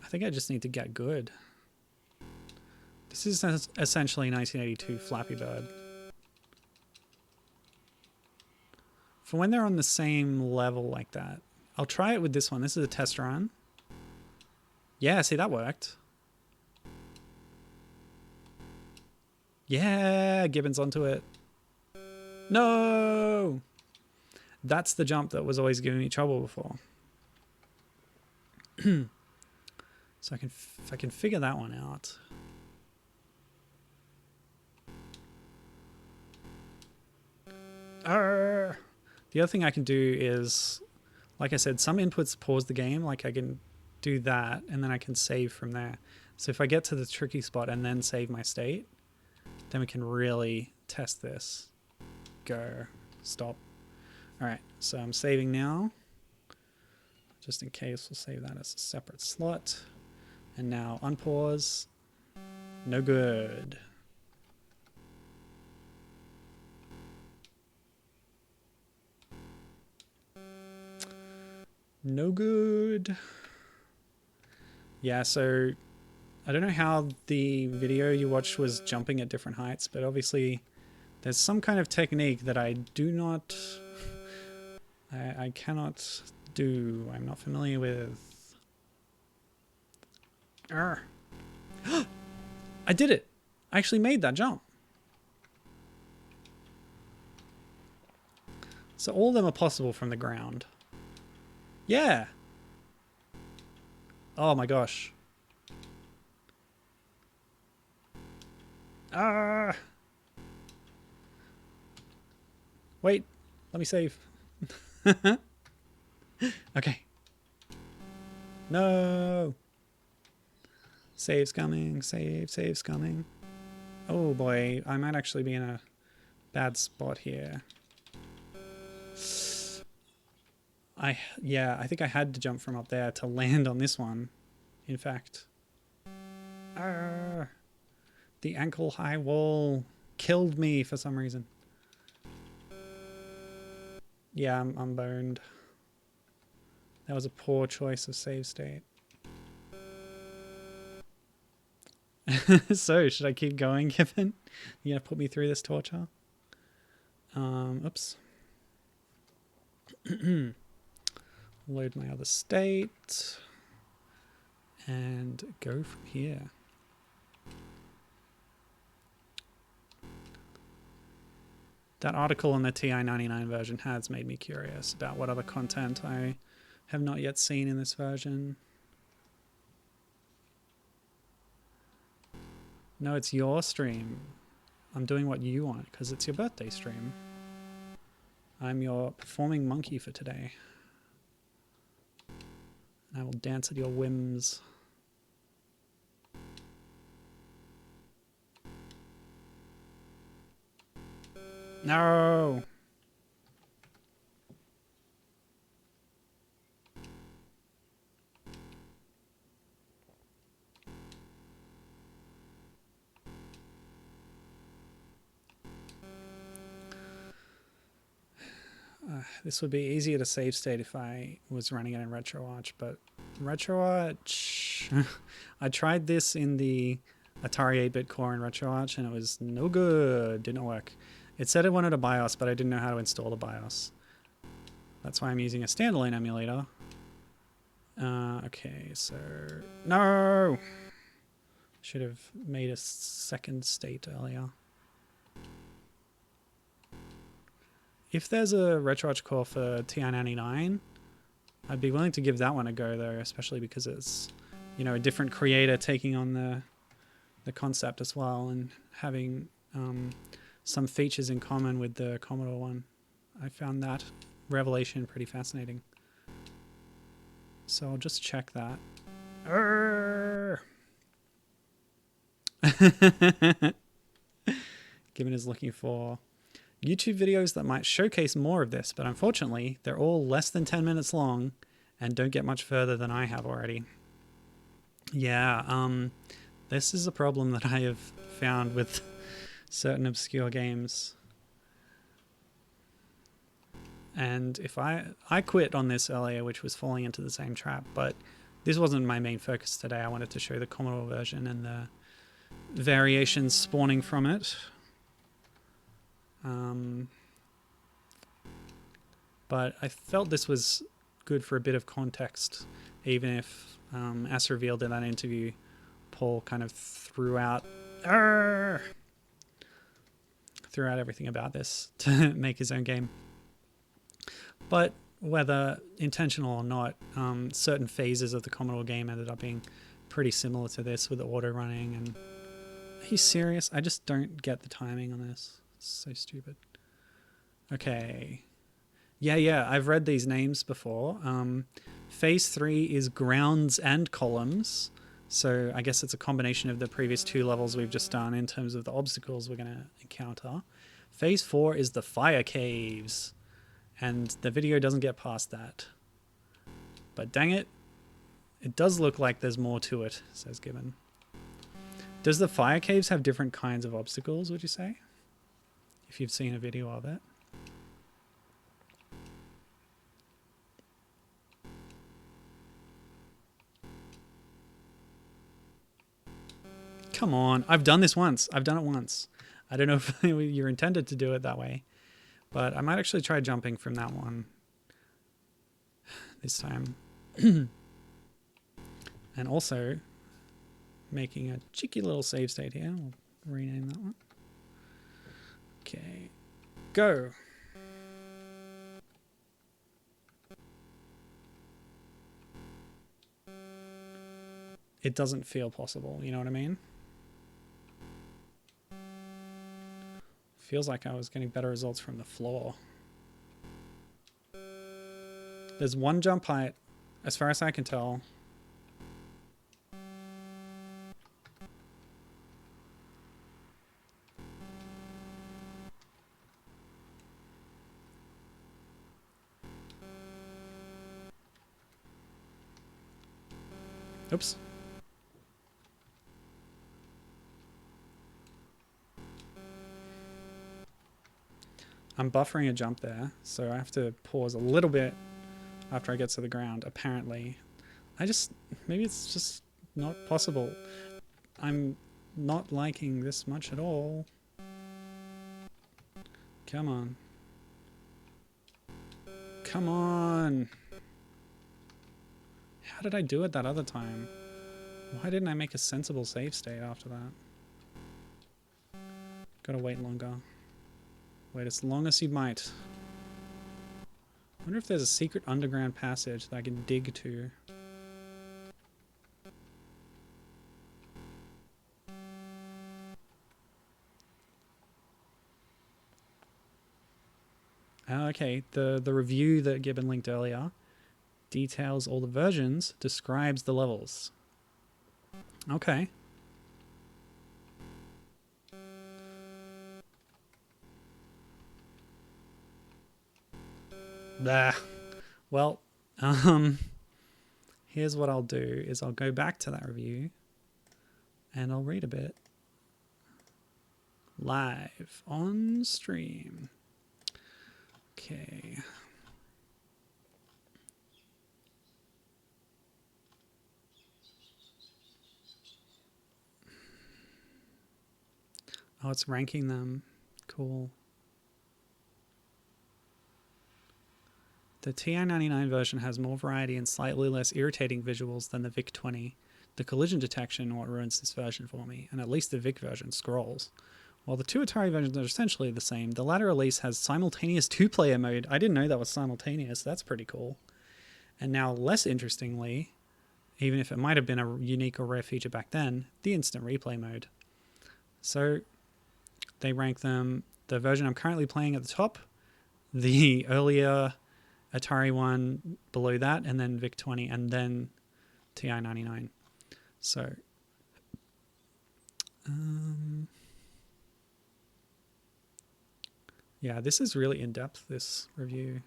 I think I just need to get good. This is essentially 1982 Flappy Bird. For when they're on the same level like that. I'll try it with this one. This is a test run. Yeah, see, that worked. Yeah, Gibbon's onto it. No! That's the jump that was always giving me trouble before. So if I can figure that one out. The other thing I can do is, like I said, some inputs pause the game. Like I can do that, and then I can save from there. So if I get to the tricky spot and then save my state, then we can really test this. Go. Stop. All right, so I'm saving now. Just in case, we'll save that as a separate slot. And now unpause. No good. No good. Yeah, so I don't know how the video you watched was jumping at different heights, but obviously there's some kind of technique that I do not... I cannot do. I'm not familiar with. I did it. I actually made that jump. So all of them are possible from the ground. Yeah. Oh my gosh. Wait. Let me save. Okay. No. Save's coming. Save's coming. Oh boy, I might actually be in a bad spot here. Yeah, I think I had to jump from up there to land on this one, in fact. The ankle high wall killed me for some reason. Yeah, I'm boned. That was a poor choice of save state. So, should I keep going, Gibbon? You gonna put me through this torture? Oops. Load my other state. and go from here. That article on the TI-99 version has made me curious about what other content I have not yet seen in this version. No, it's your stream. I'm doing what you want because it's your birthday stream. I'm your performing monkey for today. And I will dance at your whims. No! This would be easier to save state if I was running it in RetroArch, but RetroArch... I tried this in the Atari 8-bit core in RetroArch and it was no good. Didn't work. It said it wanted a BIOS, but I didn't know how to install the BIOS. That's why I'm using a standalone emulator. Okay, so... No! Should have made a second state earlier. If there's a RetroArch core for TI-99, I'd be willing to give that one a go though, especially because it's, you know, a different creator taking on the concept as well and having some features in common with the Commodore one. I found that revelation pretty fascinating. So I'll just check that. Gibbon is looking for YouTube videos that might showcase more of this, but unfortunately, they're all less than 10 minutes long and don't get much further than I have already. Yeah, this is a problem that I have found with certain obscure games. And if I quit on this earlier, which was falling into the same trap, but this wasn't my main focus today. I wanted to show the Commodore version and the variations spawning from it. But I felt this was good for a bit of context, even if, as revealed in that interview, Paul kind of threw out everything about this to make his own game. But whether intentional or not, certain phases of the Commodore game ended up being pretty similar to this with the auto running. And are you serious? I just don't get the timing on this. It's so stupid. Okay. Yeah, I've read these names before. Phase 3 is grounds and columns. So I guess it's a combination of the previous two levels we've just done in terms of the obstacles we're going to encounter. Phase 4 is the fire caves. And the video doesn't get past that. But dang it, it does look like there's more to it, says Gibbon. Does the fire caves have different kinds of obstacles, would you say? If you've seen a video of it. Come on, I've done this once. I've done it once. I don't know if you're intended to do it that way, but I might actually try jumping from that one this time. And also making a cheeky little save state here. We'll rename that one. Okay, go. It doesn't feel possible, you know what I mean? Feels like I was getting better results from the floor. There's one jump height, as far as I can tell. Oops. I'm buffering a jump there, so I have to pause a little bit after I get to the ground, apparently. Maybe it's just not possible. I'm not liking this much at all. Come on. Come on. How did I do it that other time? Why didn't I make a sensible save state after that? Gotta wait longer. Wait as long as you might. I wonder if there's a secret underground passage that I can dig to. Okay, the review that Gibbon linked earlier details all the versions, describes the levels. Okay. Blah. Well, here's what I'll do is I'll go back to that review and I'll read a bit live on stream. Okay. Oh, it's ranking them. Cool. The TI-99 version has more variety and slightly less irritating visuals than the VIC-20. The collision detection what ruins this version for me, and at least the VIC version scrolls. While the two Atari versions are essentially the same, the latter release has simultaneous two-player mode. I didn't know that was simultaneous. That's pretty cool. And now, less interestingly, even if it might have been a unique or rare feature back then, the instant replay mode. So they rank them, the version I'm currently playing at the top, the earlier Atari one below that, and then VIC-20, and then TI-99. So, yeah, this is really in-depth, this review.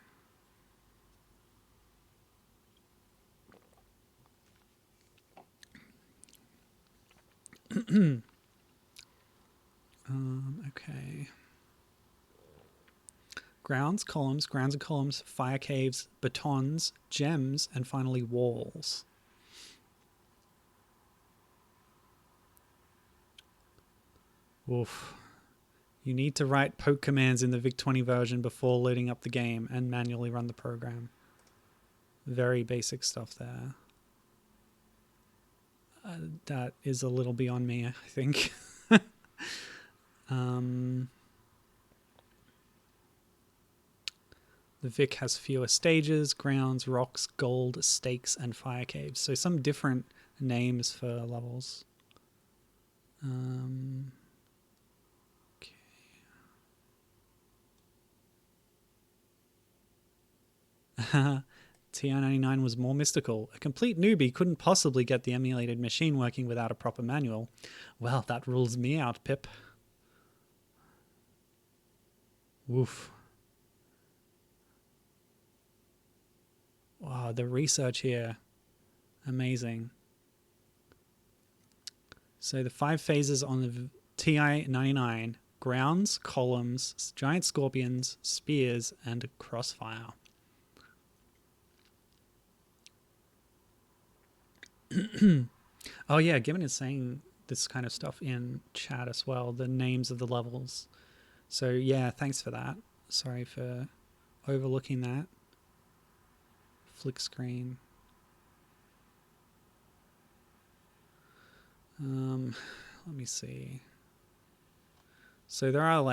Okay. Grounds, and columns, fire caves, batons, gems, and finally walls. Oof. You need to write poke commands in the VIC-20 version before loading up the game and manually run the program. Very basic stuff there. That is a little beyond me, I think. The VIC has fewer stages, grounds, rocks, gold, stakes, and fire caves. So some different names for levels. Okay. TI-99 was more mystical. A complete newbie couldn't possibly get the emulated machine working without a proper manual. Well, that rules me out, Pip. Woof. Wow, the research here. Amazing. So the 5 phases on the TI-99: grounds, columns, giant scorpions, spears, and crossfire. Oh yeah, Gibbon is saying this kind of stuff in chat as well, the names of the levels. So yeah, thanks for that. Sorry for overlooking that. Flick screen. Let me see. So there are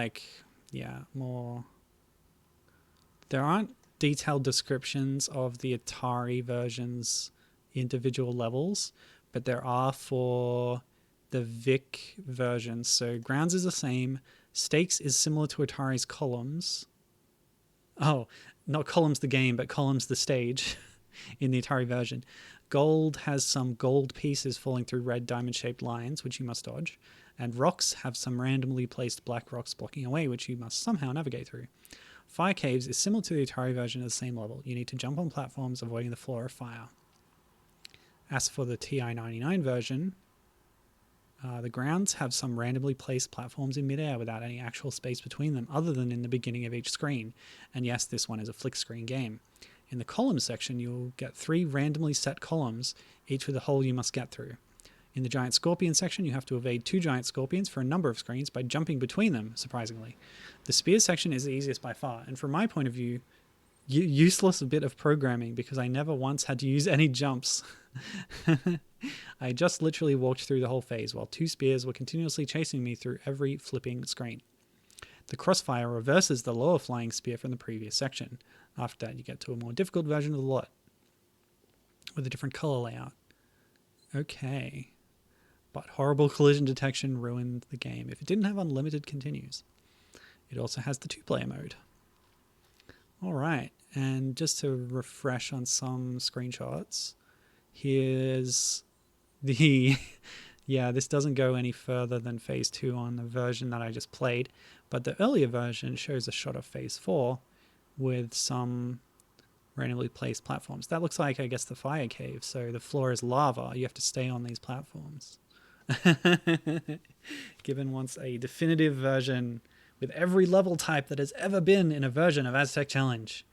there aren't detailed descriptions of the Atari version's individual levels, but there are for the VIC version. So grounds is the same. Stakes is similar to Atari's columns. Oh, not columns the game, but columns the stage in the Atari version. Gold has some gold pieces falling through red diamond-shaped lines, which you must dodge. And rocks have some randomly placed black rocks blocking a way, which you must somehow navigate through. Fire caves is similar to the Atari version at the same level. You need to jump on platforms, avoiding the floor of fire. As for the TI-99 version, the grounds have some randomly placed platforms in midair without any actual space between them other than in the beginning of each screen. And yes, this one is a flick screen game. In the columns section, you'll get 3 randomly set columns, each with a hole you must get through. In the giant scorpion section, you have to evade 2 giant scorpions for a number of screens by jumping between them, surprisingly. The spear section is the easiest by far, and from my point of view, useless bit of programming because I never once had to use any jumps. I just literally walked through the whole phase while 2 spears were continuously chasing me through every flipping screen. The crossfire reverses the lower flying spear from the previous section. After that, you get to a more difficult version of the lot with a different color layout. Okay. But horrible collision detection ruined the game if it didn't have unlimited continues. It also has the 2-player mode. Alright, and just to refresh on some screenshots, here's the... yeah, this doesn't go any further than Phase 2 on the version that I just played, but the earlier version shows a shot of Phase 4 with some randomly placed platforms. That looks like, I guess, the fire cave, so the floor is lava. You have to stay on these platforms. Gibbon wants a definitive version with every level type that has ever been in a version of Aztec Challenge.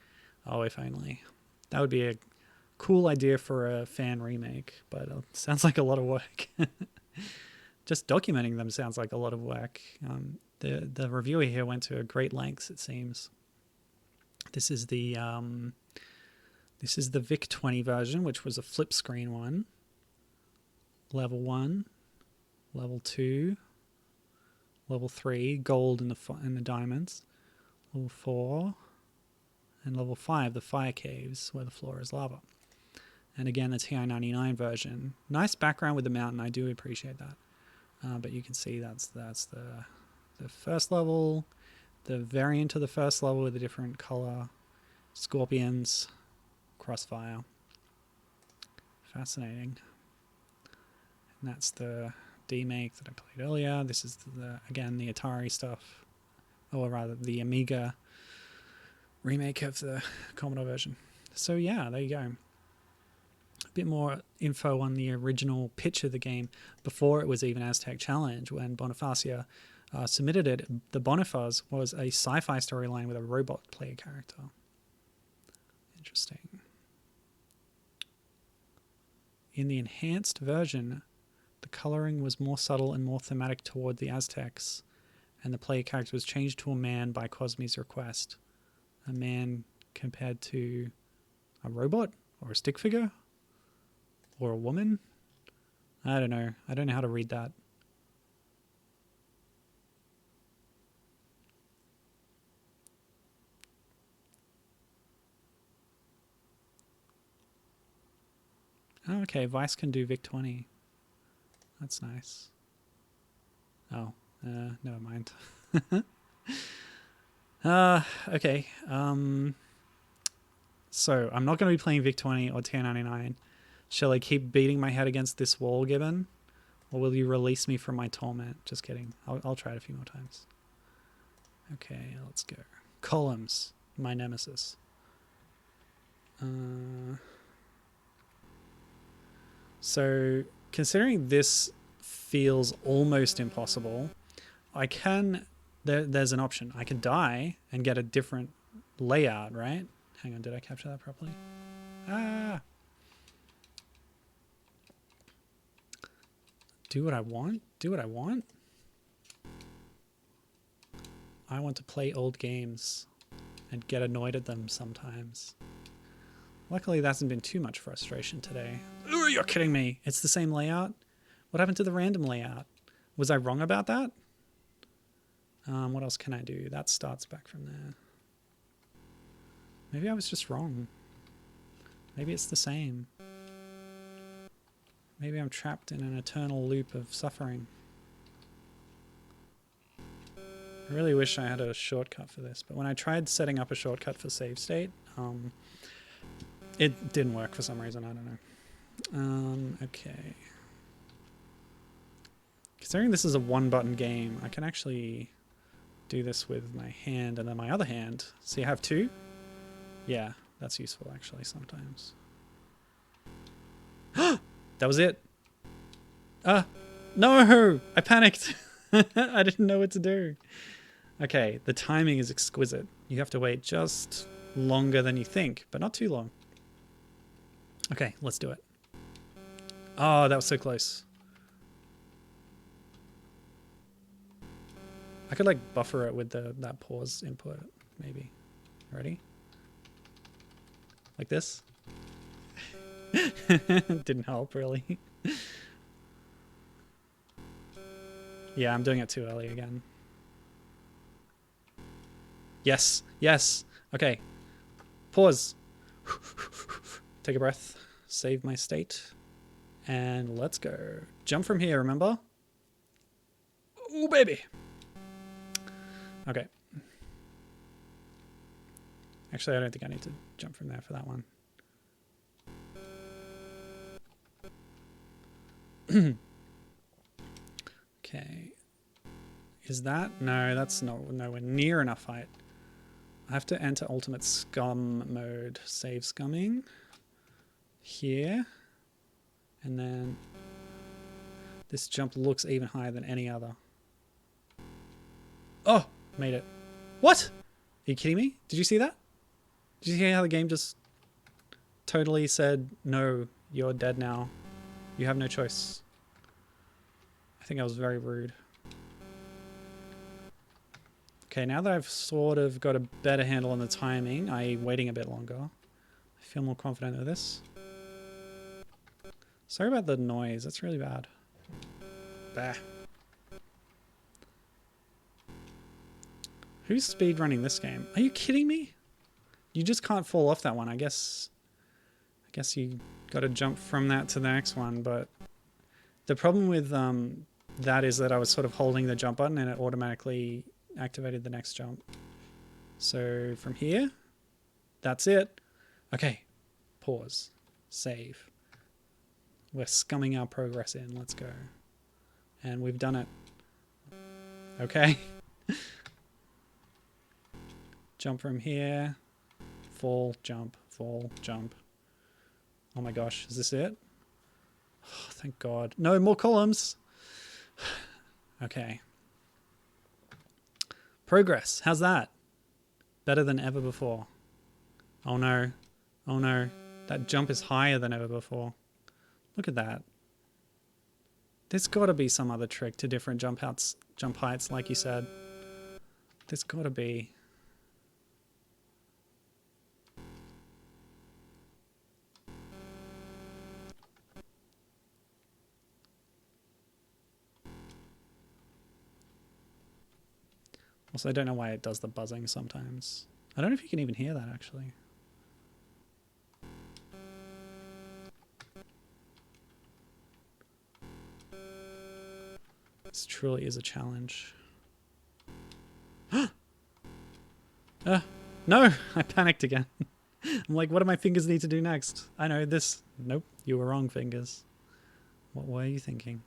Oh, if only. That would be a cool idea for a fan remake, but it sounds like a lot of work. Just documenting them sounds like a lot of work. The reviewer here went to great lengths, it seems. This is the VIC-20 version, which was a flip screen one. Level 1, Level 2, Level 3, gold in the diamonds, Level 4, and Level 5, the fire caves, where the floor is lava. And again, the TI-99 version. Nice background with the mountain, I do appreciate that. But you can see that's the first level, the variant of the first level with a different color, scorpions, crossfire. Fascinating. And that's the demake that I played earlier. This is again the Atari stuff, or rather the Amiga remake of the Commodore version. So yeah, there you go. A bit more info on the original pitch of the game before it was even Aztec Challenge. When Bonifacio submitted it, the Bonifaz was a sci-fi storyline with a robot player character. Interesting. In the enhanced version, the coloring was more subtle and more thematic toward the Aztecs, and the player character was changed to a man by Cosme's request. A man compared to a robot or a stick figure or a woman. I don't know. I don't know how to read that. Oh, okay. Vice can do VIC-20. That's nice. Oh, never mind. Okay. So I'm not going to be playing VIC-20 or TI-99. Shall I keep beating my head against this wall, Gibbon? Or will you release me from my torment? Just kidding. I'll try it a few more times. Okay, let's go. Columns, my nemesis. So, considering this feels almost impossible, I can... There's an option. I can die and get a different layout, right? Hang on, did I capture that properly? Ah! Do what I want? Do what I want? I want to play old games and get annoyed at them sometimes. Luckily, there hasn't been too much frustration today. Ooh, you're kidding me. It's the same layout? What happened to the random layout? Was I wrong about that? What else can I do? That starts back from there. Maybe I was just wrong. Maybe it's the same. Maybe I'm trapped in an eternal loop of suffering. I really wish I had a shortcut for this, but when I tried setting up a shortcut for save state, it didn't work for some reason. I don't know. Okay. Considering this is a one-button game, I can actually do this with my hand and then my other hand. So you have two? Yeah, that's useful actually sometimes. That was it. No! I panicked. I didn't know what to do. Okay, the timing is exquisite. You have to wait just longer than you think, but not too long. Okay, let's do it. Oh, that was so close. I could like buffer it with that pause input, maybe. Ready? Like this. Didn't help, really. Yeah, I'm doing it too early again. Yes, yes. Okay. Pause. Take a breath. Save my state. And let's go. Jump from here, remember? Oh, baby. Okay. Actually, I don't think I need to jump from there for that one. Okay. Is that? No, that's nowhere near enough height. I have to enter ultimate scum mode. Save scumming. Here. And then this jump looks even higher than any other. Oh, made it. What? Are you kidding me? Did you see that? Did you hear how the game just totally said, no, you're dead now. You have no choice. I think I was very rude. Okay, now that I've sort of got a better handle on the timing, I'm waiting a bit longer. I feel more confident with this. Sorry about the noise, that's really bad. Bah. Who's speedrunning this game? Are you kidding me? You just can't fall off that one. I guess you got to jump from that to the next one, but the problem with that is that I was sort of holding the jump button and it automatically activated the next jump. So from here, that's it. Okay, pause, save. We're scumming our progress in. Let's go. And we've done it. Okay. Jump from here. Fall, jump, fall, jump. Oh my gosh, is this it? Oh, thank God. No more columns. Okay. Progress. How's that? Better than ever before. Oh no. Oh no. That jump is higher than ever before. Look at that. There's got to be some other trick to different jump heights, like you said. There's got to be. Also, I don't know why it does the buzzing sometimes. I don't know if you can even hear that, actually. This truly is a challenge. No! I panicked again. I'm like, what do my fingers need to do next? I know this. Nope, you were wrong, fingers. What were you thinking?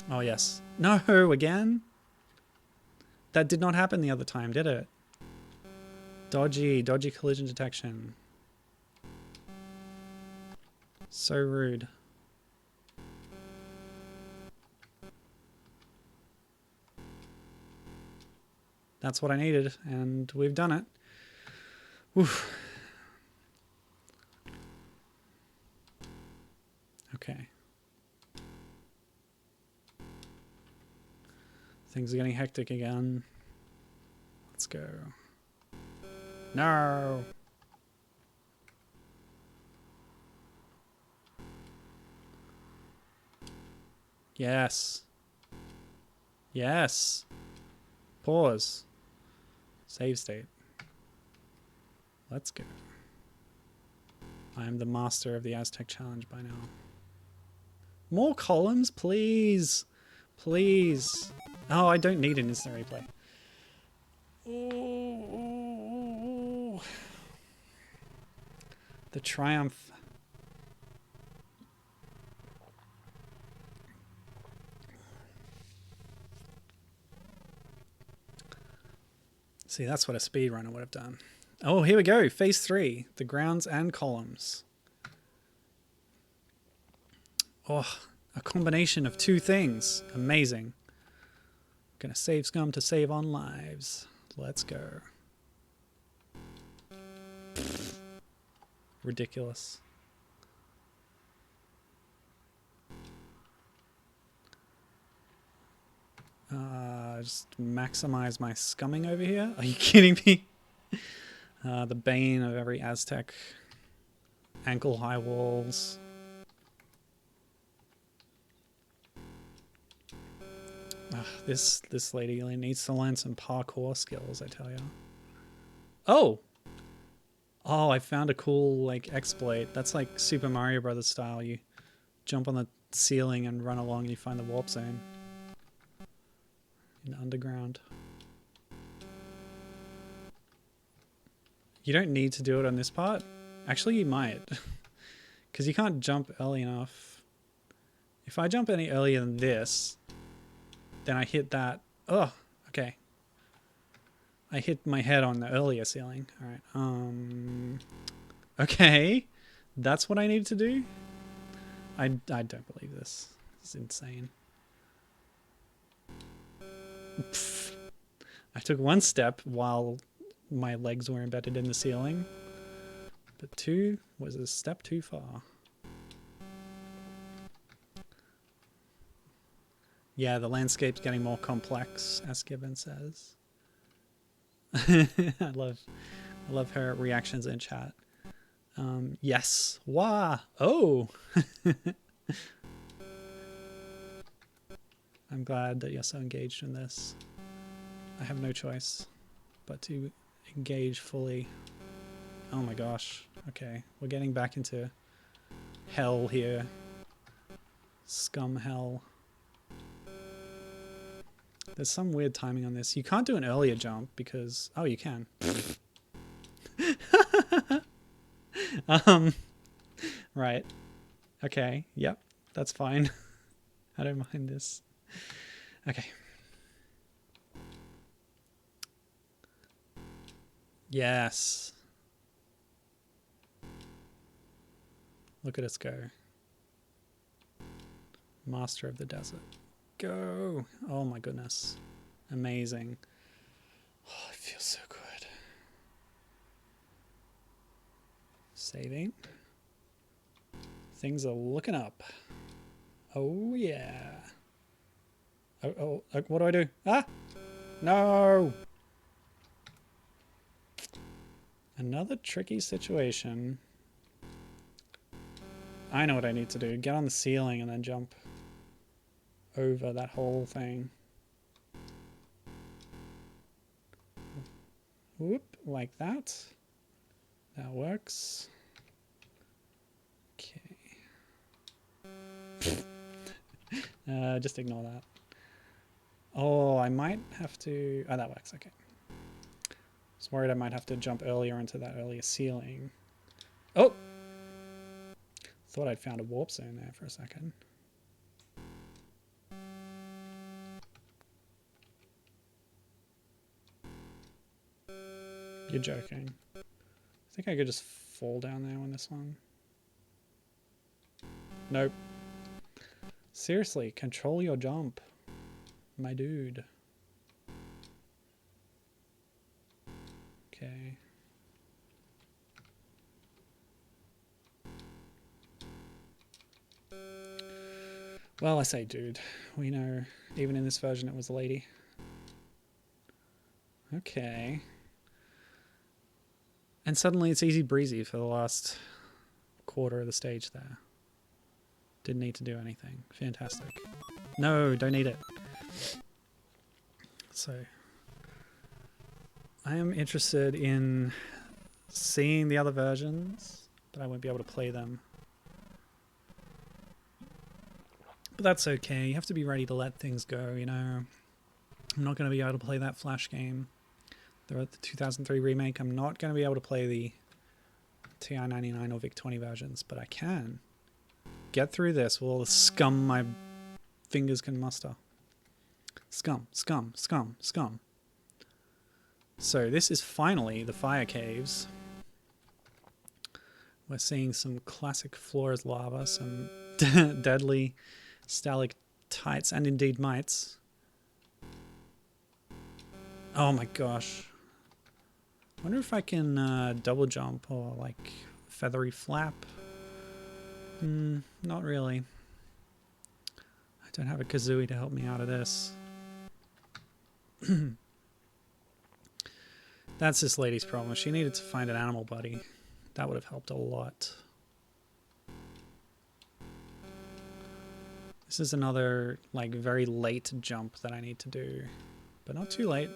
Oh, yes. No, again? That did not happen the other time, did it? Dodgy collision detection. So rude. That's what I needed, and we've done it. Oof. Okay. Things are getting hectic again. Let's go. No! Yes. Yes. Pause. Save state. Let's go. I am the master of the Aztec challenge by now. More columns, please. Please. Oh, I don't need an instant replay. Oh. The triumph. See, that's what a speedrunner would have done. Oh, here we go. Phase 3. The grounds and columns. Oh, a combination of two things. Amazing. Gonna save scum to save on lives. Let's go. Ridiculous. just maximize my scumming over here. Are you kidding me? The bane of every Aztec. Ankle high walls. This lady really needs to learn some parkour skills, I tell you. Oh! Oh, I found a cool, like, exploit. That's like Super Mario Brothers style. You jump on the ceiling and run along and you find the warp zone. In the underground. You don't need to do it on this part. Actually, you might. Because you can't jump early enough. If I jump any earlier than this, then I hit that. Oh, okay. I hit my head on the earlier ceiling. Alright. Okay. That's what I need to do? I don't believe this. It's insane. Pfft. I took one step while my legs were embedded in the ceiling. But two was a step too far. Yeah, the landscape's getting more complex, as Gibbon says. I love her reactions in chat. Yes. Wah. Oh. I'm glad that you're so engaged in this. I have no choice but to engage fully. Oh my gosh. Okay, we're getting back into hell here. Scum hell. There's some weird timing on this. You can't do an earlier jump because... Oh, you can. Right. Okay, yep. That's fine. I don't mind this. Okay. Yes. Look at us go. Master of the desert. Go. Oh my goodness. Amazing. Oh, it feels so good. Saving. Things are looking up. Oh yeah. Oh, what do I do? Ah! No! Another tricky situation. I know what I need to do. Get on the ceiling and then jump over that whole thing. Whoop, like that. That works. Okay. Just ignore that. Oh, I might have to... Oh, that works, okay. I was worried I might have to jump earlier into that earlier ceiling. Oh! Thought I'd found a warp zone there for a second. You're joking. I think I could just fall down there on this one. Nope. Seriously, control your jump, my dude. Okay. Well, I say dude. We know, even in this version, it was a lady. Okay. And suddenly it's easy breezy for the last quarter of the stage there. Didn't need to do anything. Fantastic. No, don't need it. So, I am interested in seeing the other versions, but I won't be able to play them. But that's okay. You have to be ready to let things go, you know. I'm not going to be able to play that Flash game. The 2003 remake. I'm not going to be able to play the TI-99 or VIC-20 versions, but I can get through this with all the scum my fingers can muster. Scum, scum, scum, scum. So this is finally the fire caves. We're seeing some classic floor as lava, some deadly stalactites and indeed mites. Oh my gosh. I wonder if I can double jump or like feathery flap. Not really. I don't have a kazooie to help me out of this. That's this lady's problem. She needed to find an animal buddy. That would have helped a lot. This is another, like, very late jump that I need to do. But not too late.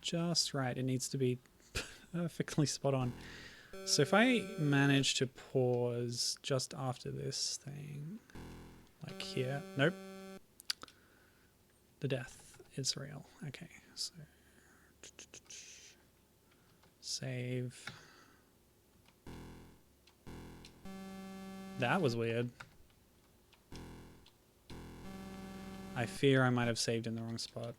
Just right. It needs to be perfectly spot on. So if I manage to pause just after this thing, like here. Nope. The death is real. Okay, so save. That was weird. I fear I might have saved in the wrong spot.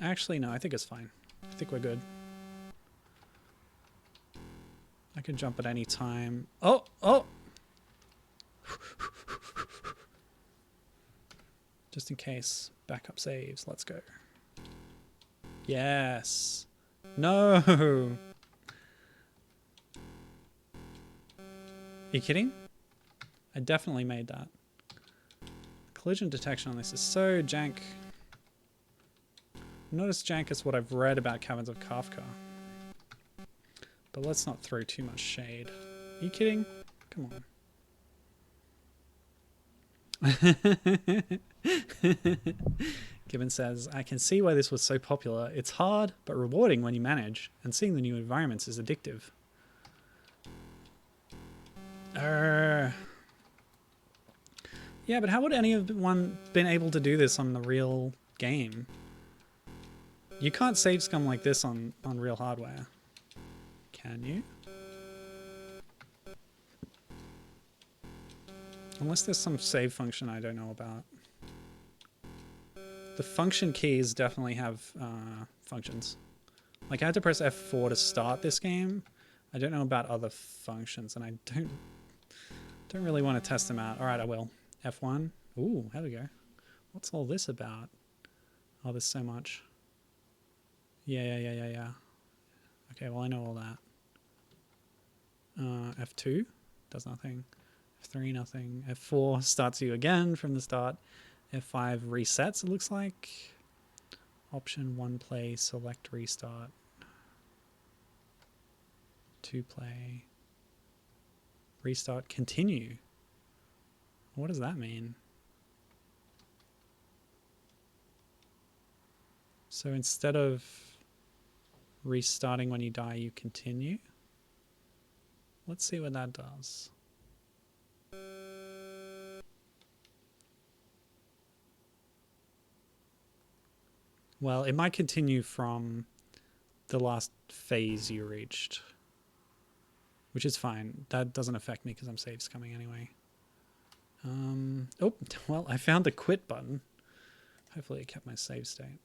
Actually, no, I think it's fine. I think we're good. I can jump at any time. Oh, oh! Just in case. Backup saves. Let's go. Yes. No! Are you kidding? I definitely made that. Collision detection on this is so jank. Not as jank as what I've read about Caverns of Kafka. But let's not throw too much shade. Are you kidding? Come on. Gibbon says, I can see why this was so popular. It's hard, but rewarding when you manage, and seeing the new environments is addictive. Yeah, but how would anyone been able to do this on the real game? You can't save scum like this on real hardware. Can you? Unless there's some save function I don't know about. The function keys definitely have functions. Like I had to press F4 to start this game. I don't know about other functions, and I don't really want to test them out. All right, I will. F1. Ooh, there we go. What's all this about? Oh, there's so much. Yeah. Okay, well I know all that. F2 does nothing. F3 nothing. F4 starts you again from the start. F5 resets, it looks like. Option 1 play, select restart. 2 play. Restart, continue. What does that mean? So instead of restarting when you die, you continue. Let's see what that does. Well, it might continue from the last phase you reached, which is fine. That doesn't affect me because I'm save scumming anyway. Oh, well, I found the quit button. Hopefully it kept my save state.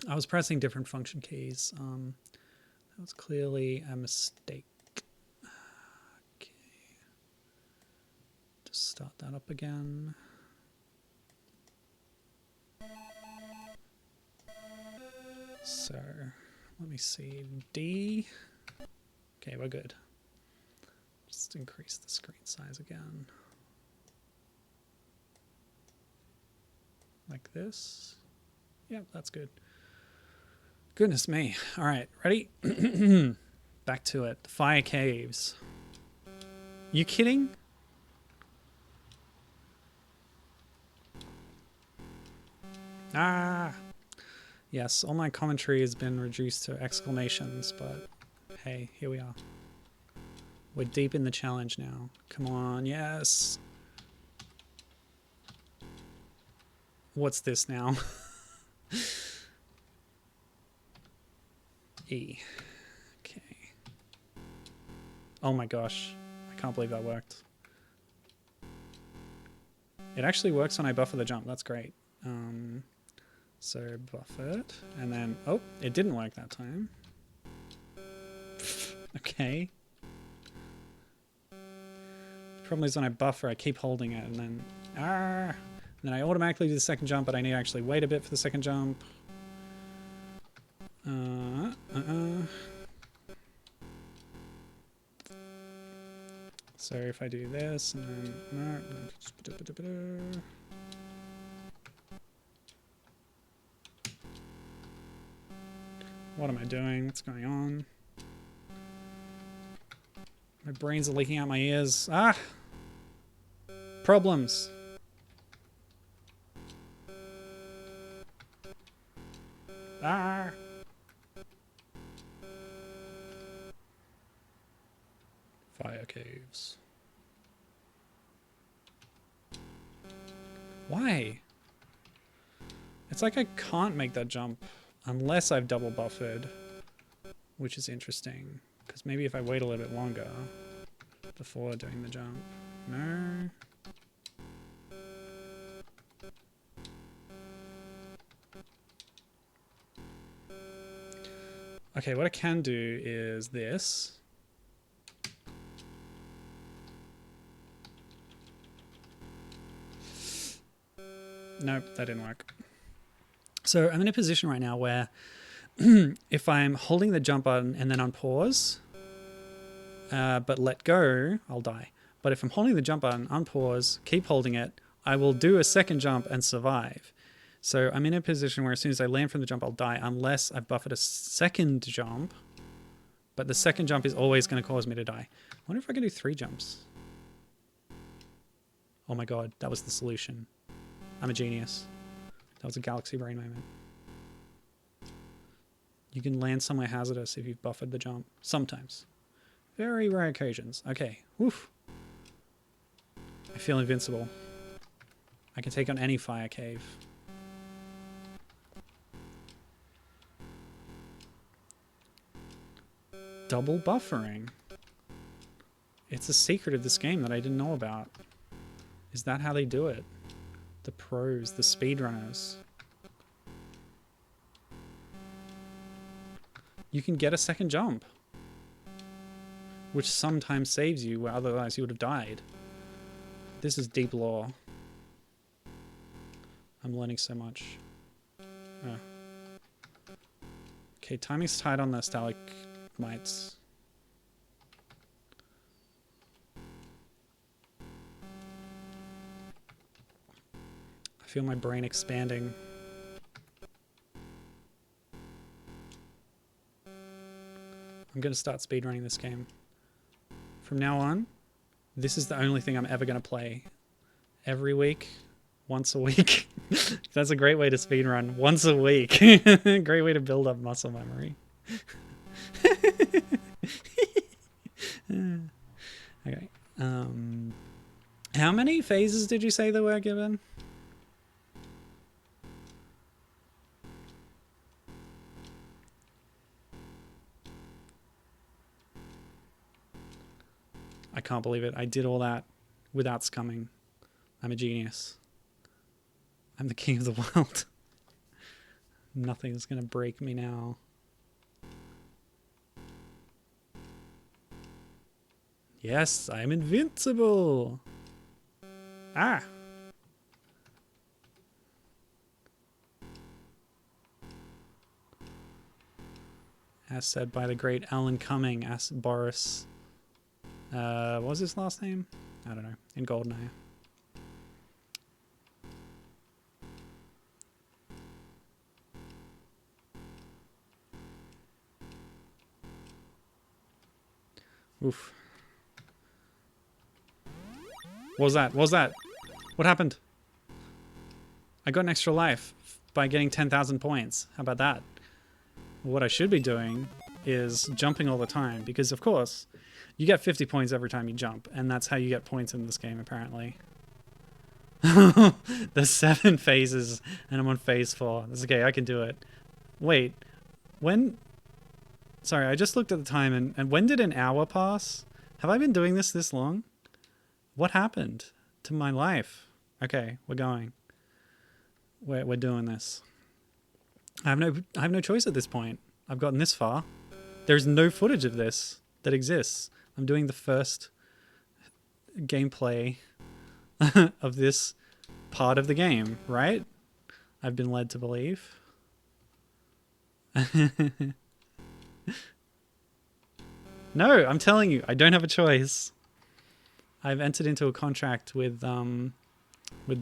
I was pressing different function keys. That was clearly a mistake. Okay. Just start that up again. So, let me see. D. Okay, we're good. Just increase the screen size again. Like this. Yep, that's good. Goodness me. All right, ready? Back to it. The fire caves. You kidding? Ah! Yes, all my commentary has been reduced to exclamations, but hey, here we are. We're deep in the challenge now. Come on, yes! What's this now? E. Okay. Oh my gosh. I can't believe that worked. It actually works when I buffer the jump. That's great. So buffer it. And then... Oh, it didn't work that time. Okay. The problem is when I buffer, I keep holding it and then... And then I automatically do the second jump, but I need to actually wait a bit for the second jump. So if I do this and then... What am I doing? What's going on? My brains are leaking out my ears. Ah! Problems. Ah! Fire caves. Why? It's like I can't make that jump unless I've double buffered, which is interesting. Because maybe if I wait a little bit longer before doing the jump. No. Okay, what I can do is this. Nope, that didn't work. So I'm in a position right now where if I'm holding the jump button and then on pause, but let go, I'll die. But if I'm holding the jump button, unpause, keep holding it, I will do a second jump and survive. So I'm in a position where as soon as I land from the jump, I'll die unless I've buffered a second jump. But the second jump is always going to cause me to die. I wonder if I can do 3 jumps. Oh my god, that was the solution. I'm a genius. That was a galaxy brain moment. You can land somewhere hazardous if you've buffered the jump. Sometimes. Very rare occasions. Okay. Woof. I feel invincible. I can take on any fire cave. Double buffering. It's a secret of this game that I didn't know about. Is that how they do it? The pros, the speedrunners. You can get a second jump, which sometimes saves you where otherwise you would have died. This is deep lore. I'm learning so much. Oh. Okay, timing's tight on the stalagmites. I feel my brain expanding. I'm going to start speedrunning this game. From now on, this is the only thing I'm ever going to play. Every week, once a week. That's a great way to speedrun. Once a week. Great way to build up muscle memory. Okay. How many phases did you say there were, Gibbon? I can't believe it. I did all that without scumming. I'm a genius. I'm the king of the world. Nothing's gonna break me now. Yes, I'm invincible. Ah. As said by the great Alan Cumming, as Boris. What was his last name? I don't know. In GoldenEye. Oof. What was that? What was that? What happened? I got an extra life by getting 10,000 points. How about that? What I should be doing is jumping all the time because, of course, you get 50 points every time you jump, and that's how you get points in this game, apparently. There's 7 phases, and I'm on phase 4. That's okay, I can do it. Wait, when... Sorry, I just looked at the time, and when did an hour pass? Have I been doing this long? What happened to my life? Okay, we're going. We're doing this. I have no choice at this point. I've gotten this far. There's no footage of this that exists. I'm doing the first gameplay of this part of the game, right? I've been led to believe. No, I'm telling you, I don't have a choice. I've entered into a contract with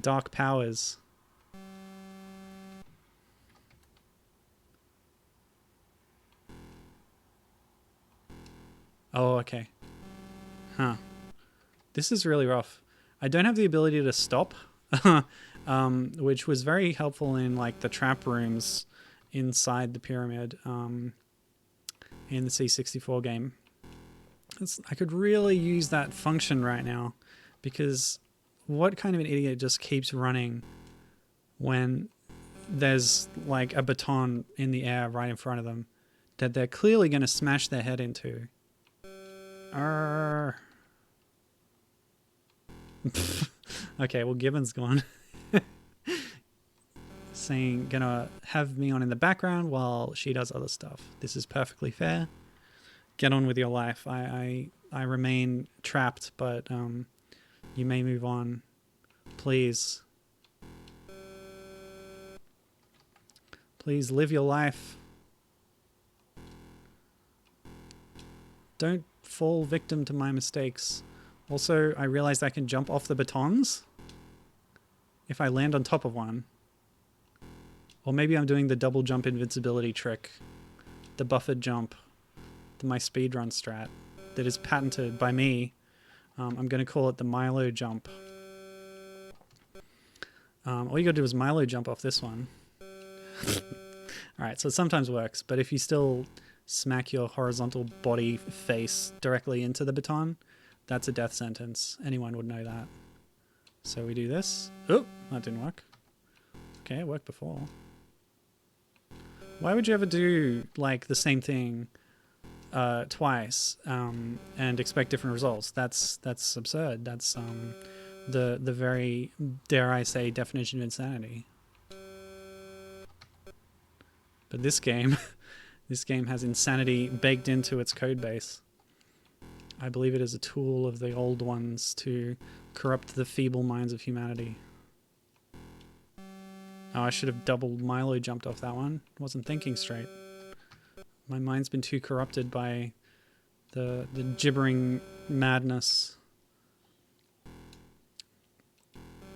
dark powers. Oh, okay. Huh. This is really rough. I don't have the ability to stop, which was very helpful in like the trap rooms inside the pyramid in the C64 game. I could really use that function right now, because what kind of an idiot just keeps running when there's like a baton in the air right in front of them that they're clearly going to smash their head into? Arrgh. Okay, well, Gibbon's gone. Saying, gonna have me on in the background while she does other stuff. This is perfectly fair. Get on with your life. I remain trapped, but you may move on. Please. Please live your life. Don't fall victim to my mistakes. Also, I realized I can jump off the batons if I land on top of one. Or maybe I'm doing the double jump invincibility trick. The buffered jump. My speedrun strat that is patented by me. I'm going to call it the Milo jump. All you got to do is Milo jump off this one. Alright, so it sometimes works, but if you still smack your horizontal body face directly into the baton, that's a death sentence. Anyone would know that. So we do this. Oh, that didn't work. Okay, it worked before. Why would you ever do like the same thing twice and expect different results? That's absurd. That's the very, dare I say, definition of insanity. But this game, this game has insanity baked into its code base. I believe it is a tool of the old ones to corrupt the feeble minds of humanity. Oh, I should have double Milo jumped off that one. Wasn't thinking straight. My mind's been too corrupted by the gibbering madness.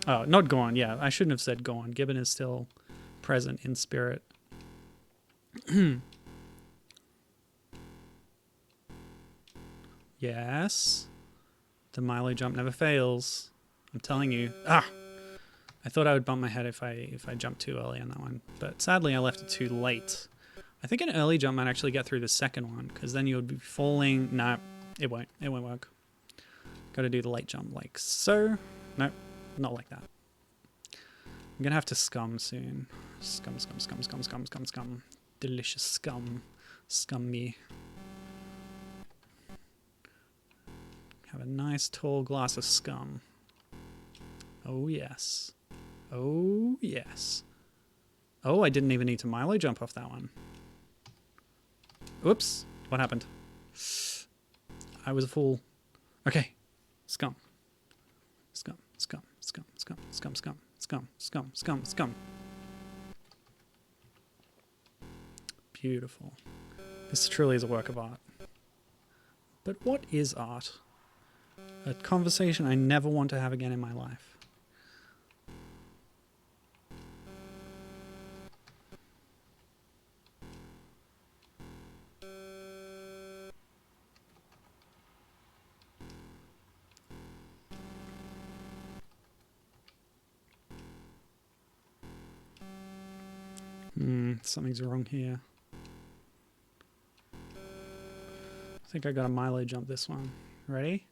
Oh, not gone. Yeah, I shouldn't have said gone. Gibbon is still present in spirit. Yes. The Milo jump never fails. I'm telling you. Ah! I thought I would bump my head if I jumped too early on that one. But sadly, I left it too late. I think an early jump might actually get through the second one, because then you would be falling. No, it won't. It won't work. Got to do the late jump like so. Nope, not like that. I'm going to have to scum soon. Scum, scum, scum, scum, scum, scum, scum. Delicious scum. Scum me. Have a nice tall glass of scum. Oh, yes. Oh, yes. Oh, I didn't even need to Milo jump off that one. Oops. What happened? I was a fool. Okay. Scum. Scum, scum, scum, scum, scum, scum, scum, scum, scum, scum. Beautiful. This truly is a work of art. But what is art? A conversation I never want to have again in my life. Something's wrong here. I think I got a Milo jump this one. Ready?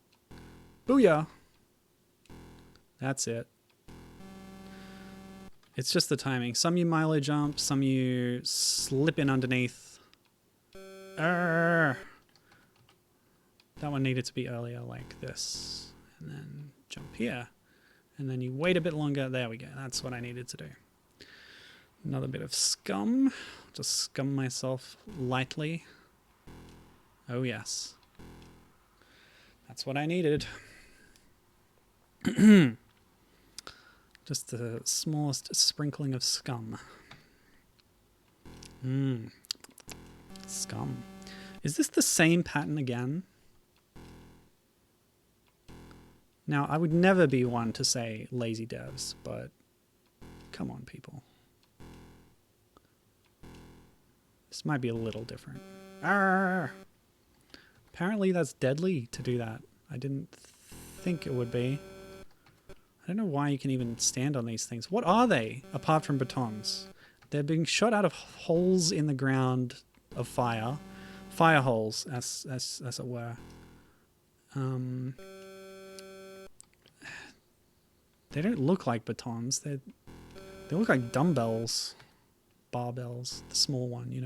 Booyah! That's it. It's just the timing. Some you Milo jump, some you slip in underneath. Arrgh. That one needed to be earlier, like this. And then jump here. And then you wait a bit longer. There we go. That's what I needed to do. Another bit of scum. Just scum myself lightly. Oh yes. That's what I needed. Just the smallest sprinkling of scum. Scum. Is this the same pattern again? Now, I would never be one to say lazy devs, but come on, people. This might be a little different. Arrgh! Apparently that's deadly to do that. I didn't think it would be. I don't know why you can even stand on these things. What are they, apart from batons? They're being shot out of holes in the ground of fire. Fire holes, as it were. They don't look like batons. They look like dumbbells. Barbells. The small one, you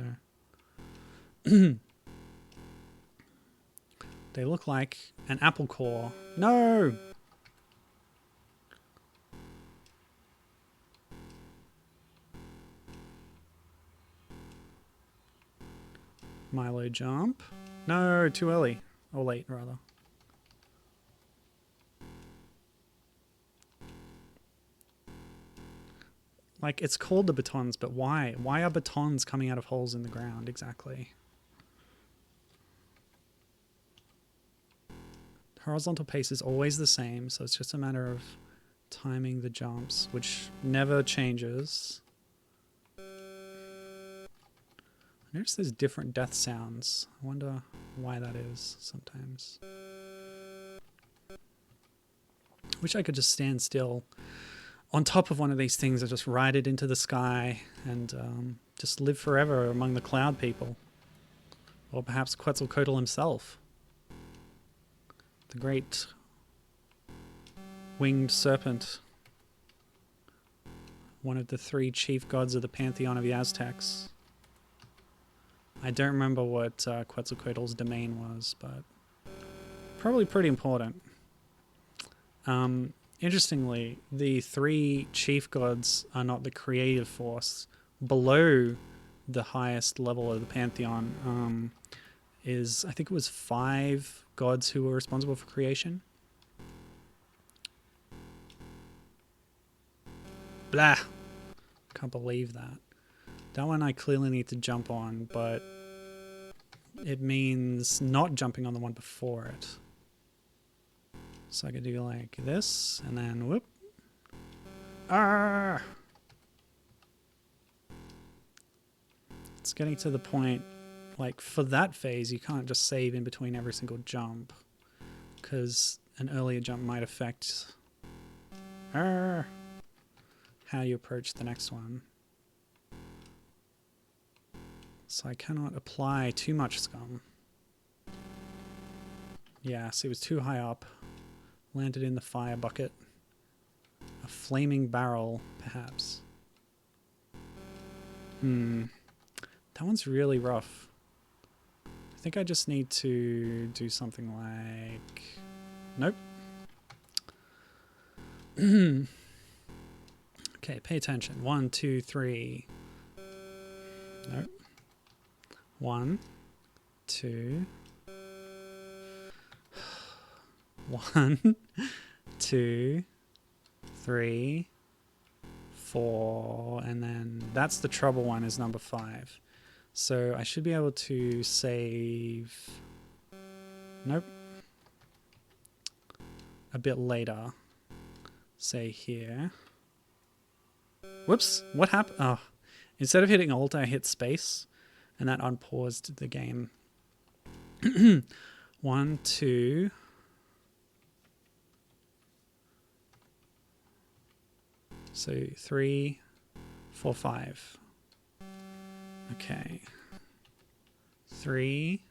know. They look like an apple core. No! Milo jump. No, too early. Or late, rather. Like, it's called the batons, but why? Why are batons coming out of holes in the ground, exactly? The horizontal pace is always the same, so it's just a matter of timing the jumps, which never changes. I notice there's different death sounds. I wonder why that is sometimes. Wish I could just stand still on top of one of these things or just ride it into the sky and just live forever among the cloud people. Or perhaps Quetzalcoatl himself. The great winged serpent. One of the 3 chief gods of the pantheon of the Aztecs. I don't remember what Quetzalcoatl's domain was, but probably pretty important. Interestingly, the 3 chief gods are not the creative force. Below the highest level of the pantheon is, I think it was 5 gods who were responsible for creation. Blah! Can't believe that. That one I clearly need to jump on, but it means not jumping on the one before it. So I could do like this, and then whoop. Ah! It's getting to the point, like for that phase, you can't just save in between every single jump, because an earlier jump might affect how you approach the next one. So I cannot apply too much scum. Yeah, so it was too high up. Landed in the fire bucket. A flaming barrel, perhaps. That one's really rough. I think I just need to do something like... Nope. Okay, pay attention. 1, 2, 3. Nope. 1, 2... 1, 2, 3, 4, and then that's the trouble one is number 5. So I should be able to save... Nope. A bit later. Say here. Whoops, what happened? Oh, instead of hitting Alt, I hit space, and that unpaused the game. 1, 2... So 3, 4, 5. Okay. 3.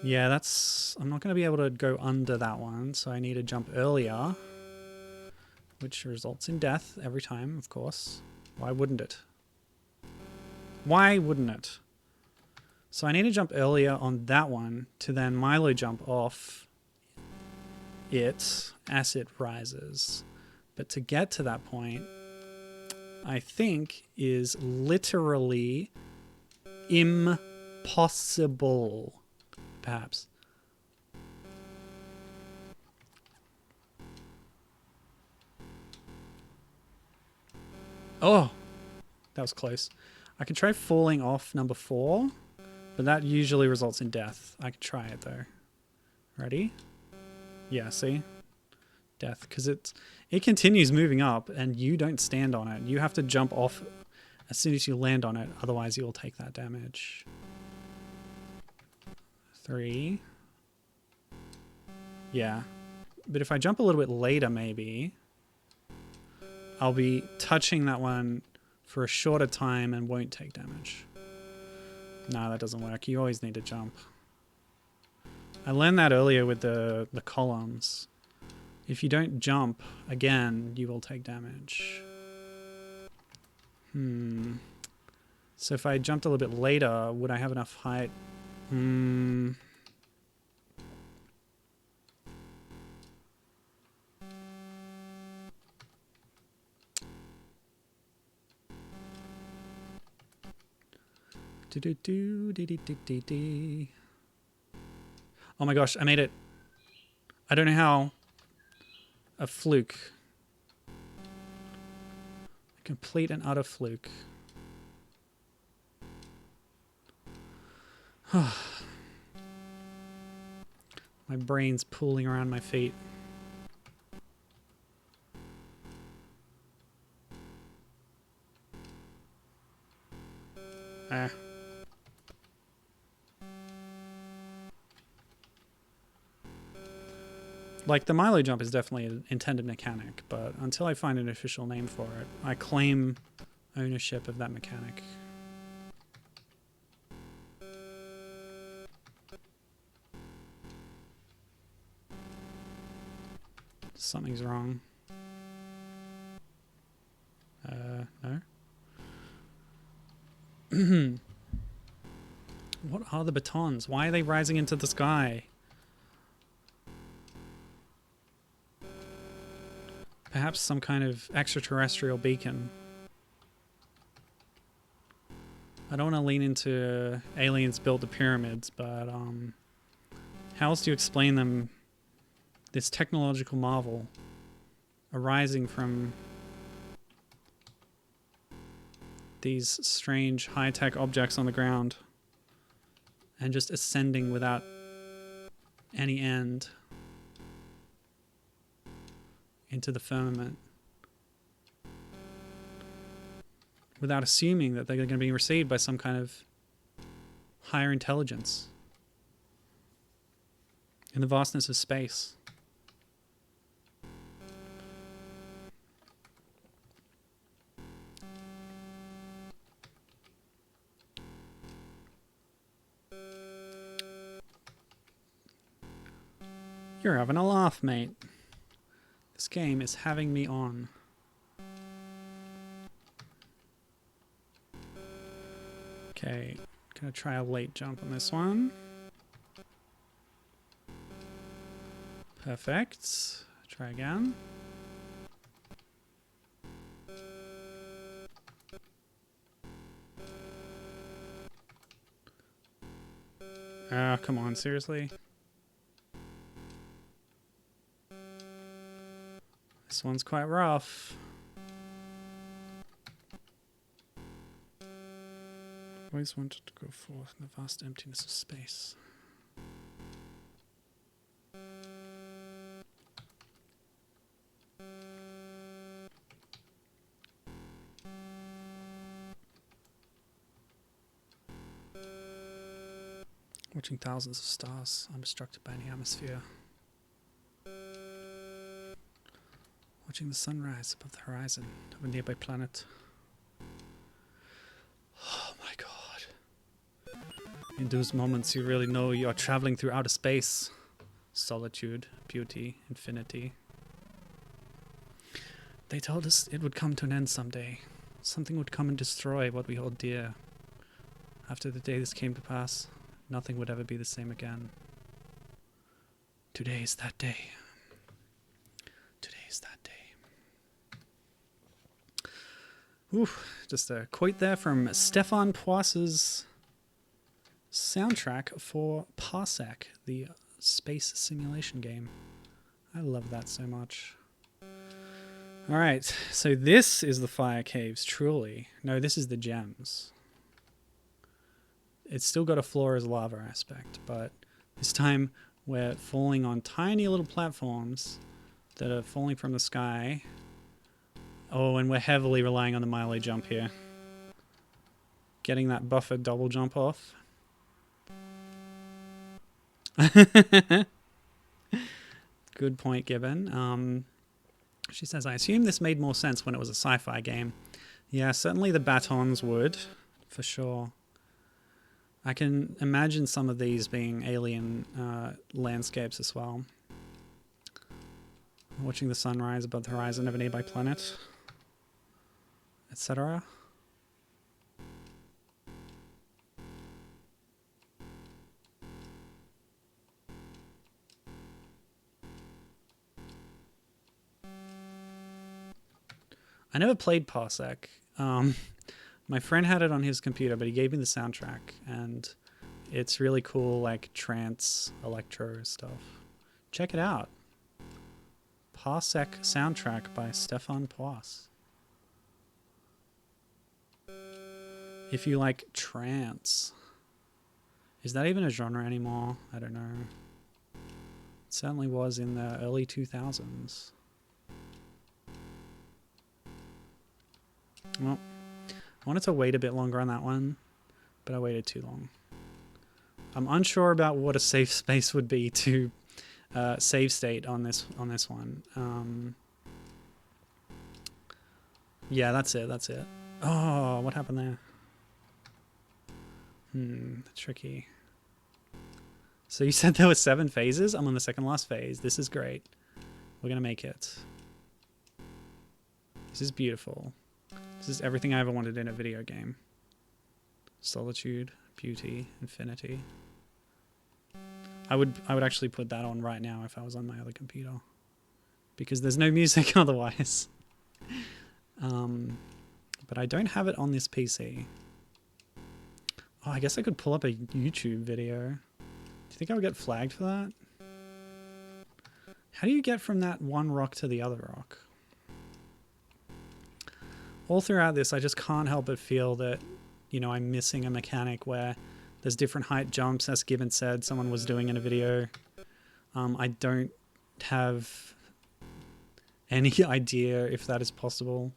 Yeah, that's... I'm not going to be able to go under that one, so I need to jump earlier. Which results in death every time, of course. Why wouldn't it? Why wouldn't it? So I need to jump earlier on that one to then Milo jump off it as it rises. But to get to that point, I think is literally impossible, perhaps. Oh, that was close. I can try falling off number 4, but that usually results in death. I can try it though. Ready? Yeah, see? Death, because it continues moving up and you don't stand on it. You have to jump off as soon as you land on it, otherwise you'll take that damage. 3. Yeah. But if I jump a little bit later, maybe I'll be touching that one for a shorter time and won't take damage. No, that doesn't work. You always need to jump. I learned that earlier with the columns. If you don't jump again, you will take damage. So if I jumped a little bit later, would I have enough height? Oh my gosh, I made it. I don't know how. A fluke. A complete and utter fluke. My brain's pooling around my feet. Like, the Milo jump is definitely an intended mechanic, but until I find an official name for it, I claim ownership of that mechanic. Something's wrong. No? What are the batons? Why are they rising into the sky? Perhaps some kind of extraterrestrial beacon. I don't want to lean into aliens built the pyramids, but how else do you explain them? This technological marvel arising from these strange high-tech objects on the ground and just ascending without any end into the firmament, without assuming that they're going to be received by some kind of higher intelligence in the vastness of space. You're having a laugh, mate. This game is having me on. Okay, gonna try a late jump on this one. Perfect. Try again. Ah, come on, seriously? This one's quite rough. Always wanted to go forth in the vast emptiness of space. Watching thousands of stars unobstructed by any atmosphere. Watching the sunrise above the horizon of a nearby planet. Oh my god. In those moments you really know you are traveling through outer space. Solitude, beauty, infinity. They told us it would come to an end someday. Something would come and destroy what we hold dear. After the day this came to pass, nothing would ever be the same again. Today is that day. Today is that day. Ooh, just a quote there from Stéphane Pois's soundtrack for Parsec, the space simulation game. I love that so much. Alright, so this is the fire caves, truly. No, this is the gems. It's still got a floor as lava aspect, but this time we're falling on tiny little platforms that are falling from the sky. Oh, and we're heavily relying on the Milo jump here. Getting that buffered double jump off. Good point, Gibbon. She says, I assume this made more sense when it was a sci-fi game. Yeah, certainly the batons would, for sure. I can imagine some of these being alien landscapes as well. Watching the sunrise above the horizon of a nearby planet, etc. I never played Parsec. My friend had it on his computer, but he gave me the soundtrack, and it's really cool, like trance, electro stuff. Check it out. Parsec soundtrack by Stefan Pois. If you like trance. Is that even a genre anymore? I don't know. It certainly was in the early 2000s. Well, I wanted to wait a bit longer on that one, but I waited too long. I'm unsure about what a safe space would be to save state on this one. Yeah, that's it. Oh, what happened there? Tricky. So you said there were 7 phases? I'm on the second last phase. This is great. We're gonna make it. This is beautiful. This is everything I ever wanted in a video game. Solitude, beauty, infinity. I would actually put that on right now if I was on my other computer, because there's no music otherwise. But I don't have it on this PC. Oh, I guess I could pull up a YouTube video. Do you think I would get flagged for that? How do you get from that one rock to the other rock? All throughout this, I just can't help but feel that, you know, I'm missing a mechanic where there's different height jumps, as Gibbon said someone was doing in a video. I don't have any idea if that is possible.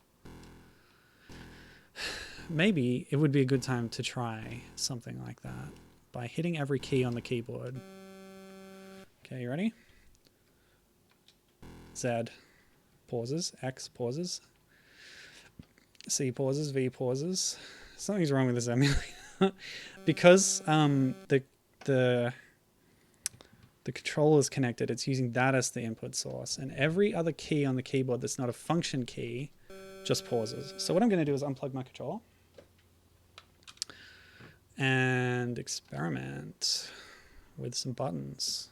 Maybe it would be a good time to try something like that by hitting every key on the keyboard. Okay, you ready? Z pauses, X pauses, C pauses, V pauses. Something's wrong with this emulator. Because the controller is connected, it's using that as the input source, and every other key on the keyboard that's not a function key just pauses. So what I'm going to do is unplug my controller and experiment with some buttons.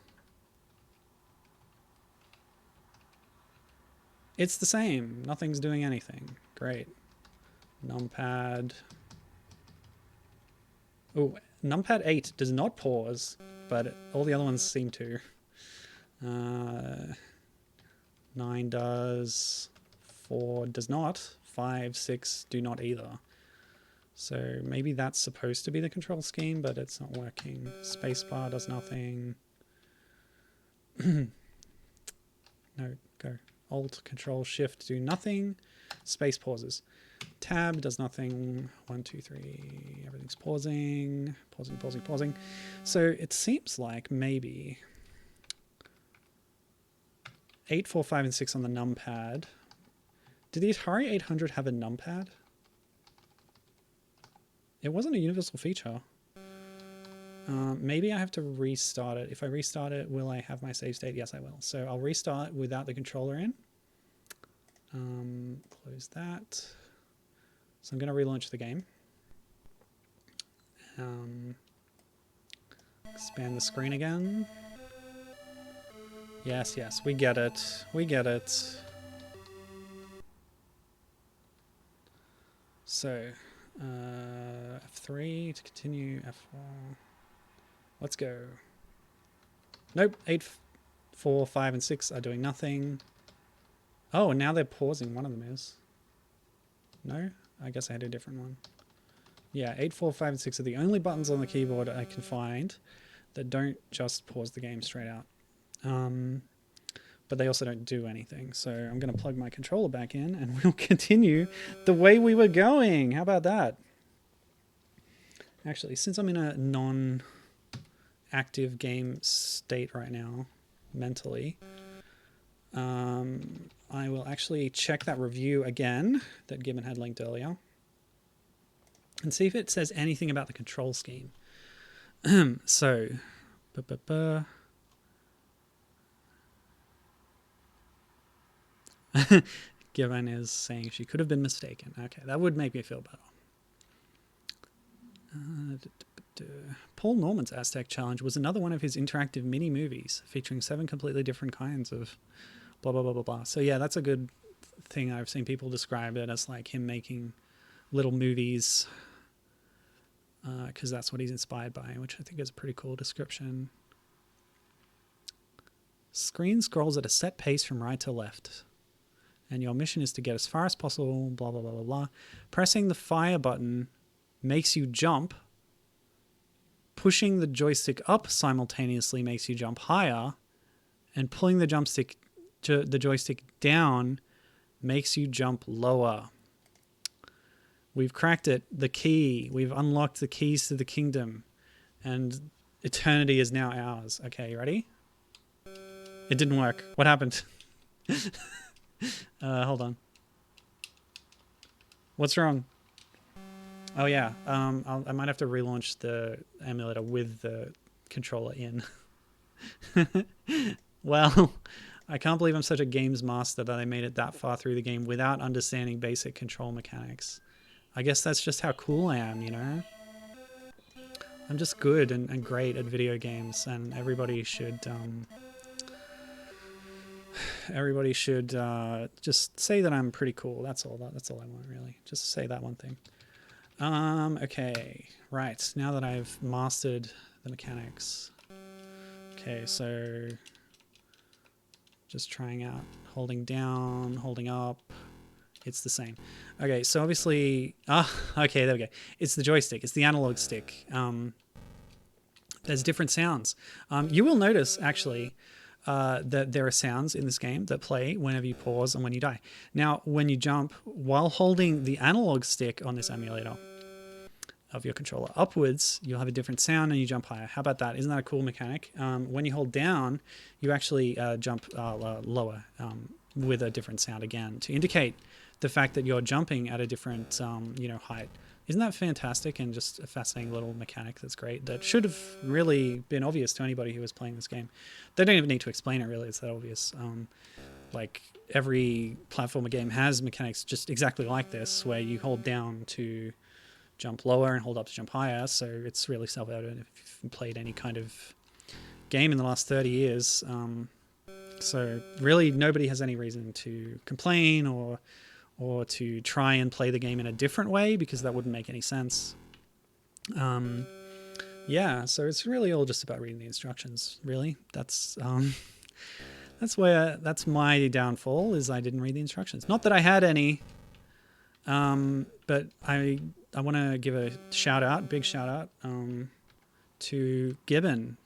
It's the same. Nothing's doing anything. Great. Numpad. Oh, numpad 8 does not pause, but all the other ones seem to. 9 does. 4 does not. 5, 6 do not either. So maybe that's supposed to be the control scheme, but it's not working. Spacebar does nothing. No, go. Alt, Control, Shift do nothing. Space pauses. Tab does nothing. 1, 2, 3. Everything's pausing. Pausing, pausing, pausing. So it seems like maybe 8, 4, 5, and 6 on the numpad. Did the Atari 800 have a numpad? It wasn't a universal feature. Maybe I have to restart it. If I restart it, will I have my save state? Yes, I will. So I'll restart without the controller in. Close that. So I'm going to relaunch the game. Expand the screen again. Yes, yes, we get it. We get it. So, F3 to continue, F4. Let's go. Nope, 8, 4, 5, and 6 are doing nothing. Oh, and now they're pausing. One of them is. No? I guess I had a different one. Yeah, 8, 4, 5, and 6 are the only buttons on the keyboard I can find that don't just pause the game straight out. But they also don't do anything. So I'm going to plug my controller back in and we'll continue the way we were going. How about that? Actually, since I'm in a non active game state right now, mentally. I will actually check that review again that Gibbon had linked earlier and see if it says anything about the control scheme. So, Gibbon is saying she could have been mistaken. Okay, that would make me feel better. Paul Norman's Aztec Challenge was another one of his interactive mini movies featuring 7 completely different kinds of blah, blah, blah, blah, blah. So yeah, that's a good thing. I've seen people describe it as like him making little movies because that's what he's inspired by, which I think is a pretty cool description. Screen scrolls at a set pace from right to left, and your mission is to get as far as possible, blah, blah, blah, blah, blah. Pressing the fire button makes you jump. Pushing the joystick up simultaneously makes you jump higher, and pulling the joystick down makes you jump lower. We've cracked it. The key. We've unlocked the keys to the kingdom, and eternity is now ours. Okay, you ready? It didn't work. What happened? Hold on. What's wrong? Oh yeah, I might have to relaunch the emulator with the controller in. Well, I can't believe I'm such a games master that I made it that far through the game without understanding basic control mechanics. I guess that's just how cool I am, you know? I'm just good and great at video games, and everybody should just say that I'm pretty cool. That's all I want, really. Just say that one thing. Okay, right. Now that I've mastered the mechanics. Okay, so just trying out holding down, holding up. It's the same. Okay, so obviously, okay, there we go. It's the joystick. It's the analog stick. There's different sounds. You will notice, actually, that there are sounds in this game that play whenever you pause and when you die. Now, when you jump, while holding the analog stick on this emulator of your controller upwards, you'll have a different sound and you jump higher. How about that? Isn't that a cool mechanic? When you hold down, you actually jump lower with a different sound again to indicate the fact that you're jumping at a different height. Isn't that fantastic and just a fascinating little mechanic that's great, that should have really been obvious to anybody who was playing this game? They don't even need to explain it, really. It's that obvious. Like every platformer game has mechanics just exactly like this, where you hold down to jump lower and hold up to jump higher. So it's really self-evident if you've played any kind of game in the last 30 years. So really nobody has any reason to complain or to try and play the game in a different way, because that wouldn't make any sense. Yeah, so it's really all just about reading the instructions, really. That's my downfall, is I didn't read the instructions. Not that I had any, but I want to give a big shout out to Gibbon,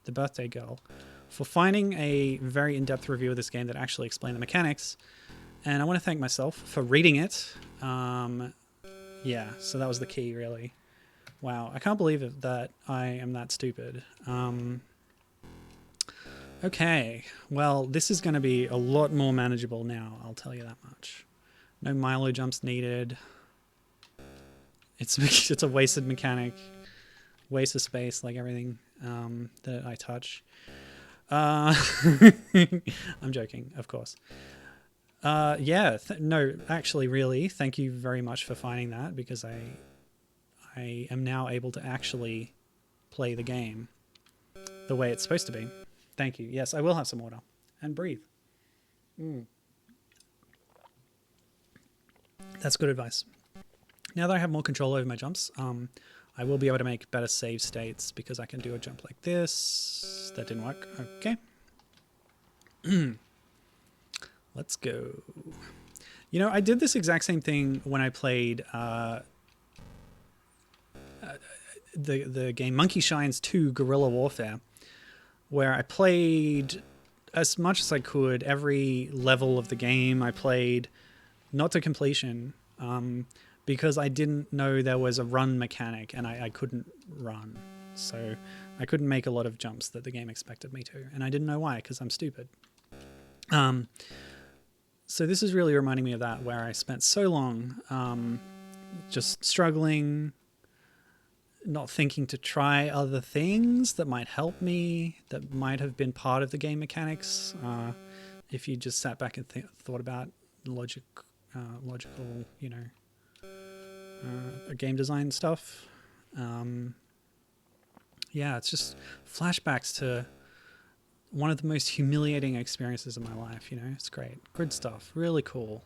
the birthday girl, for finding a very in-depth review of this game that actually explained the mechanics. And I want to thank myself for reading it. Yeah, so that was the key, really. Wow, I can't believe it that I am that stupid. Okay, well, this is going to be a lot more manageable now, I'll tell you that much. No Milo jumps needed. It's a wasted mechanic. Waste of space, like everything that I touch. I'm joking, of course. Yeah, no, actually, really, thank you very much for finding that, because I am now able to actually play the game the way it's supposed to be. Thank you. Yes, I will have some water. And breathe. That's good advice. Now that I have more control over my jumps, I will be able to make better save states, because I can do a jump like this. That didn't work. Okay. Let's go. You know, I did this exact same thing when I played the game Monkey Shines 2 Guerrilla Warfare, where I played as much as I could every level of the game. I played not to completion because I didn't know there was a run mechanic and I couldn't run. So I couldn't make a lot of jumps that the game expected me to, and I didn't know why, because I'm stupid. So this is really reminding me of that, where I spent so long just struggling, not thinking to try other things that might help me, that might have been part of the game mechanics. If you just sat back and thought about logical, you know, game design stuff. Yeah, it's just flashbacks to one of the most humiliating experiences of my life, you know. It's great. Good stuff. Really cool.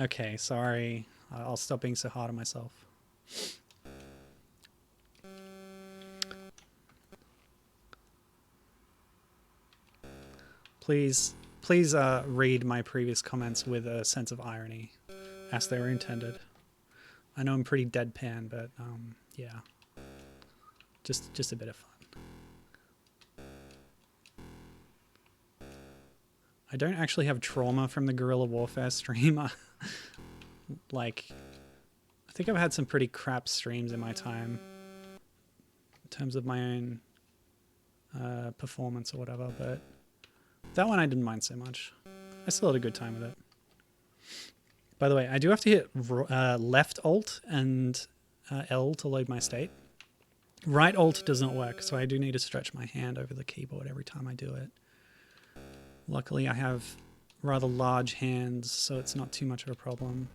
Okay, sorry. I'll stop being so hard on myself. Please read my previous comments with a sense of irony, as they were intended. I know I'm pretty deadpan, but yeah, just a bit of fun. I don't actually have trauma from the guerrilla warfare stream. Like, I think I've had some pretty crap streams in my time in terms of my own performance or whatever, but that one I didn't mind so much. I still had a good time with it. By the way, I do have to hit left alt and L to load my state. Right alt doesn't work, so I do need to stretch my hand over the keyboard every time I do it. Luckily, I have rather large hands, so it's not too much of a problem.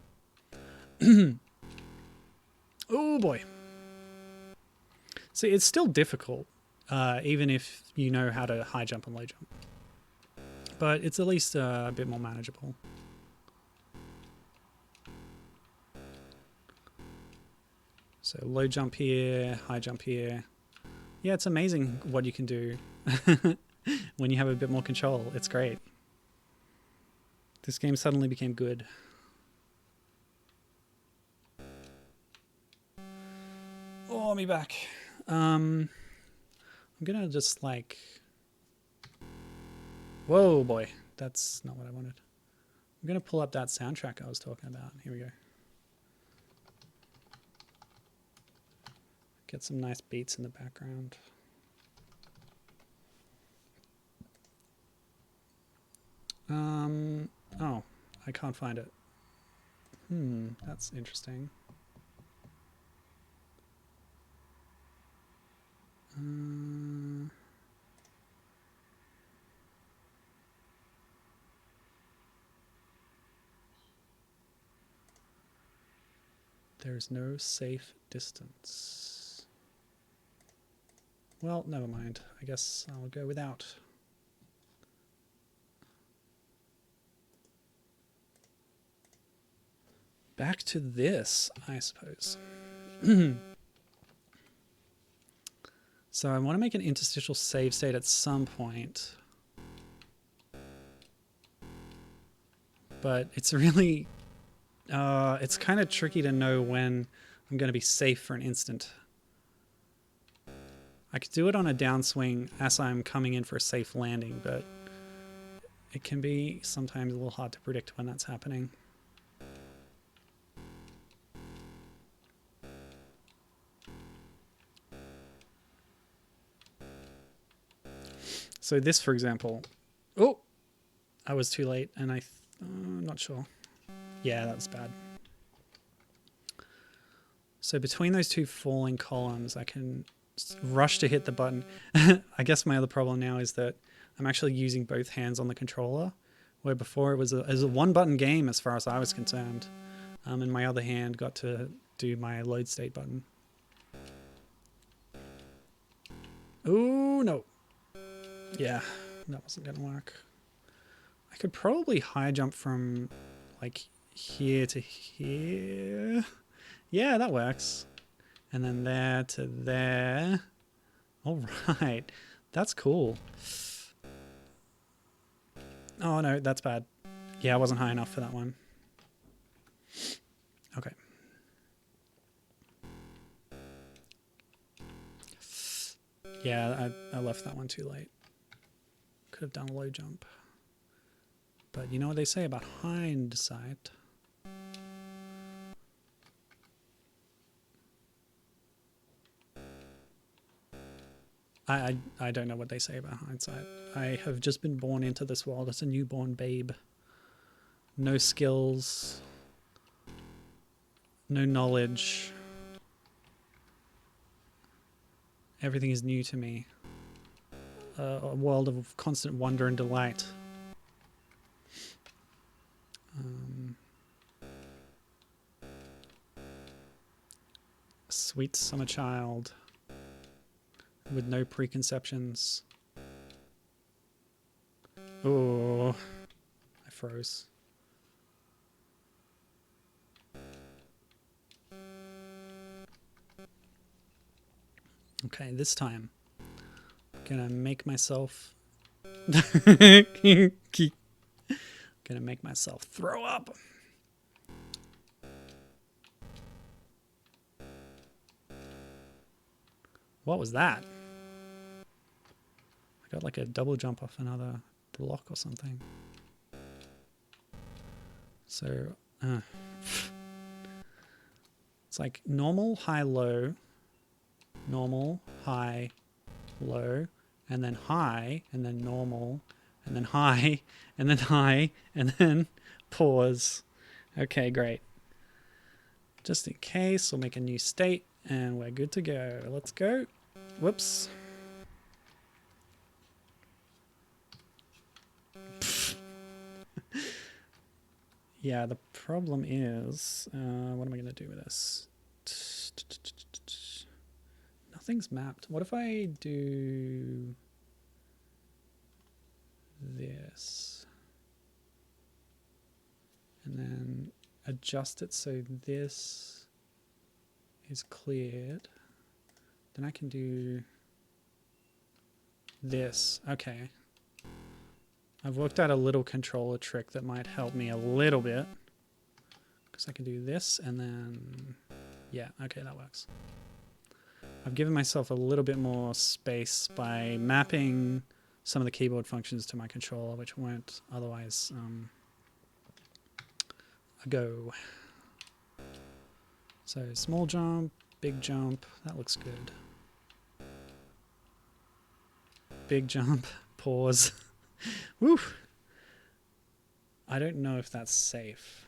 Oh boy. See, it's still difficult, even if you know how to high jump and low jump. But it's at least a bit more manageable. So low jump here, high jump here. Yeah, it's amazing what you can do when you have a bit more control. It's great. This game suddenly became good. Oh, me back. I'm gonna just like... Whoa, boy. That's not what I wanted. I'm gonna pull up that soundtrack I was talking about. Here we go. Get some nice beats in the background. Oh, I can't find it. That's interesting. There's no safe distance. Well, never mind. I guess I'll go without. Back to this, I suppose. So I want to make an interstitial save state at some point. But it's really... it's kind of tricky to know when I'm going to be safe for an instant. I could do it on a downswing as I'm coming in for a safe landing, but it can be sometimes a little hard to predict when that's happening. So this, for example... Oh! I was too late, and I'm not sure. Yeah, that was bad. So between those two falling columns, I can rush to hit the button. I guess my other problem now is that I'm actually using both hands on the controller, where before it was a one-button game as far as I was concerned, and my other hand got to do my load state button. Oh, no. Yeah, that wasn't going to work. I could probably high jump from, like, here to here. Yeah, that works. And then there to there. All right. That's cool. Oh, no, that's bad. Yeah, I wasn't high enough for that one. Okay. Yeah, I left that one too late. Could have done a low jump. But you know what they say about hindsight? I don't know what they say about hindsight. I have just been born into this world as a newborn babe. No skills. No knowledge. Everything is new to me. A world of constant wonder and delight. Sweet summer child with no preconceptions. Oh, I froze. Okay, this time I'm gonna make myself gonna make myself throw up. What was that? I got like a double jump off another block or something. So it's like normal, high, low, normal, high, low, and then high, and then normal, and then high, and then high, and then pause. Okay, great. Just in case, we'll make a new state, and we're good to go. Let's go. Whoops. Yeah, the problem is, what am I going to do with this? Nothing's mapped. What if I do this? And then adjust it so this is cleared. Then I can do this. Okay. I've worked out a little controller trick that might help me a little bit. Because I can do this and then... Yeah, okay, that works. I've given myself a little bit more space by mapping some of the keyboard functions to my controller, which weren't otherwise a go. So small jump, big jump, that looks good. Big jump, pause. Woo! I don't know if that's safe.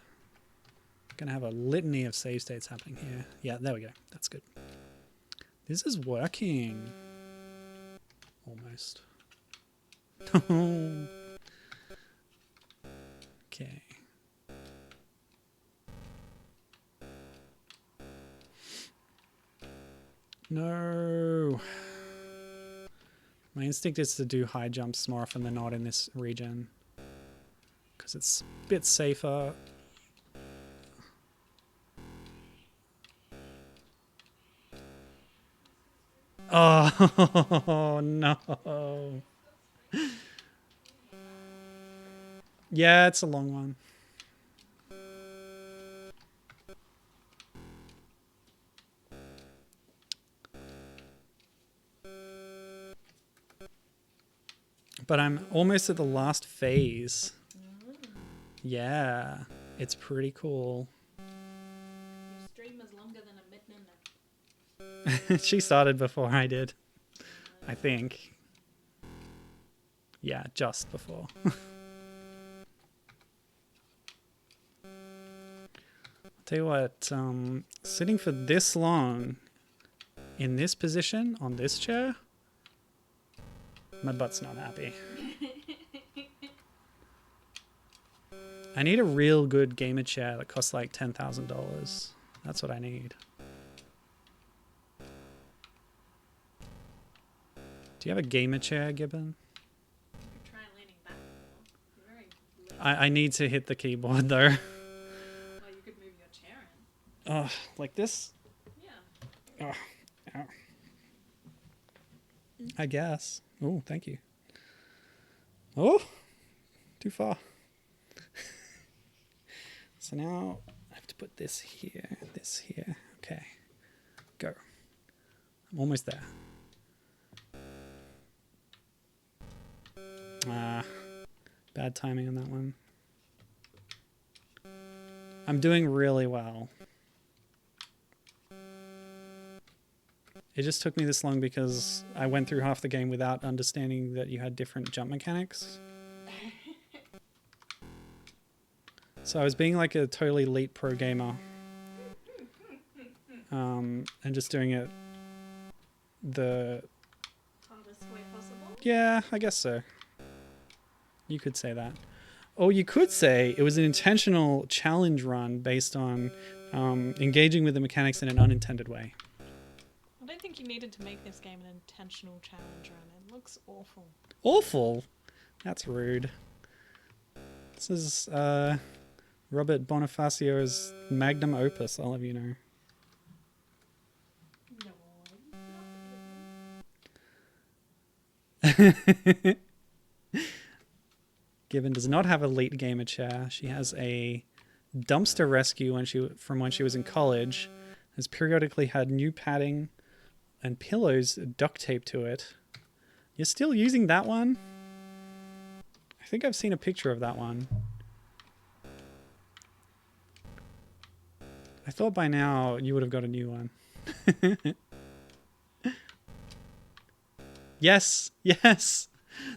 I'm gonna have a litany of save states happening here. Yeah, there we go. That's good. This is working. Almost. Okay. No. My instinct is to do high jumps more often than not in this region. Because it's a bit safer. Oh, no. Yeah, it's a long one. But I'm almost at the last phase. Yeah, it's pretty cool. Your stream is longer than a midnight. She started before I did, I think. Yeah, just before. I'll tell you what, sitting for this long in this position on this chair, my butt's not happy. I need a real good gamer chair that costs like $10,000. That's what I need. Do you have a gamer chair, Gibbon? You could try leaning back a little. You're very I need to hit the keyboard though. Well, you could move your chair in. Oh, like this? Yeah. Oh, ow. I guess. Oh, thank you. Oh, too far. So now I have to put this here, this here. Okay, go. I'm almost there. Bad timing on that one. I'm doing really well. It just took me this long because I went through half the game without understanding that you had different jump mechanics. So I was being like a totally elite pro gamer. And just doing it the... hardest way possible. Yeah, I guess so. You could say that. Or you could say it was an intentional challenge run based on engaging with the mechanics in an unintended way. I don't think you needed to make this game an intentional challenge run. It looks awful. Awful? That's rude. This is Robert Bonifacio's magnum opus, I'll have you know. No, Gibbon does not have a late gamer chair. She has a dumpster rescue from when she was in college. Has periodically had new padding and pillows duct taped to it. You're still using that one? I think I've seen a picture of that one. I thought by now you would have got a new one. Yes, yes.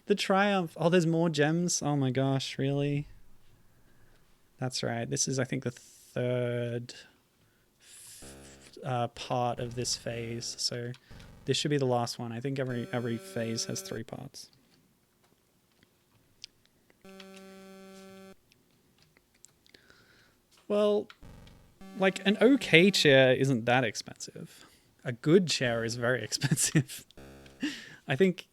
The Triumph. Oh, there's more gems. Oh my gosh, really? That's right. This is, I think, the third part of this phase. So this should be the last one. I think every phase has 3 parts. Well, like an okay chair isn't that expensive. A good chair is very expensive. I think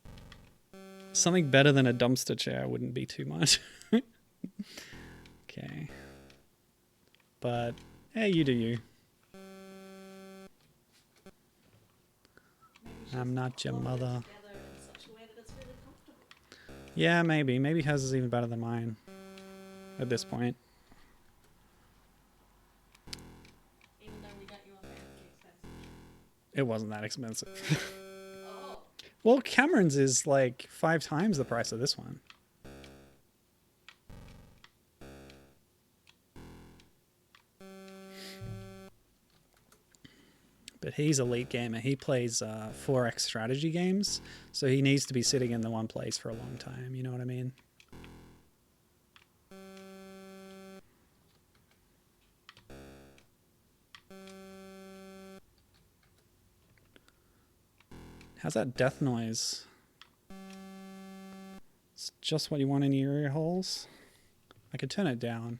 something better than a dumpster chair wouldn't be too much. Okay. But, hey, you do you. I'm not your mother. in such a way that it's really comfortable. Yeah, maybe. Maybe hers is even better than mine at this point. Even though we got you on fancy expensive. It wasn't that expensive. Oh. Well, Cameron's is like 5 times the price of this one. But he's a late gamer. He plays 4X strategy games, so he needs to be sitting in the one place for a long time. You know what I mean? How's that death noise? It's just what you want in your ear holes. I could turn it down.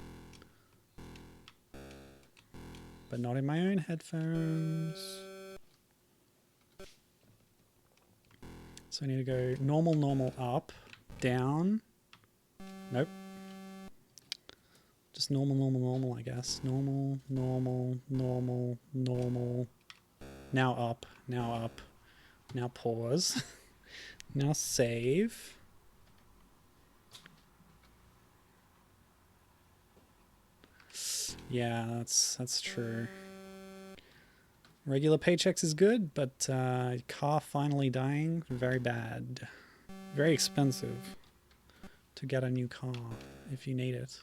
But not in my own headphones. So I need to go normal, normal, up, down. Nope. Just normal, normal, normal, I guess. Normal, normal, normal, normal. Now up, now up. Now pause. Now save. Yeah, that's true. Regular paychecks is good, but car finally dying, very bad. Very expensive to get a new car if you need it.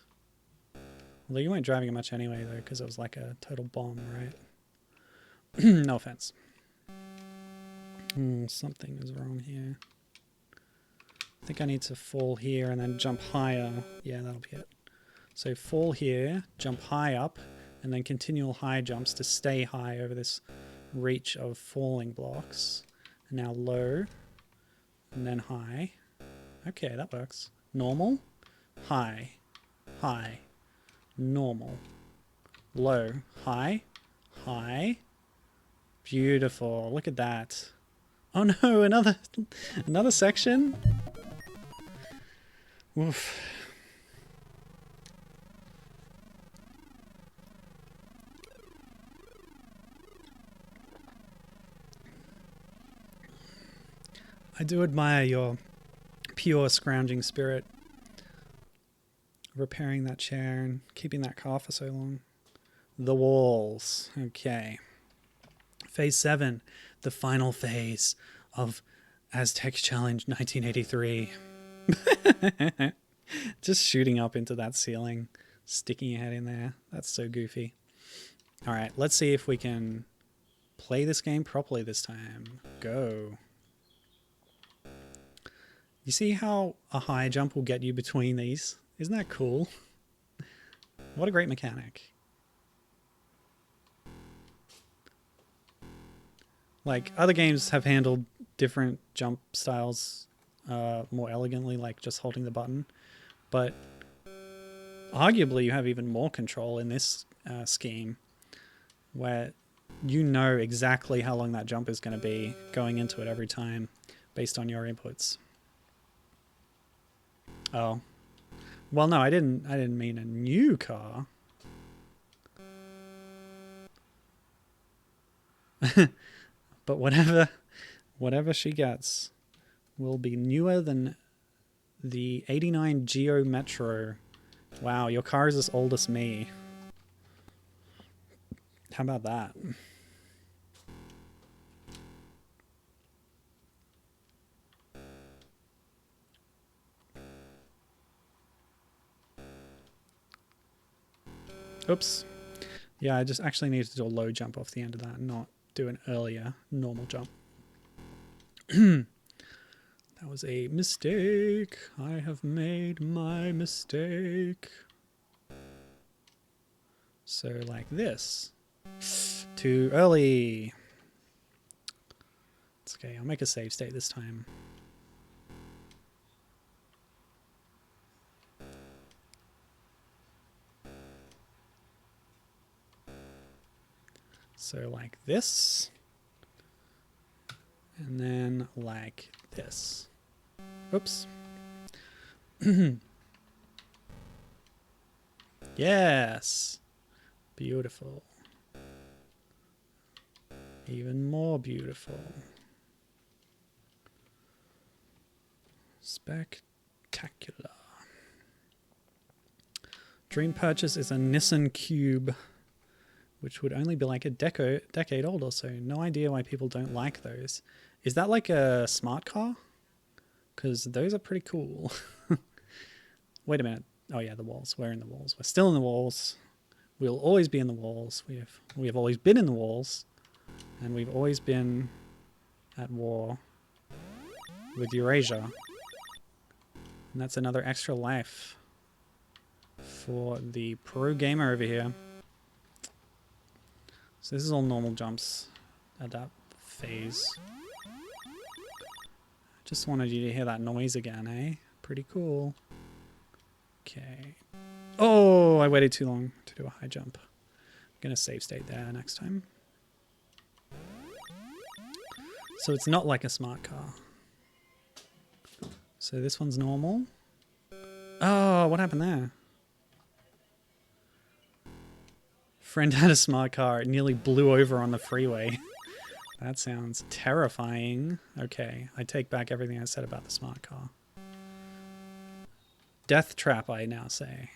Although you weren't driving it much anyway, though, because it was like a total bomb, right? No offense. Something is wrong here. I think I need to fall here and then jump higher. Yeah, that'll be it. So fall here, jump high up, and then continual high jumps to stay high over this reach of falling blocks. And now low, and then high. Okay, that works. Normal, high, high, normal, low, high, high. Beautiful. Look at that. Oh no, another section? Oof. I do admire your pure scrounging spirit. Repairing that chair and keeping that car for so long. The walls. Okay. Phase 7. The final phase of Aztec Challenge 1983. Just shooting up into that ceiling. Sticking your head in there. That's so goofy. Alright, let's see if we can Play this game properly this time. Go. You see how a high jump will get you between these? Isn't that cool? What a great mechanic. Like, other games have handled different jump styles more elegantly, like just holding the button. But arguably you have even more control in this scheme, where you know exactly how long that jump is going to be going into it every time based on your inputs. Oh. Well, no, I didn't mean a new car. But whatever she gets will be newer than the 89 Geo Metro. Wow, your car is as old as me. How about that? Oops. Yeah, I just actually needed to do a low jump off the end of that and not do an earlier normal jump. That was a mistake. I have made my mistake. So like this. Too early. It's okay, I'll make a save state this time. So like this. And then like this. Oops. Yes. Beautiful. Even more beautiful. Spectacular. Dream purchase is a Nissan Cube, which would only be like a decade old or so. No idea why people don't like those. Is that like a smart car? Because those are pretty cool. Wait a minute. Oh yeah, the walls. We're in the walls. We're still in the walls. We'll always be in the walls. We have always been in the walls. And we've always been at war with Eurasia. And that's another extra life for the pro gamer over here. So this is all normal jumps at that phase. Just wanted you to hear that noise again, eh? Pretty cool. Okay. Oh, I waited too long to do a high jump. I'm gonna save state there next time. So it's not like a smart car. So this one's normal. Oh, what happened there? Friend had a smart car. It nearly blew over on the freeway. That sounds terrifying. Okay, I take back everything I said about the smart car. Death trap, I now say.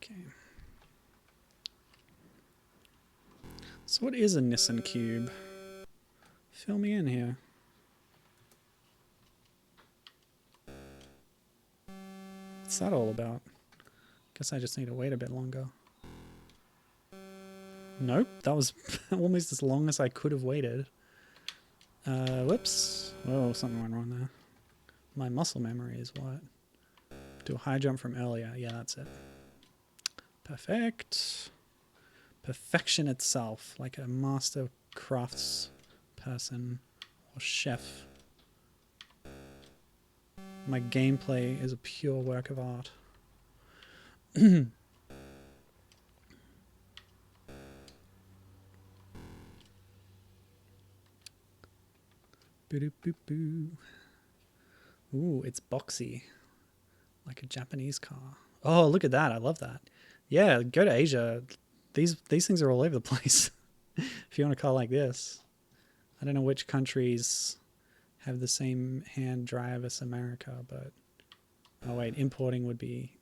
Okay. So what is a Nissan Cube? Fill me in here. What's that all about? Guess I just need to wait a bit longer. Nope, that was almost as long as I could have waited. Whoops. Whoa, something went wrong there. My muscle memory is what? Do a high jump from earlier. Yeah, that's it. Perfect. Perfection itself, like a master crafts person or chef. My gameplay is a pure work of art. Ooh, it's boxy. Like a Japanese car. Oh, look at that. I love that. Yeah, go to Asia. These things are all over the place. If you want a car like this. I don't know which countries have the same hand drive as America, but... Oh, wait. Importing would be...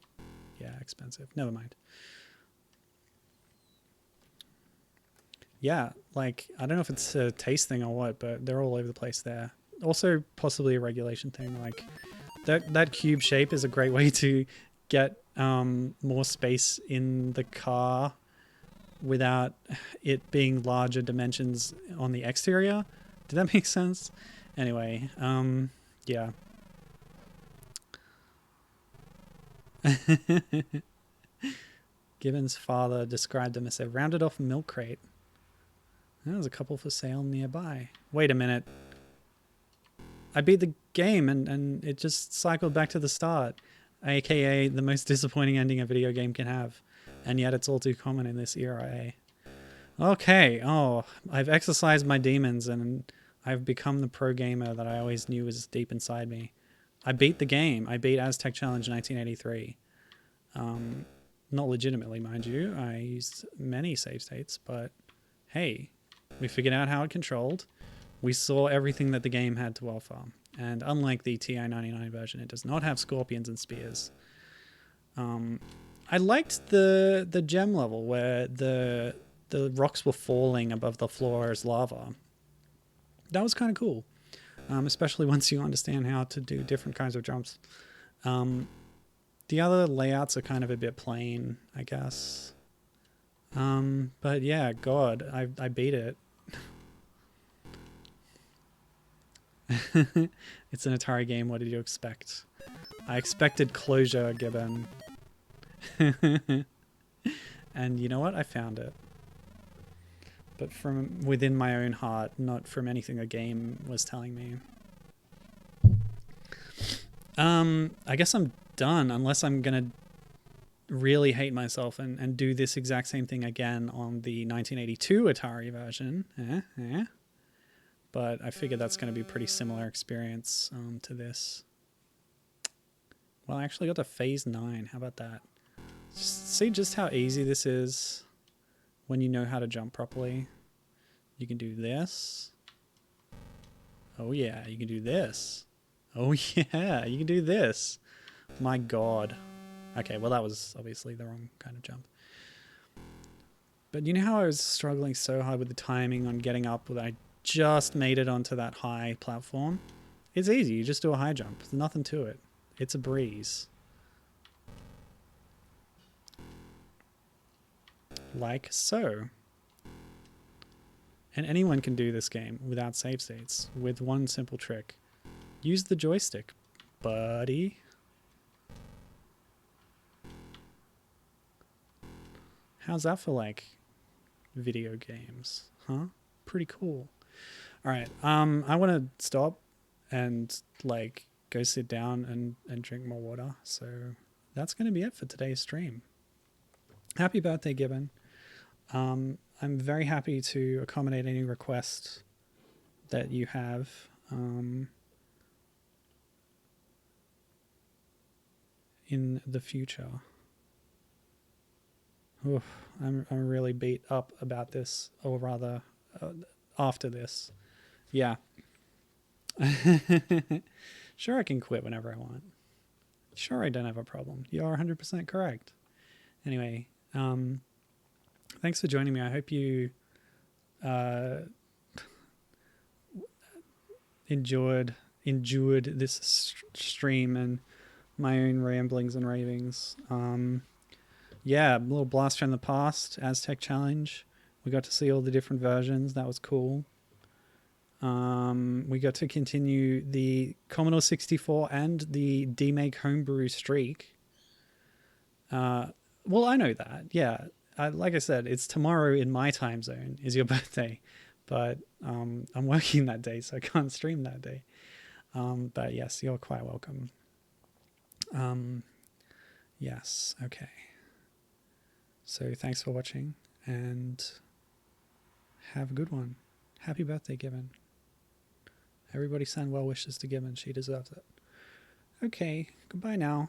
Yeah, expensive. Never mind. Yeah, like, I don't know if it's a taste thing or what, but they're all over the place there. Also, possibly a regulation thing. Like, that cube shape is a great way to get more space in the car without it being larger dimensions on the exterior. Did that make sense? Anyway, yeah. Gibbon's father described them as a rounded off milk crate. There's a couple for sale nearby. Wait a minute. I beat the game and it just cycled back to the start. AKA the most disappointing ending a video game can have. And yet it's all too common in this era, eh? Okay, oh, I've exercised my demons and I've become the pro gamer that I always knew was deep inside me. I beat the game. I beat Aztec Challenge 1983. Not legitimately, mind you. I used many save states, but hey, we figured out how it controlled. We saw everything that the game had to offer. And unlike the TI-99 version, it does not have scorpions and spears. I liked the gem level where the rocks were falling above the floor as lava. That was kind of cool, especially once you understand how to do different kinds of jumps. The other layouts are kind of a bit plain, I guess. But yeah, God, I beat it. It's an Atari game. What did you expect? I expected closure, Gibbon. And you know what? I found it. But from within my own heart, not from anything a game was telling me. I guess I'm done, unless I'm gonna really hate myself and do this exact same thing again on the 1982 Atari version. But I figure that's going to be a pretty similar experience to this. Well, I actually got to phase 9. How about that? See just how easy this is when you know how to jump properly. You can do this. Oh yeah, you can do this. Oh yeah, you can do this. My God. Okay, well that was obviously the wrong kind of jump. But you know how I was struggling so hard with the timing on getting up when I just made it onto that high platform? It's easy, you just do a high jump. There's nothing to it. It's a breeze. Like so. And anyone can do this game without save states with one simple trick. Use the joystick, buddy. How's that for like video games? Huh? Pretty cool. All right. I want to stop and like go sit down and drink more water. So that's going to be it for today's stream. Happy birthday, Gibbon. I'm very happy to accommodate any request that you have. In the future. Oof, I'm really beat up about this, or rather, after this. Yeah. Sure, I can quit whenever I want. Sure, I don't have a problem. You are 100% correct. Anyway, thanks for joining me. I hope you endured this stream and my own ramblings and ravings. Yeah, a little blast from the past, Aztec Challenge. We got to see all the different versions. That was cool. We got to continue the Commodore 64 and the demake homebrew streak. Well, I know that. Yeah. Like I said, it's tomorrow in my time zone is your birthday. But I'm working that day, so I can't stream that day. But yes, you're quite welcome. Yes, okay. So thanks for watching and have a good one. Happy birthday, Gibbon. Everybody send well wishes to Gibbon. She deserves it. Okay, goodbye now.